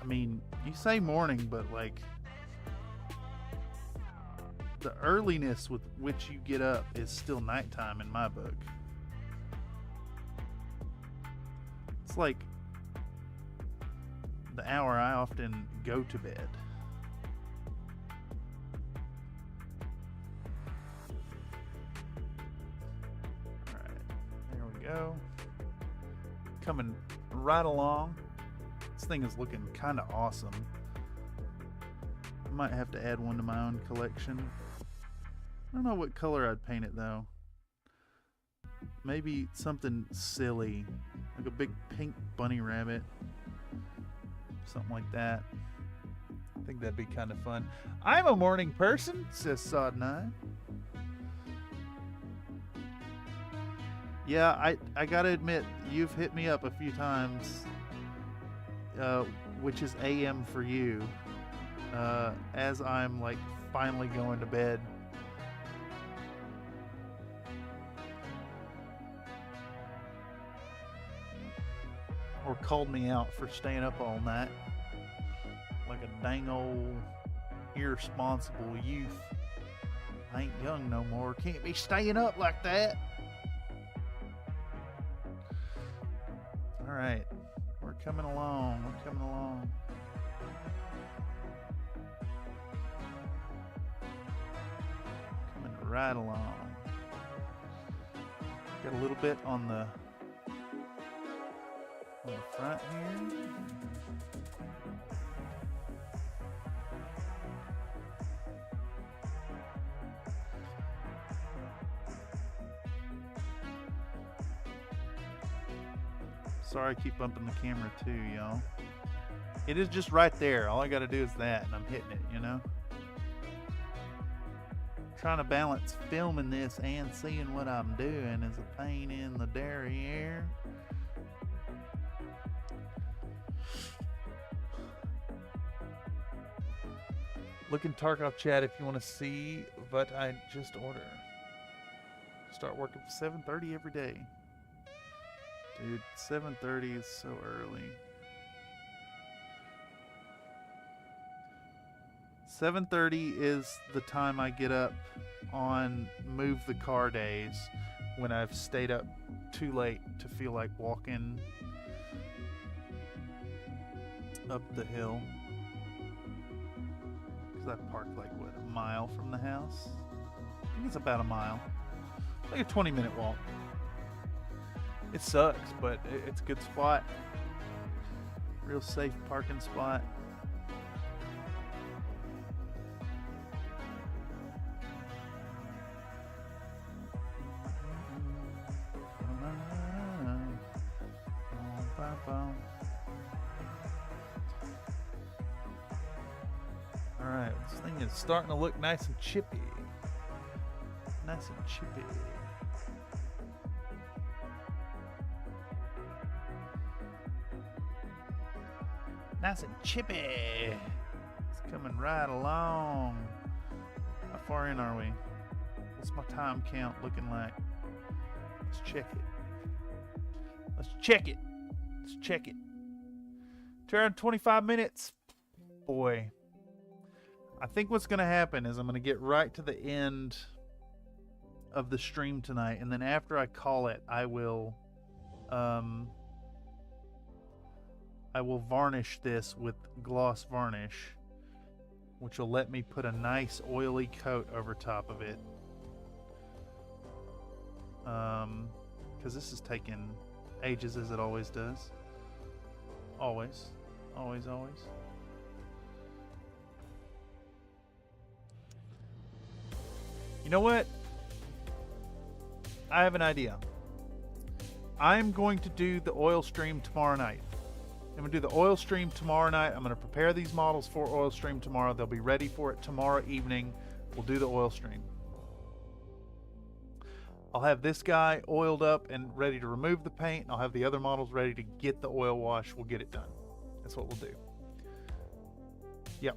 I mean, you say morning, but like the earliness with which you get up is still nighttime in my book. It's like the hour I often go to bed. Alright, there we go. Coming right along. This thing is looking kind of awesome. I might have to add one to my own collection. I don't know what color I'd paint it though. Maybe something silly, like a big pink bunny rabbit. Something like that. I think that'd be kind of fun. I'm a morning person, says Sod9. Yeah, I gotta admit, you've hit me up a few times, which is AM for you, as I'm like finally going to bed. Or called me out for staying up all night like a dang old irresponsible youth. I ain't young no more. Can't be staying up like that. All right, we're coming along. We're coming along. Coming right along. Got a little bit on the front here. Sorry, I keep bumping the camera too, y'all. It is just right there. All I gotta do is that, and I'm hitting it, you know? Trying to balance filming this and seeing what I'm doing is a pain in the derriere. Look in Tarkov chat if you want to see what I just ordered. Start working for 7:30 every day. Dude, 7:30 is so early. 7:30 is the time I get up on move the car days when I've stayed up too late to feel like walking up the hill. I parked like, what, a mile from the house? I think it's about a mile. Like a 20-minute walk. It sucks, but it's a good spot. Real safe parking spot. Alright, this thing is starting to look nice and chippy. Nice and chippy. Nice and chippy. It's coming right along. How far in are we? What's my time count looking like? Let's check it. Let's check it. Let's check it. 225 minutes. Boy. I think what's going to happen is I'm going to get right to the end of the stream tonight, and then after I call it, I will varnish this with gloss varnish, which will let me put a nice oily coat over top of it. Because this is taking ages, as it always does. Always. Always, always. You know what? I have an idea. I'm going to do the oil stream tomorrow night. I'm going to do the oil stream tomorrow night. I'm going to prepare these models for oil stream tomorrow. They'll be ready for it tomorrow evening. We'll do the oil stream. I'll have this guy oiled up and ready to remove the paint. And I'll have the other models ready to get the oil wash. We'll get it done. That's what we'll do. Yep.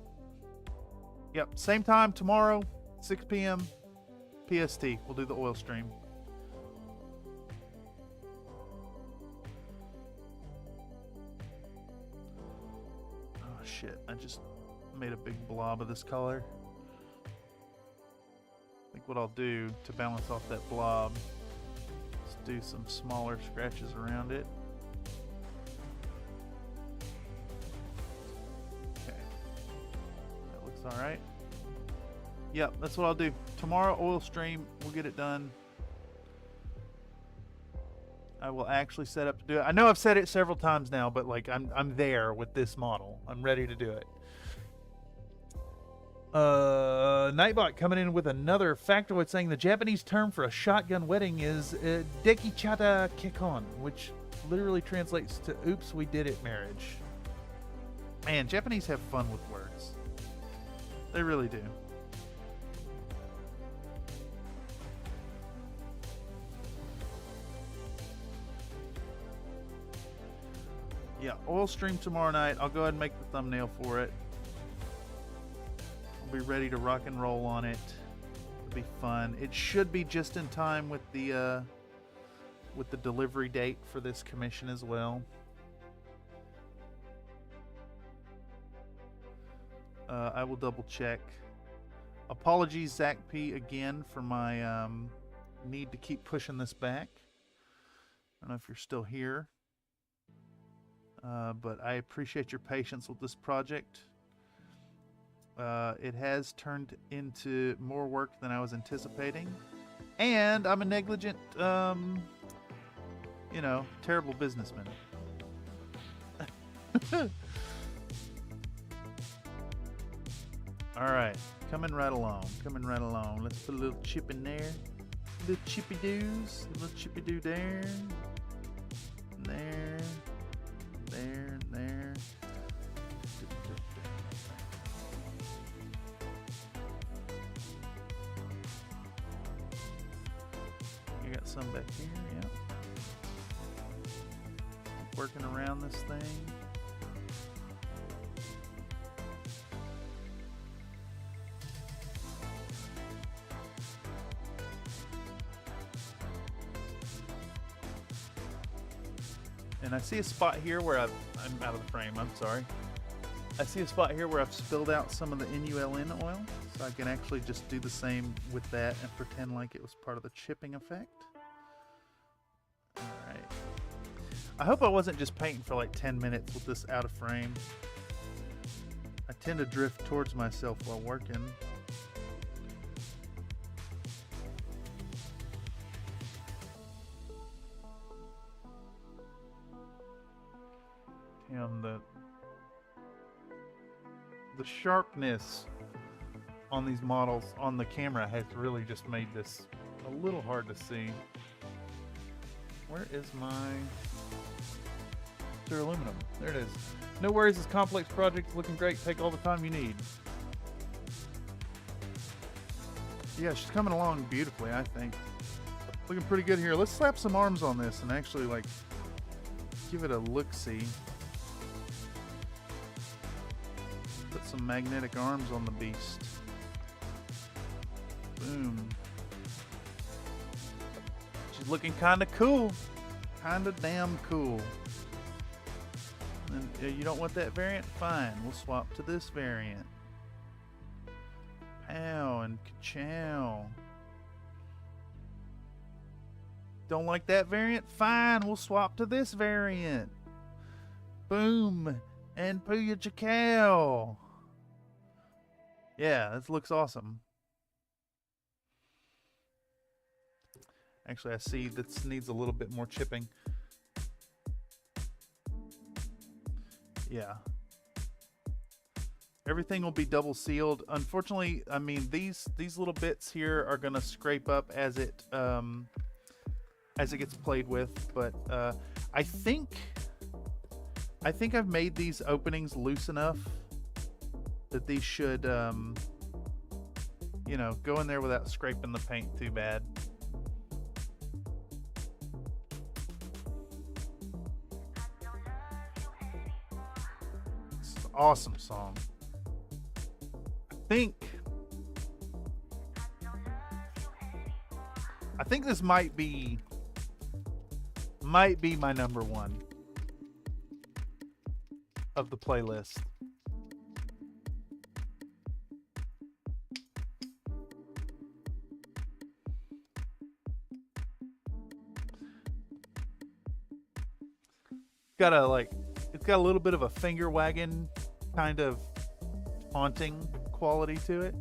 Yep. Same time tomorrow, 6 p.m. PST. We'll do the oil stream. Oh shit, I just made a big blob of this color. I think what I'll do to balance off that blob is do some smaller scratches around it. Okay. That looks alright. Yep, that's what I'll do. Tomorrow, oil stream, we'll get it done. I will actually set up to do it. I know I've said it several times now, but like I'm there with this model. I'm ready to do it. Nightbot coming in with another factoid saying the Japanese term for a shotgun wedding is dekichata kekon, which literally translates to "oops, we did it" marriage. Man, Japanese have fun with words. They really do. Yeah, oil stream tomorrow night. I'll go ahead and make the thumbnail for it. I'll be ready to rock and roll on it. It'll be fun. It should be just in time with the delivery date for this commission as well. I will double check. Apologies, Zach P, again for my need to keep pushing this back. I don't know if you're still here. But I appreciate your patience with this project. It has turned into more work than I was anticipating. And I'm a negligent, terrible businessman. Alright, coming right along. Let's put a little chip in there. Little chippy doos. A little chippy doo there. There. You got some back here, yeah. Working around this thing. And I see a spot here where I'm out of the frame, I'm sorry. I see a spot here where I've spilled out some of the NULN oil, so I can actually just do the same with that and pretend like it was part of the chipping effect. Alright. I hope I wasn't just painting for like 10 minutes with this out of frame. I tend to drift towards myself while working. Damn, the sharpness on these models on the camera has really just made this a little hard to see. Where is my aluminum? There it is. No worries, this complex project is looking great. Take all the time you need. Yeah, she's coming along beautifully, I think. Looking pretty good here. Let's slap some arms on this and actually like give it a look-see. Put some magnetic arms on the beast. Boom. She's looking kind of cool. Kind of damn cool. And you don't want that variant? Fine. We'll swap to this variant. Pow and ka-chow. Don't like that variant? Fine. We'll swap to this variant. Boom. And Puya Chakao. Yeah, this looks awesome. Actually, I see this needs a little bit more chipping. Yeah. Everything will be double sealed. Unfortunately, I mean these little bits here are gonna scrape up as it gets played with, but I think I've made these openings loose enough that these should, go in there without scraping the paint too bad. It's an awesome song. I think this might be my number one of the playlist. It's got a little bit of a finger wagging kind of haunting quality to it.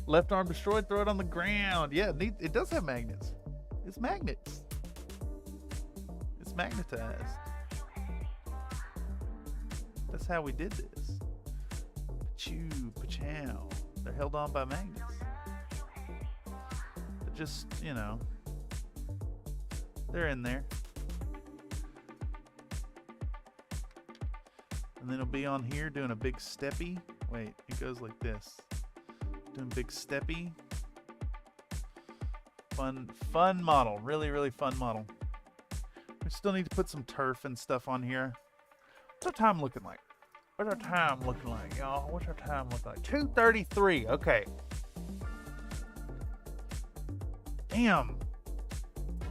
Left arm destroyed, throw it on the ground. Yeah, it does have magnets. It's magnets. It's magnetized. That's how we did this. Pachoo, pachow. They're held on by magnets. But just, you know, they're in there. And then it'll be on here doing a big steppy. Wait, it goes like this. Doing big steppy. Fun model. Really, really fun model. We still need to put some turf and stuff on here. What's our time looking like? What's our time looking like, y'all? What's our time look like? 2:33. Okay. Damn.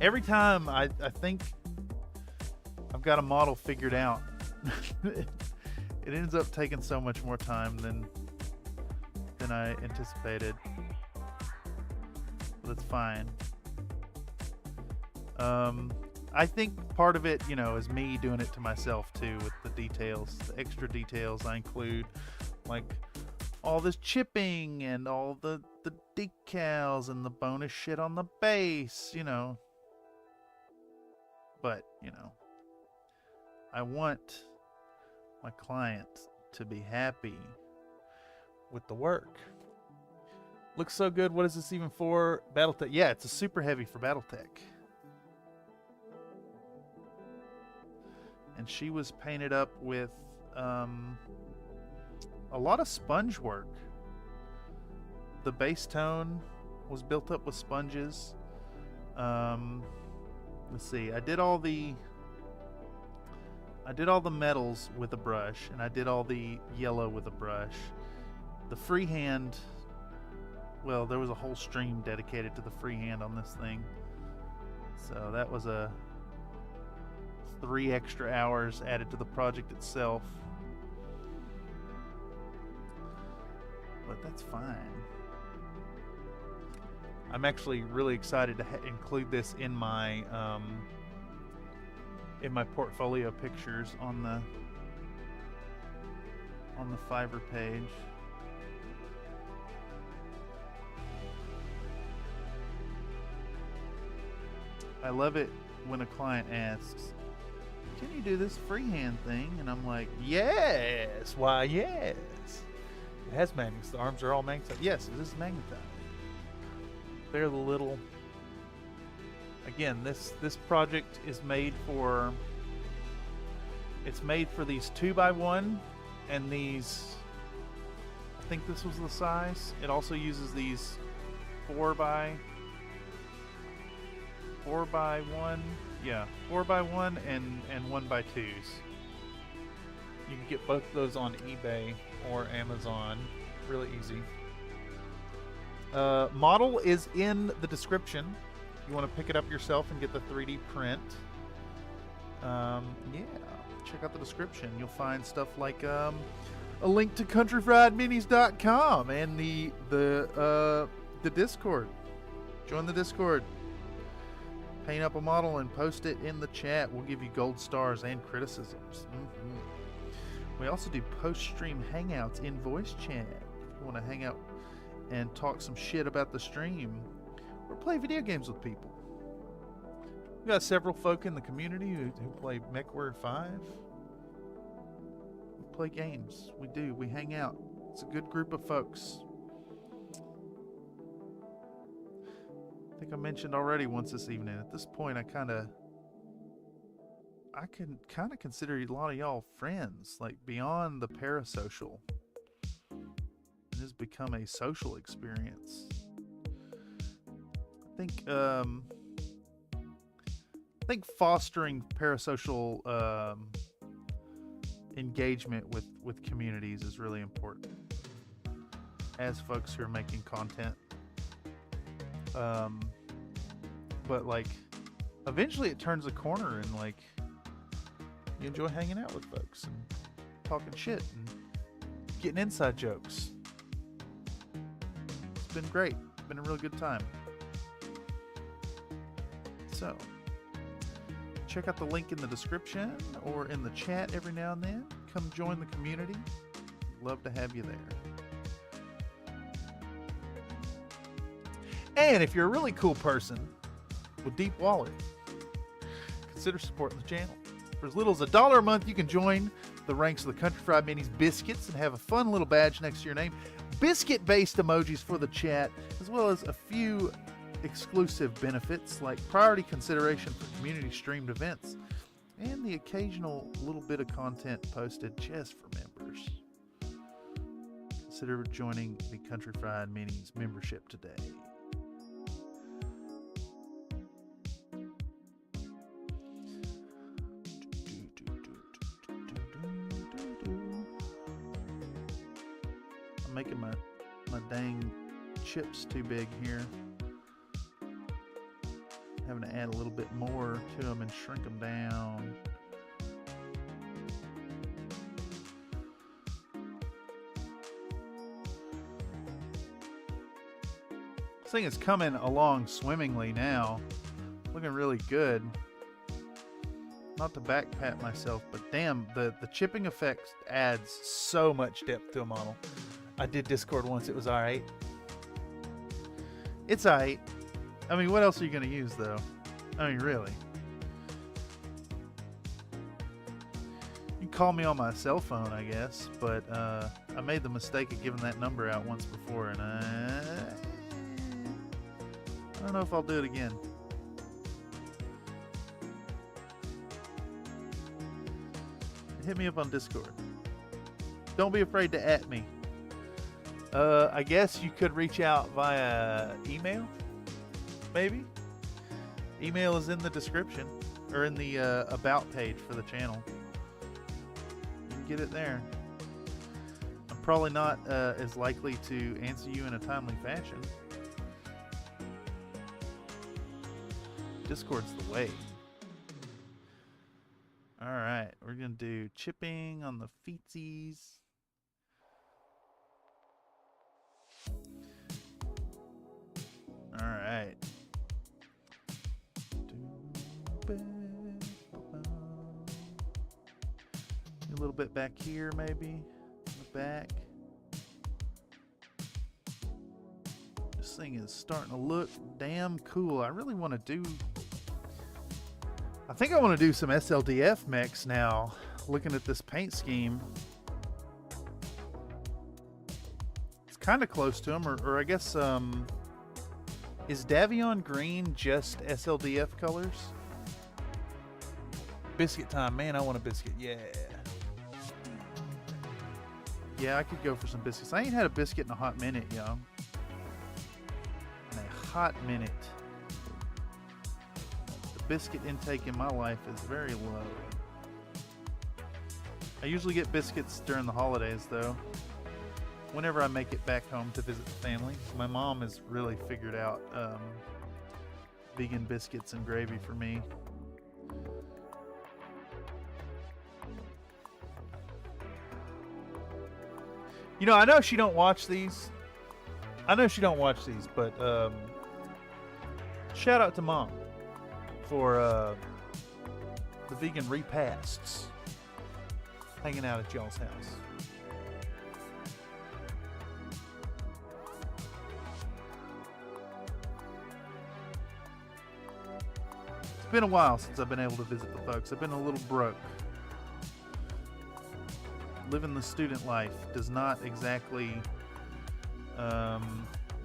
Every time I think I've got a model figured out, it ends up taking so much more time than I anticipated. But that's fine. I think part of it, you know, is me doing it to myself too, with the details, the extra details I include, like all this chipping and all the decals and the bonus shit on the base, you know. But, you know, I want my client to be happy with the work. Looks so good. What is this even for? Battletech. Yeah, it's a super heavy for Battletech. And she was painted up with a lot of sponge work. The base tone was built up with sponges. Let's see. I did all the metals with a brush, and I did all the yellow with a brush. The freehand, well, there was a whole stream dedicated to the freehand on this thing. So that was a 3 extra hours added to the project itself. But that's fine. I'm actually really excited to include this in my portfolio pictures on the Fiverr page. I love it when a client asks, "Can you do this freehand thing?" And I'm like, "Yes, why yes." It has magnets. The arms are all magnetized. Yes, this is magnetized. They're the little. Again, this project is made for. It's made for these 2x1 and these. I think this was the size. It also uses these 4x1. Yeah, 4x1 and 1x2s. You can get both of those on eBay or Amazon. Really easy. Model is in the description. You want to pick it up yourself and get the 3D print. Yeah, check out the description. You'll find stuff like a link to countryfriedminis.com and the Discord. Join the Discord. Paint up a model and post it in the chat. We'll give you gold stars and criticisms. We also do post-stream hangouts in voice chat. If you want to hang out and talk some shit about the stream or play video games with people. We got several folk in the community who play MechWarrior 5. We play games. We do. We hang out. It's a good group of folks. I think I mentioned already once this evening. At this point, I can kind of consider a lot of y'all friends, like beyond the parasocial. It has become a social experience. I think fostering parasocial engagement with communities is really important. As folks who are making content. But like eventually it turns a corner and like you enjoy hanging out with folks and talking shit and getting inside jokes. It's been great. It's been a real good time. So check out the link in the description or in the chat every now and then. Come join the community. Love to have you there. And if you're a really cool person with deep wallet, consider supporting the channel. For as little as $1 a month, you can join the ranks of the Country Fried Minis Biscuits and have a fun little badge next to your name. Biscuit-based emojis for the chat, as well as a few exclusive benefits like priority consideration for community-streamed events and the occasional little bit of content posted just for members. Consider joining the Country Fried Minis membership today. I'm making my dang chips too big here. Having to add a little bit more to them and shrink them down. This thing is coming along swimmingly now. Looking really good. Not to back pat myself, but damn, the chipping effect adds so much depth to a model. I did Discord once, it was alright. It's alright. I mean, what else are you going to use, though? I mean, really. You can call me on my cell phone, I guess, but I made the mistake of giving that number out once before, and I don't know if I'll do it again. Hit me up on Discord. Don't be afraid to @ me. I guess you could reach out via email. Maybe. Email is in the description or in the about page for the channel. You can get it there. I'm probably not as likely to answer you in a timely fashion. Discord's the way. Alright, we're going to do chipping on the feetsies. Alright. A little bit back here, maybe. In the back. This thing is starting to look damn cool. I really want to do... I think I want to do some SLDF mechs now, looking at this paint scheme. It's kind of close to them, or I guess, is Davion Green just SLDF colors? Biscuit time. Man, I want a biscuit. Yeah. Yeah, I could go for some biscuits. I ain't had a biscuit in a hot minute, yo. In a hot minute. The biscuit intake in my life is very low. I usually get biscuits during the holidays, though. Whenever I make it back home to visit the family. My mom has really figured out vegan biscuits and gravy for me. You know, I know she don't watch these. But shout out to Mom for the vegan repasts hanging out at y'all's house. It's been a while since I've been able to visit the folks. I've been a little broke. Living the student life does not exactly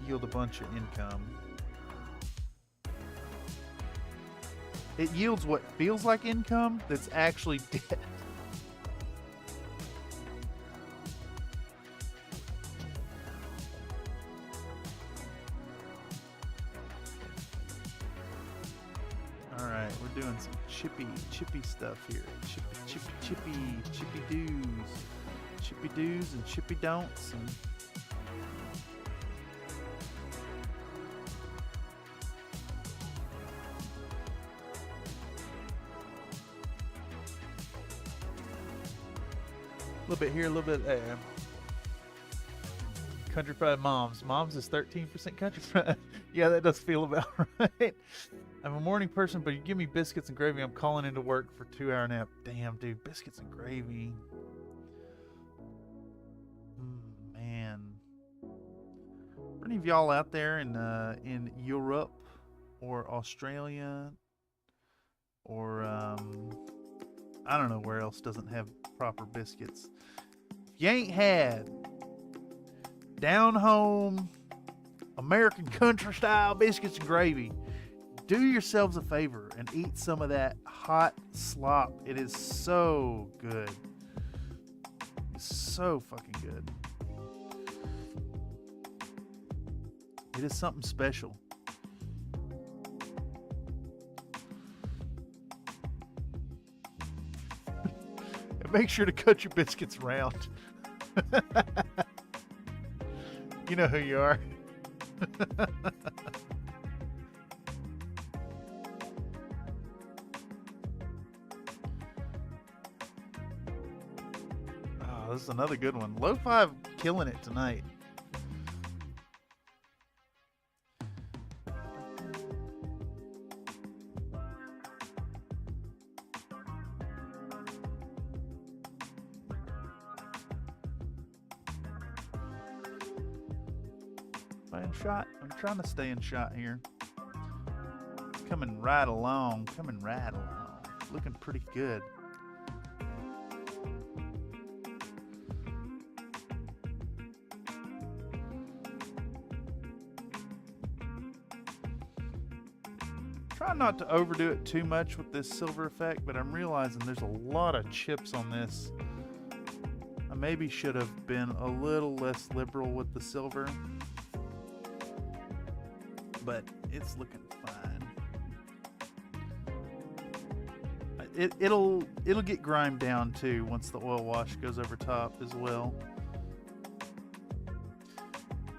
yield a bunch of income. It yields what feels like income that's actually dead. Alright, we're doing some chippy stuff here. Chippy doos and chippy don'ts. And a little bit here, a little bit there. Country Fried Moms. Moms is 13% Country Fried. Yeah, that does feel about right. I'm a morning person, but you give me biscuits and gravy, I'm calling into work for a 2-hour nap. Damn, dude, biscuits and gravy. Man. For any of y'all out there in Europe or Australia or I don't know where else doesn't have proper biscuits. If you ain't had down home American country style biscuits and gravy, do yourselves a favor and eat some of that hot slop. It is so good. It's so fucking good. It is something special. And make sure to cut your biscuits round. You know who you are. Oh, this is another good one. Low Five killing it tonight. In shot. I'm trying to stay in shot here. Coming right along. Looking pretty good. Try not to overdo it too much with this silver effect, but I'm realizing there's a lot of chips on this. I maybe should have been a little less liberal with the silver. But it's looking fine. It'll get grimed down too once the oil wash goes over top as well.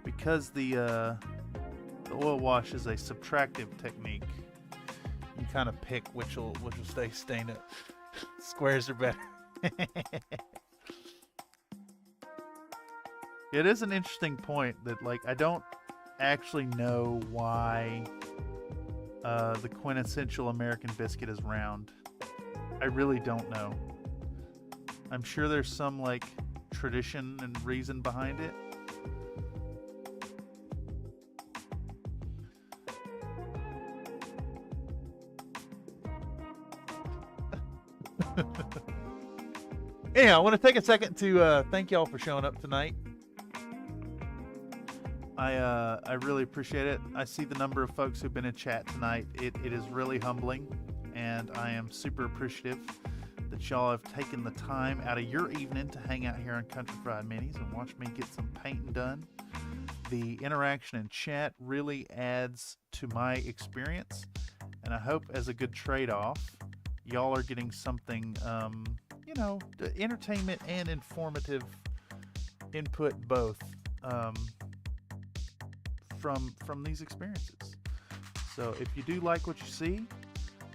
Because the oil wash is a subtractive technique, you kind of pick which will stay stained up. Squares are better. It is an interesting point that, like, I don't actually know why the quintessential American biscuit is round. I really don't know. I'm sure there's some like tradition and reason behind it. Anyhow, I want to take a second to thank y'all for showing up tonight. I really appreciate it. I see the number of folks who've been in chat tonight. It is really humbling, and I am super appreciative that y'all have taken the time out of your evening to hang out here on Country Fried Minis and watch me get some painting done. The interaction in chat really adds to my experience, and I hope as a good trade-off, y'all are getting something, entertainment and informative input both. From these experiences. So if you do like what you see,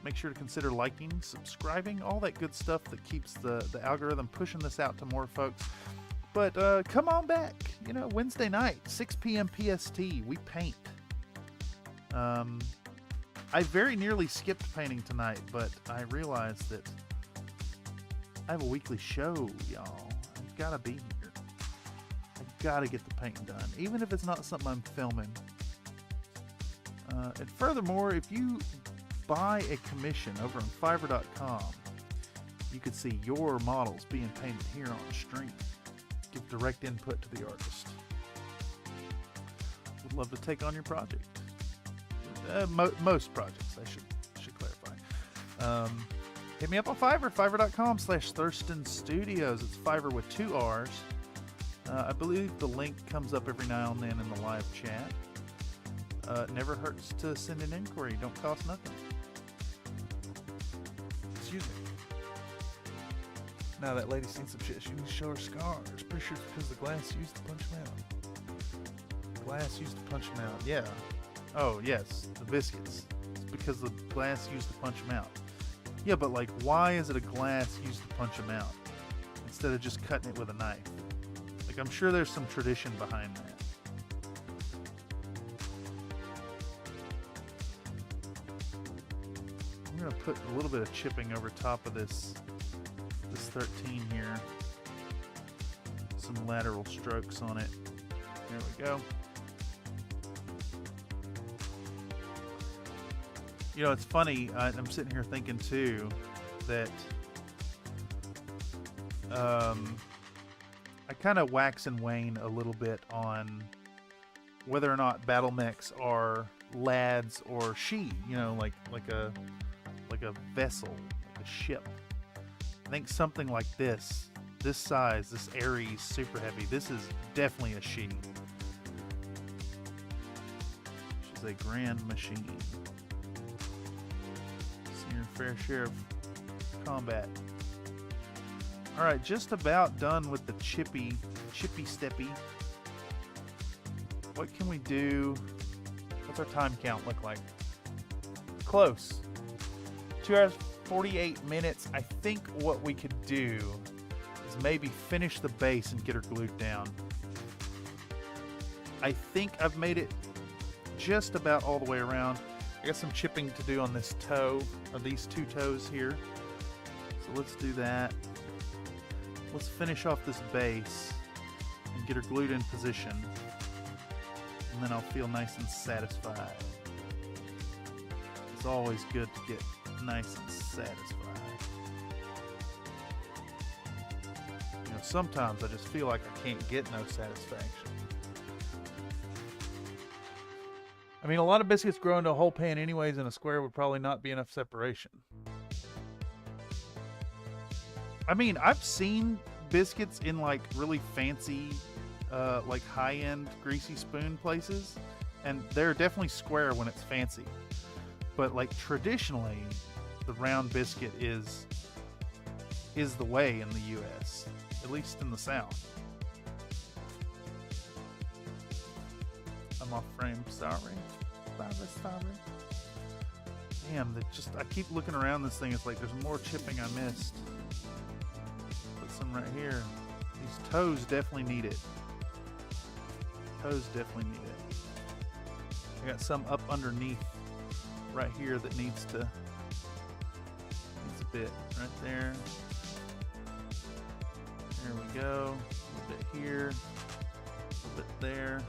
make sure to consider liking, subscribing, all that good stuff that keeps the algorithm pushing this out to more folks. But come on back, Wednesday night, 6 p.m. PST, we paint. I very nearly skipped painting tonight, but I realized that I have a weekly show, y'all. I've got to be here. Gotta get the painting done, even if it's not something I'm filming. And furthermore, if you buy a commission over on Fiverr.com, you could see your models being painted here on stream. Give direct input to the artist. Would love to take on your project. Most projects, I should clarify. Hit me up on Fiverr, fiverr.com/Thurston Studios. It's Fiverr with 2 R's. I believe the link comes up every now and then in the live chat. Never hurts to send an inquiry. Don't cost nothing. Excuse me. Now that lady's seen some shit. She needs to show her scars. Pretty sure it's because the glass used to punch them out. Glass used to punch them out. Yeah. Oh, yes. The biscuits. It's because the glass used to punch them out. Yeah, but like, why is it a glass used to punch them out instead of just cutting it with a knife? Like, I'm sure there's some tradition behind that. I'm going to put a little bit of chipping over top of this 13 here. Some lateral strokes on it. There we go. It's funny, I'm sitting here thinking too that I kind of wax and wane a little bit on whether or not battle mechs are lads or she, you know, like a vessel, like a ship. I think something like this size, this Ares super heavy, this is definitely a she. She's a grand machine. See your fair share of combat. All right, just about done with the chippy steppy. What can we do? What's our time count look like? Close. 2 hours, 48 minutes. I think what we could do is maybe finish the base and get her glued down. I think I've made it just about all the way around. I got some chipping to do on this toe, or these two toes here. So let's do that. Let's finish off this base and get her glued in position. And then I'll feel nice and satisfied. It's always good to get nice and satisfied. You know, sometimes I just feel like I can't get no satisfaction. I mean, a lot of biscuits grow into a whole pan anyways, and a square would probably not be enough separation. I mean, I've seen biscuits in like really fancy, like high-end greasy spoon places, and they're definitely square when it's fancy. But like traditionally, the round biscuit is the way in the U.S., at least in the South. I'm off frame. Sorry. Damn, I keep looking around this thing. It's like there's more chipping I missed. Put some right here. These toes definitely need it. Toes definitely need it. I got some up underneath right here that needs a bit right there. There we go. A little bit here. A little bit there.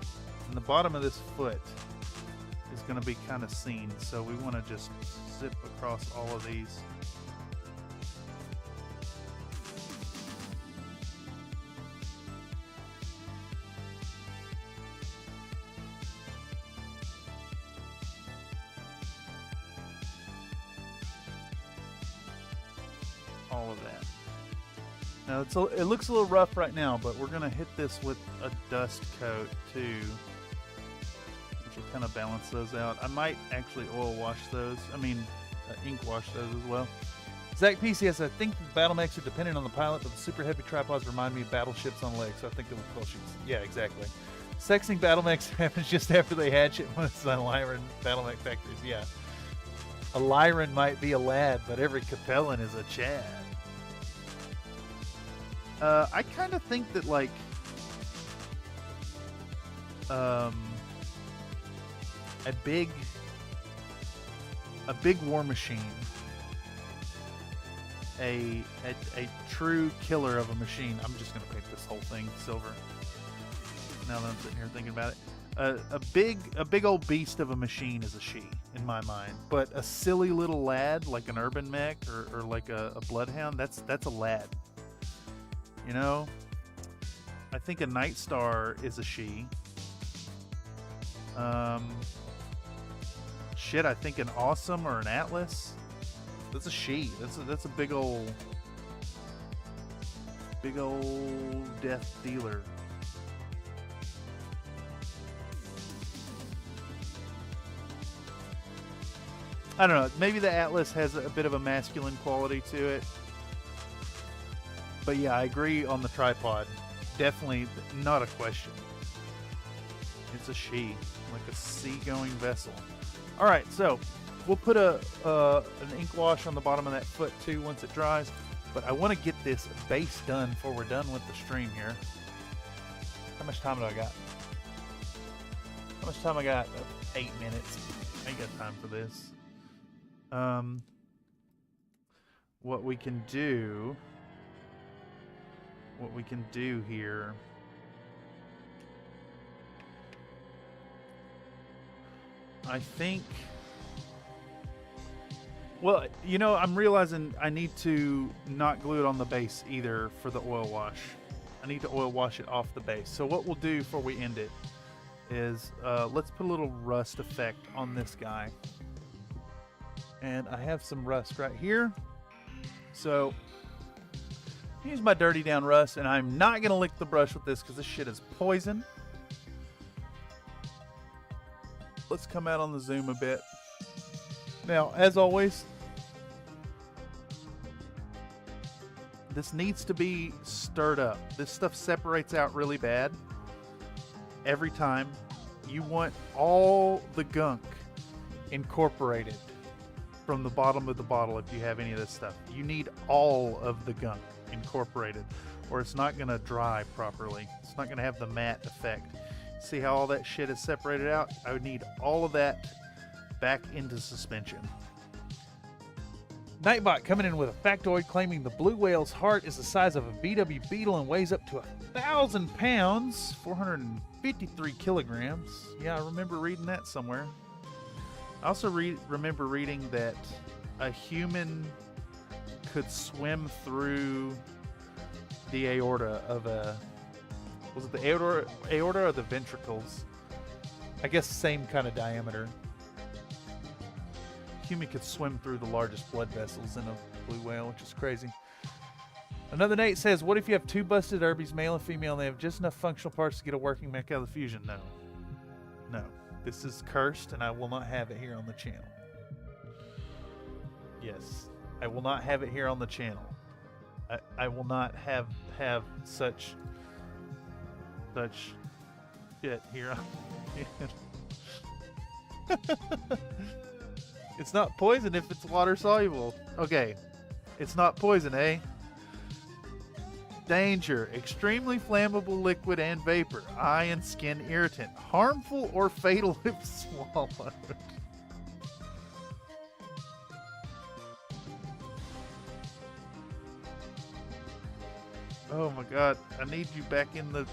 And the bottom of this foot is going to be kind of seen, so we want to just zip across all of these. All of that. Now it looks a little rough right now, but we're going to hit this with a dust coat too, which will kind of balance those out. I might actually oil wash those. I mean, ink wash those as well. Zach PCS, I think the battle mechs are dependent on the pilot, but the super heavy tripods remind me of battleships on legs, so I think they will call ships. Yeah, exactly. Sexing battle mechs happens just after they hatch it when it's on Lyran battle mech factories. Yeah. A Lyran might be a lad, but every Capellan is a Chad. I kind of think that, like, a big war machine, a true killer of a machine. I'm just gonna paint this whole thing silver. Now that I'm sitting here thinking about it, a big old beast of a machine is a she in my mind. But a silly little lad like an urban mech or like a bloodhound, that's a lad. You know, I think a Night Star is a she. Shit, I think an Awesome or an Atlas, that's a she. That's a big old death dealer. I don't know. Maybe the Atlas has a bit of a masculine quality to it. But yeah, I agree on the tripod. Definitely not a question. It's a she, like a seagoing vessel. All right, so we'll put an ink wash on the bottom of that foot too once it dries. But I want to get this base done before we're done with the stream here. How much time do I got? How much time I got? 8 minutes. I ain't got time for this. What we can do here, Well, you know, I'm realizing I need to not glue it on the base either for the oil wash. I need to oil wash it off the base. So what we'll do before we end it is let's put a little rust effect on this guy. And I have some rust right here. So use my dirty down rust, and I'm not going to lick the brush with this because this shit is poison. Let's come out on the zoom a bit. Now, as always, this needs to be stirred up. This stuff separates out really bad every time. You want all the gunk incorporated from the bottom of the bottle if you have any of this stuff. You need all of the gunk incorporated or it's not going to dry properly. It's not going to have the matte effect. See how all that shit is separated out? I would need all of that back into suspension. Nightbot coming in with a factoid claiming the blue whale's heart is the size of a VW Beetle and weighs up to 1,000 pounds, 453 kilograms. Yeah, I remember reading that somewhere. I also remember reading that a human could swim through the aorta of a... Was it the aorta or the ventricles? I guess same kind of diameter. Human could swim through the largest blood vessels in a blue whale, which is crazy. Another Nate says, what if you have two busted Urbies, male and female, and they have just enough functional parts to get a working mech out of the fusion? No. No. This is cursed, and I will not have it here on the channel. Yes. I will not have it here on the channel. I will not have such shit here. It's not poison if it's water soluble. Okay. It's not poison, eh? Danger. Extremely flammable liquid and vapor. Eye and skin irritant. Harmful or fatal if swallowed. Oh my god. I need you back in the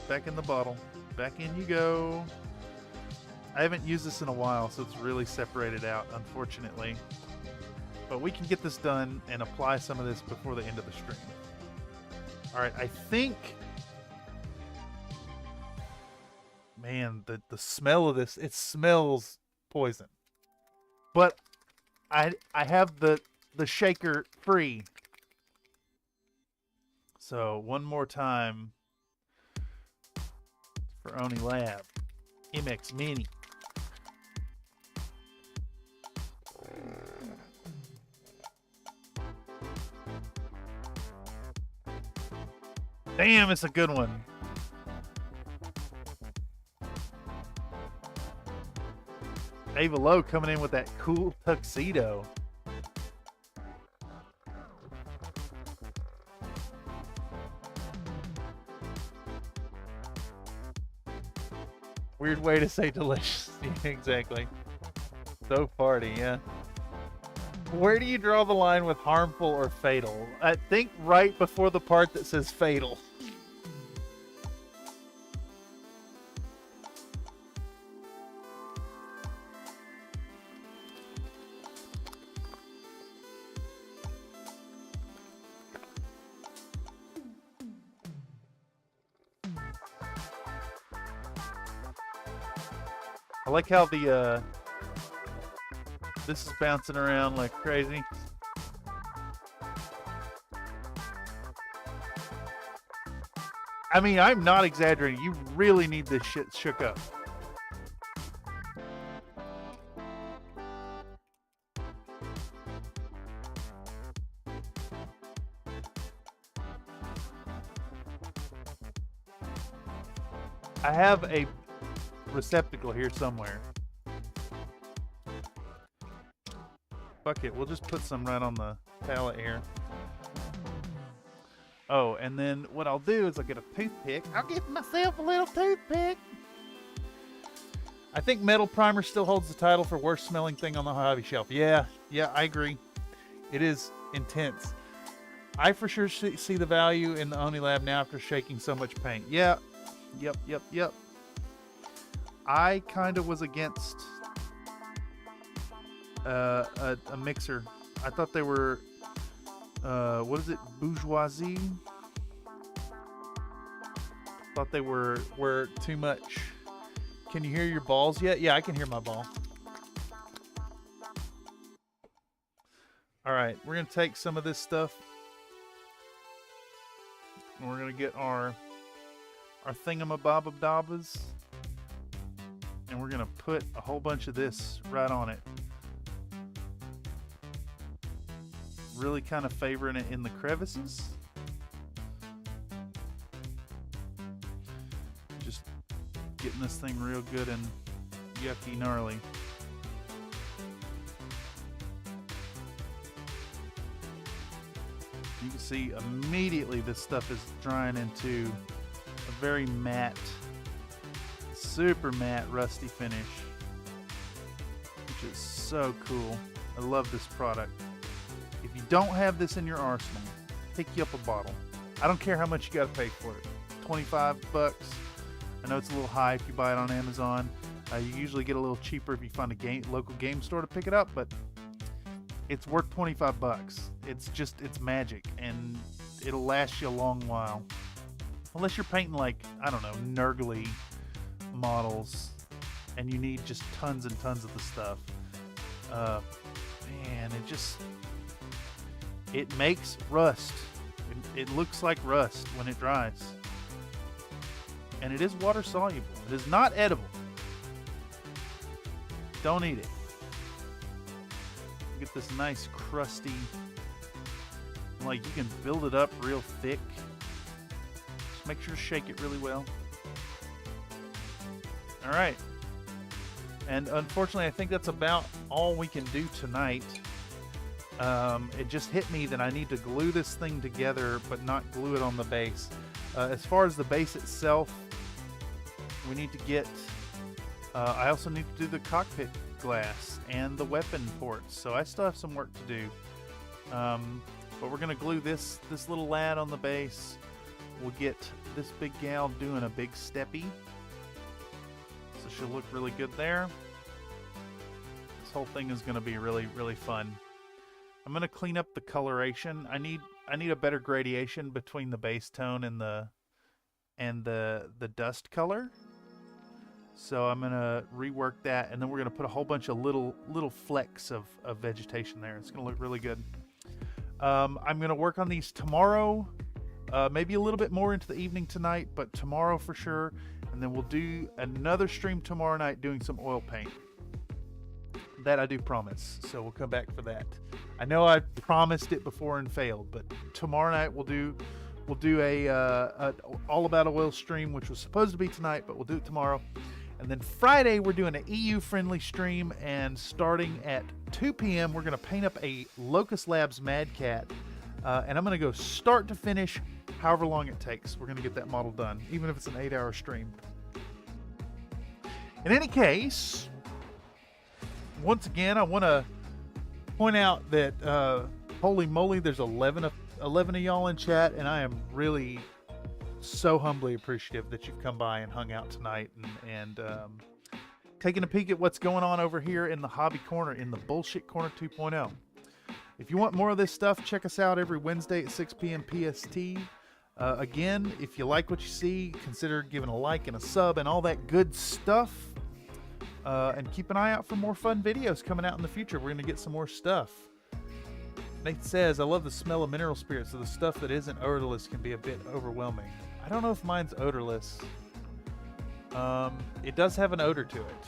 bottle. Back in you go. I haven't used this in a while, so it's really separated out, unfortunately. But we can get this done and apply some of this before the end of the stream. Alright, I think... Man, the smell of this, it smells poison. But I have the shaker free. So, one more time for Oni Lab. MX Mini. Damn, it's a good one. Ava Lowe coming in with that cool tuxedo. Weird way to say delicious. Yeah, exactly. So farty, yeah. Where do you draw the line with harmful or fatal? I think right before the part that says fatal. I like how the this is bouncing around like crazy. I mean, I'm not exaggerating. You really need this shit shook up. I have a receptacle here somewhere. Fuck it, we'll just put some right on the palette here. Oh, and then what I'll do is I'll get a toothpick. I'll get myself a little toothpick. I think Metal Primer still holds the title for worst smelling thing on the hobby shelf. Yeah, I agree. It is intense. I for sure see the value in the Oni Lab now after shaking so much paint. Yeah, yep. I kind of was against a mixer I thought they were, what is it, bourgeoisie? Thought they were too much. Can you hear your balls yet? Yeah, I can hear my ball. All right, we're gonna take some of this stuff, and we're gonna get our thingamabobabdabbas, and we're gonna put a whole bunch of this right on it. Really kind of favoring it in the crevices. Just getting this thing real good and yucky gnarly. You can see immediately this stuff is drying into a very matte, super matte, rusty finish, which is so cool. I love this product. If you don't have this in your arsenal, pick you up a bottle. I don't care how much you got to pay for it. 25 bucks. I know it's a little high if you buy it on Amazon. You usually get a little cheaper if you find a local game store to pick it up, but it's worth 25 bucks. It's magic, and it'll last you a long while. Unless you're painting, like, I don't know, Nurgly models, and you need just tons and tons of the stuff. Man, it makes rust. It looks like rust when it dries. And it is water soluble. It is not edible. Don't eat it. Get this nice crusty, like, you can build it up real thick. Just make sure to shake it really well. All right. And unfortunately, I think that's about all we can do tonight. It just hit me that I need to glue this thing together, but not glue it on the base. As far as the base itself, we need to get, I also need to do the cockpit glass and the weapon ports, so I still have some work to do. But we're gonna glue this little lad on the base. We'll get this big gal doing a big steppy, so she'll look really good there. This whole thing is gonna be really, really fun. I'm gonna clean up the coloration. I need a better gradation between the base tone and the dust color. So I'm gonna rework that, and then we're gonna put a whole bunch of little flecks of vegetation there. It's gonna look really good. I'm gonna work on these tomorrow, maybe a little bit more into the evening tonight, but tomorrow for sure. And then we'll do another stream tomorrow night doing some oil paint. That I do promise. So we'll come back for that. I know I promised it before and failed, but tomorrow night we'll do a all about oil stream, which was supposed to be tonight, but we'll do it tomorrow. And then Friday, we're doing an EU-friendly stream, and starting at 2 p.m., we're going to paint up a Locust Labs Mad Cat, and I'm going to go start to finish, however long it takes. We're going to get that model done, even if it's an 8-hour stream. In any case, once again, I want to point out that, holy moly, there's 11 of y'all in chat, and I am really so humbly appreciative that you've come by and hung out tonight and taking a peek at what's going on over here in the hobby corner, in the bullshit corner 2.0. If you want more of this stuff, check us out every Wednesday at 6 p.m. PST. Again, if you like what you see, consider giving a like and a sub and all that good stuff. And keep an eye out for more fun videos coming out in the future. We're going to get some more stuff. Nate says, I love the smell of mineral spirits, so the stuff that isn't odorless can be a bit overwhelming. I don't know if mine's odorless. It does have an odor to it.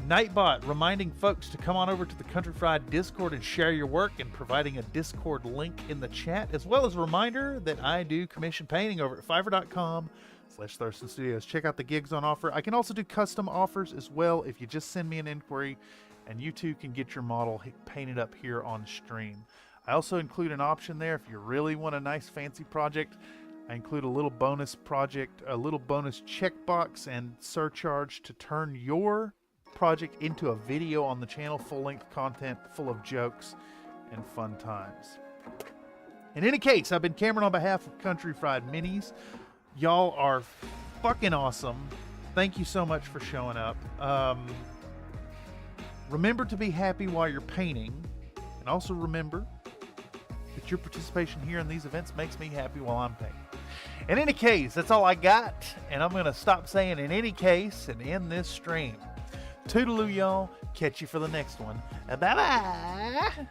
Nightbot reminding folks to come on over to the Country Fried Discord and share your work, and providing a Discord link in the chat, as well as a reminder that I do commission painting over at Fiverr.com/Thurston Studios. Check out the gigs on offer. I can also do custom offers as well if you just send me an inquiry, and you too can get your model painted up here on stream. I also include an option there if you really want a nice fancy project. I include a little bonus project, a little bonus checkbox and surcharge to turn your project into a video on the channel, full-length content full of jokes and fun times. In any case, I've been Cameron on behalf of Country Fried Minis. Y'all are fucking awesome. Thank you so much for showing up. Remember to be happy while you're painting. And also remember that your participation here in these events makes me happy while I'm painting. In any case, that's all I got, and I'm going to stop saying in any case and end this stream. Toodaloo, y'all. Catch you for the next one. Bye-bye.